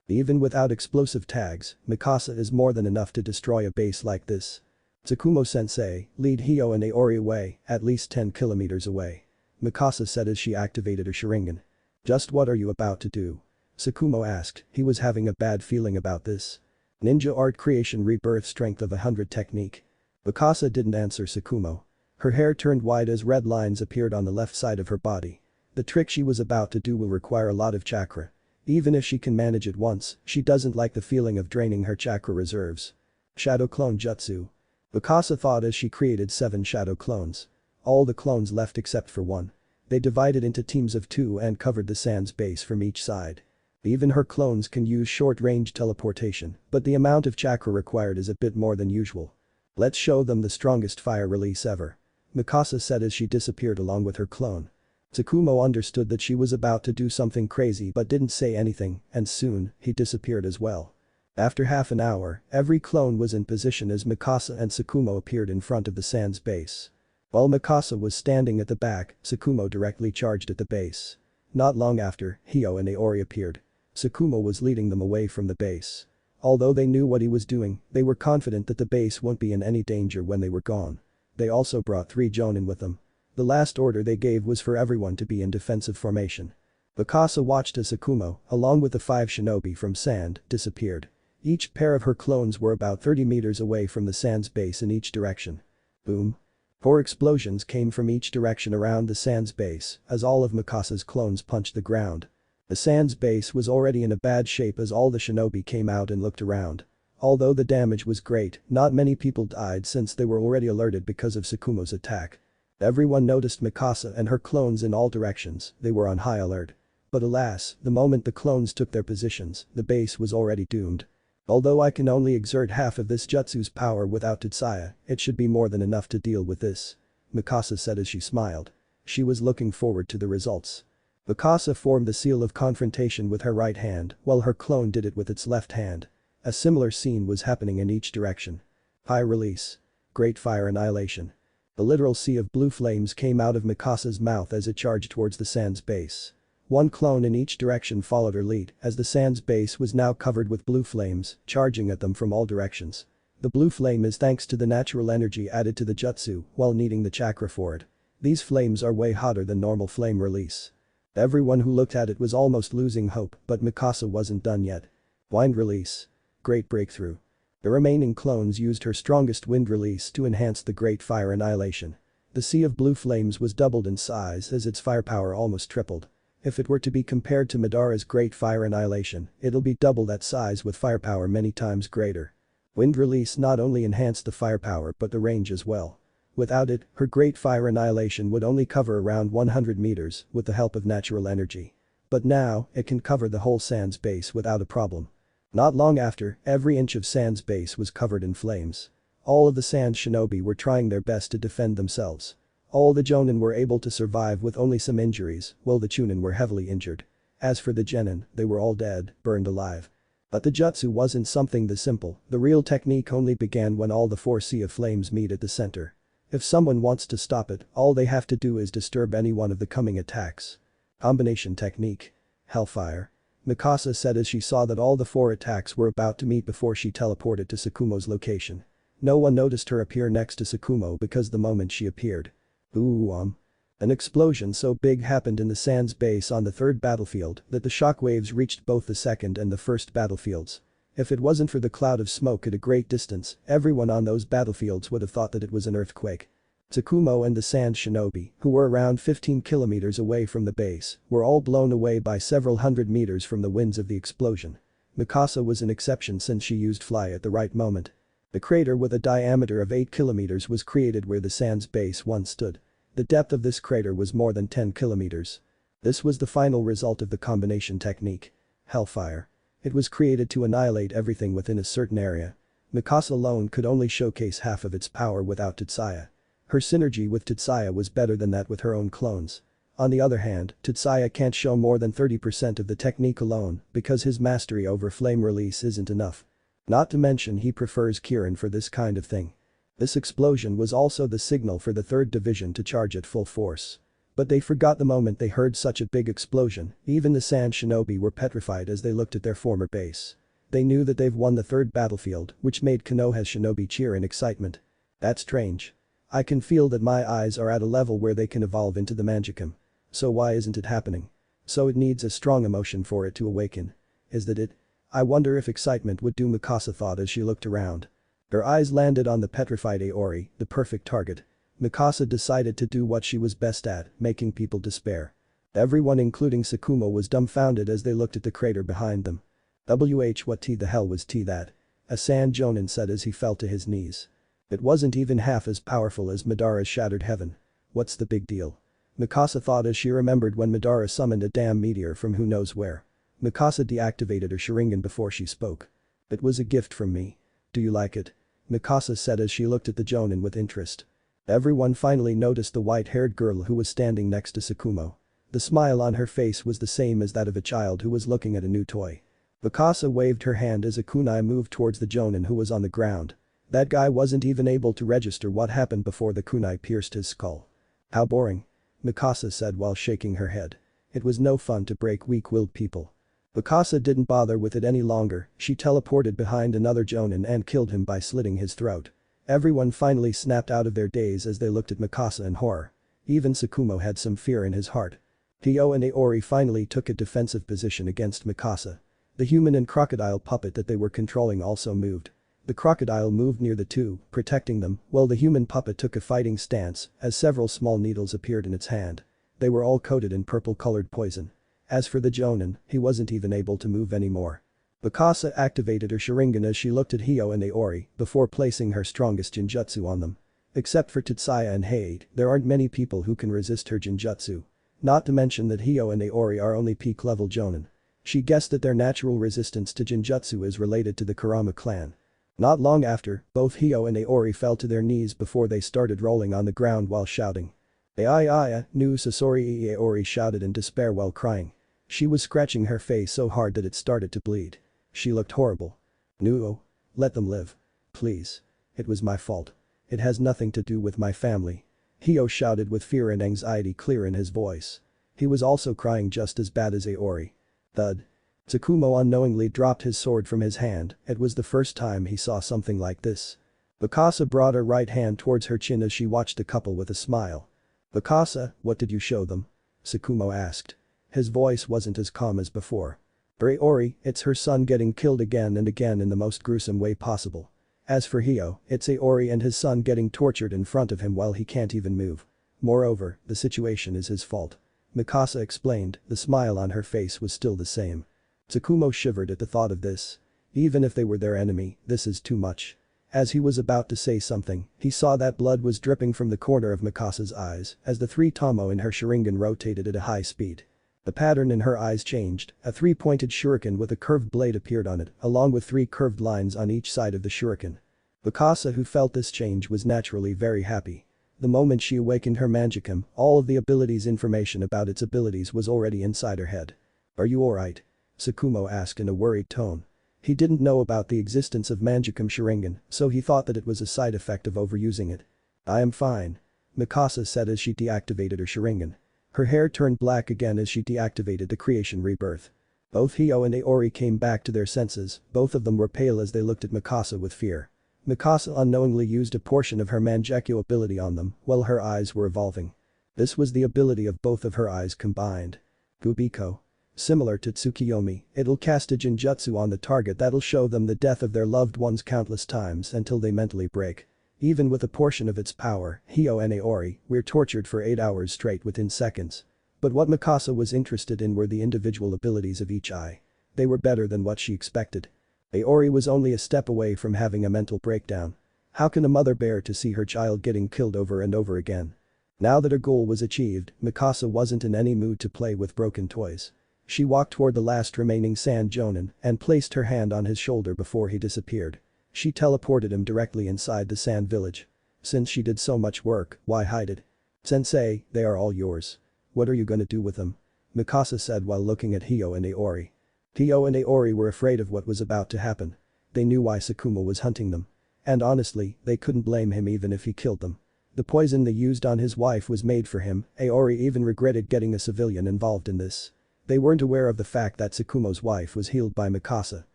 A: Even without explosive tags, Mikasa is more than enough to destroy a base like this. Tsukumo-sensei, lead Hyo and Aoi away, at least 10 kilometers away. Mikasa said as she activated her sharingan. Just what are you about to do? Tsukumo asked, he was having a bad feeling about this. Ninja art creation rebirth strength of 100 technique. Mikasa didn't answer Tsukumo. Her hair turned white as red lines appeared on the left side of her body. The trick she was about to do will require a lot of chakra. Even if she can manage it once, she doesn't like the feeling of draining her chakra reserves. Shadow clone jutsu. Mikasa thought as she created 7 shadow clones. All the clones left except for one. They divided into teams of 2 and covered the Sand's base from each side. Even her clones can use short-range teleportation, but the amount of chakra required is a bit more than usual. Let's show them the strongest fire release ever. Mikasa said as she disappeared along with her clone. Tsukumo understood that she was about to do something crazy but didn't say anything, and soon, he disappeared as well. After half an hour, every clone was in position as Mikasa and Tsukumo appeared in front of the Sand's base. While Mikasa was standing at the back, Tsukumo directly charged at the base. Not long after, Hyo and Aoi appeared. Tsukumo was leading them away from the base. Although they knew what he was doing, they were confident that the base won't be in any danger when they were gone. They also brought 3 jonin with them. The last order they gave was for everyone to be in defensive formation. Mikasa watched as Tsukumo, along with the 5 shinobi from Sand, disappeared. Each pair of her clones were about 30 meters away from the Sand's base in each direction. Boom. 4 explosions came from each direction around the Sand's base as all of Mikasa's clones punched the ground. The Sand's base was already in a bad shape as all the shinobi came out and looked around. Although the damage was great, not many people died since they were already alerted because of Tsukumo's attack. Everyone noticed Mikasa and her clones in all directions, they were on high alert. But alas, the moment the clones took their positions, the base was already doomed. Although I can only exert half of this jutsu's power without Tetsuya, it should be more than enough to deal with this. Mikasa said as she smiled. She was looking forward to the results. Mikasa formed the seal of confrontation with her right hand, while her clone did it with its left hand. A similar scene was happening in each direction. High release. Great fire annihilation. A literal sea of blue flames came out of Mikasa's mouth as it charged towards the Sand's base. 1 clone in each direction followed her lead as the Sand's base was now covered with blue flames, charging at them from all directions. The blue flame is thanks to the natural energy added to the jutsu while needing the chakra for it. These flames are way hotter than normal flame release. Everyone who looked at it was almost losing hope, but Mikasa wasn't done yet. Wind release. Great breakthrough. The remaining clones used her strongest wind release to enhance the great fire annihilation. The sea of blue flames was doubled in size as its firepower almost tripled. If it were to be compared to Madara's great fire annihilation, it'll be double that size with firepower many times greater. Wind release not only enhanced the firepower but the range as well. Without it, her great fire annihilation would only cover around 100 meters with the help of natural energy. But now, it can cover the whole Sand's base without a problem. Not long after, every inch of Sand's base was covered in flames. All of the Sand shinobi were trying their best to defend themselves. All the jonin were able to survive with only some injuries, while the chunin were heavily injured. As for the genin, they were all dead, burned alive. But the jutsu wasn't something this simple, the real technique only began when all the 4 sea of flames meet at the center. If someone wants to stop it, all they have to do is disturb any one of the coming attacks. Combination technique. Hellfire. Mikasa said as she saw that all the 4 attacks were about to meet before she teleported to Tsukumo's location. No one noticed her appear next to Tsukumo because the moment she appeared. Ooh. An explosion so big happened in the Sand's base on the third battlefield that the shockwaves reached both the second and the first battlefields. If it wasn't for the cloud of smoke at a great distance, everyone on those battlefields would have thought that it was an earthquake. Tsukumo and the Sand Shinobi, who were around 15 kilometers away from the base, were all blown away by several hundred meters from the winds of the explosion. Mikasa was an exception since she used fly at the right moment. The crater with a diameter of 8 kilometers was created where the Sand's base once stood. The depth of this crater was more than 10 kilometers. This was the final result of the combination technique. Hellfire. It was created to annihilate everything within a certain area. Mikasa alone could only showcase half of its power without Tetsuya. Her synergy with Tetsuya was better than that with her own clones. On the other hand, Tetsuya can't show more than 30% of the technique alone because his mastery over flame release isn't enough. Not to mention he prefers Kirin for this kind of thing. This explosion was also the signal for the 3rd Division to charge at full force. But they forgot the moment they heard such a big explosion, even the Sand Shinobi were petrified as they looked at their former base. They knew that they've won the 3rd battlefield, which made Konoha's Shinobi cheer in excitement. That's strange. I can feel that my eyes are at a level where they can evolve into the Mangekyou. So why isn't it happening? So it needs a strong emotion for it to awaken. Is that it? I wonder if excitement would do, Mikasa thought as she looked around. Her eyes landed on the petrified Aoi, the perfect target. Mikasa decided to do what she was best at, making people despair. Everyone including Tsukumo was dumbfounded as they looked at the crater behind them. What the hell was that? A Sand Jonin said as he fell to his knees. It wasn't even half as powerful as Madara's Shattered Heaven. What's the big deal? Mikasa thought as she remembered when Madara summoned a damn meteor from who knows where. Mikasa deactivated her sharingan before she spoke. It was a gift from me. Do you like it? Mikasa said as she looked at the Jonin with interest. Everyone finally noticed the white-haired girl who was standing next to Tsukumo. The smile on her face was the same as that of a child who was looking at a new toy. Mikasa waved her hand as a kunai moved towards the Jonin who was on the ground. That guy wasn't even able to register what happened before the kunai pierced his skull. How boring. Mikasa said while shaking her head. It was no fun to break weak-willed people. Mikasa didn't bother with it any longer, she teleported behind another Jonin and killed him by slitting his throat. Everyone finally snapped out of their daze as they looked at Mikasa in horror. Even Tsukumo had some fear in his heart. Hyo and Aoi finally took a defensive position against Mikasa. The human and crocodile puppet that they were controlling also moved. The crocodile moved near the two, protecting them, while the human puppet took a fighting stance as several small needles appeared in its hand. They were all coated in purple-colored poison. As for the Jonin, he wasn't even able to move anymore. Mikasa activated her sharingan as she looked at Hyo and Aoi before placing her strongest genjutsu on them. Except for Tetsuya and Hade, there aren't many people who can resist her genjutsu. Not to mention that Hyo and Aoi are only peak-level Jonin. She guessed that their natural resistance to genjutsu is related to the Kurama clan. Not long after, both Hyo and Aoi fell to their knees before they started rolling on the ground while shouting. Aiaya, nu Sasori, Aoi shouted in despair while crying. She was scratching her face so hard that it started to bleed. She looked horrible. No. Let them live. Please. It was my fault. It has nothing to do with my family. Hyo shouted with fear and anxiety clear in his voice. He was also crying just as bad as Aoi. Thud. Tsukumo unknowingly dropped his sword from his hand, it was the first time he saw something like this. Mikasa brought her right hand towards her chin as she watched the couple with a smile. Mikasa, what did you show them? Tsukumo asked. His voice wasn't as calm as before. Aoi, it's her son getting killed again and again in the most gruesome way possible. As for Hyo, it's Aoi and his son getting tortured in front of him while he can't even move. Moreover, the situation is his fault. Mikasa explained, the smile on her face was still the same. Tsukumo shivered at the thought of this. Even if they were their enemy, this is too much. As he was about to say something, he saw that blood was dripping from the corner of Mikasa's eyes as the 3 tomo in her sharingan rotated at a high speed. The pattern in her eyes changed, a 3-pointed shuriken with a curved blade appeared on it, along with 3 curved lines on each side of the shuriken. Mikasa, who felt this change, was naturally very happy. The moment she awakened her mangekyou, all of the ability's information about its abilities was already inside her head. Are you alright? Tsukumo asked in a worried tone. He didn't know about the existence of mangekyou sharingan, so he thought that it was a side effect of overusing it. I am fine. Mikasa said as she deactivated her sharingan. Her hair turned black again as she deactivated the creation rebirth. Both Hyo and Aoi came back to their senses, both of them were pale as they looked at Mikasa with fear. Mikasa unknowingly used a portion of her mangekyou ability on them while her eyes were evolving. This was the ability of both of her eyes combined. Gubiko. Similar to Tsukiyomi, it'll cast a genjutsu on the target that'll show them the death of their loved ones countless times until they mentally break. Even with a portion of its power, Hyo and Aoi, we're tortured for 8 hours straight within seconds. But what Mikasa was interested in were the individual abilities of each eye. They were better than what she expected. Aoi was only a step away from having a mental breakdown. How can a mother bear to see her child getting killed over and over again? Now that her goal was achieved, Mikasa wasn't in any mood to play with broken toys. She walked toward the last remaining Sand Jonin and placed her hand on his shoulder before he disappeared. She teleported him directly inside the sand village. Since she did so much work, why hide it? Sensei, they are all yours. What are you gonna do with them? Mikasa said while looking at Hyo and Aoi. Hyo and Aoi were afraid of what was about to happen. They knew why Sakuma was hunting them. And honestly, they couldn't blame him even if he killed them. The poison they used on his wife was made for him. Aoi even regretted getting a civilian involved in this. They weren't aware of the fact that Sakumo's wife was healed by Mikasa.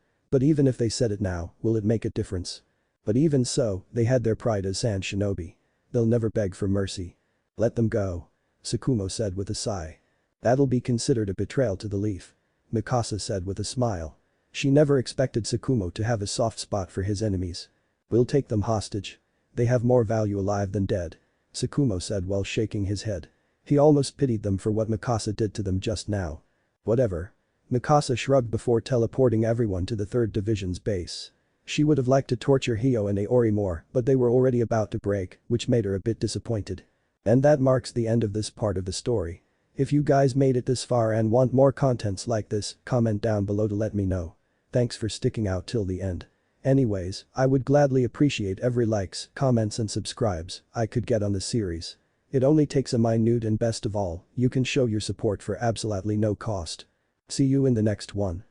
A: But even if they said it now, will it make a difference? But even so, they had their pride as sand shinobi. They'll never beg for mercy. Let them go. Sakumo said with a sigh. That'll be considered a betrayal to the leaf. Mikasa said with a smile. She never expected Sakumo to have a soft spot for his enemies. We'll take them hostage. They have more value alive than dead. Sakumo said while shaking his head. He almost pitied them for what Mikasa did to them just now. Whatever. Mikasa shrugged before teleporting everyone to the 3rd Division's base. She would have liked to torture Hyo and Aoi more, but they were already about to break, which made her a bit disappointed. And that marks the end of this part of the story. If you guys made it this far and want more contents like this, comment down below to let me know. Thanks for sticking out till the end. Anyways, I would gladly appreciate every likes, comments and subscribes I could get on the series. It only takes a minute and best of all, you can show your support for absolutely no cost. See you in the next one.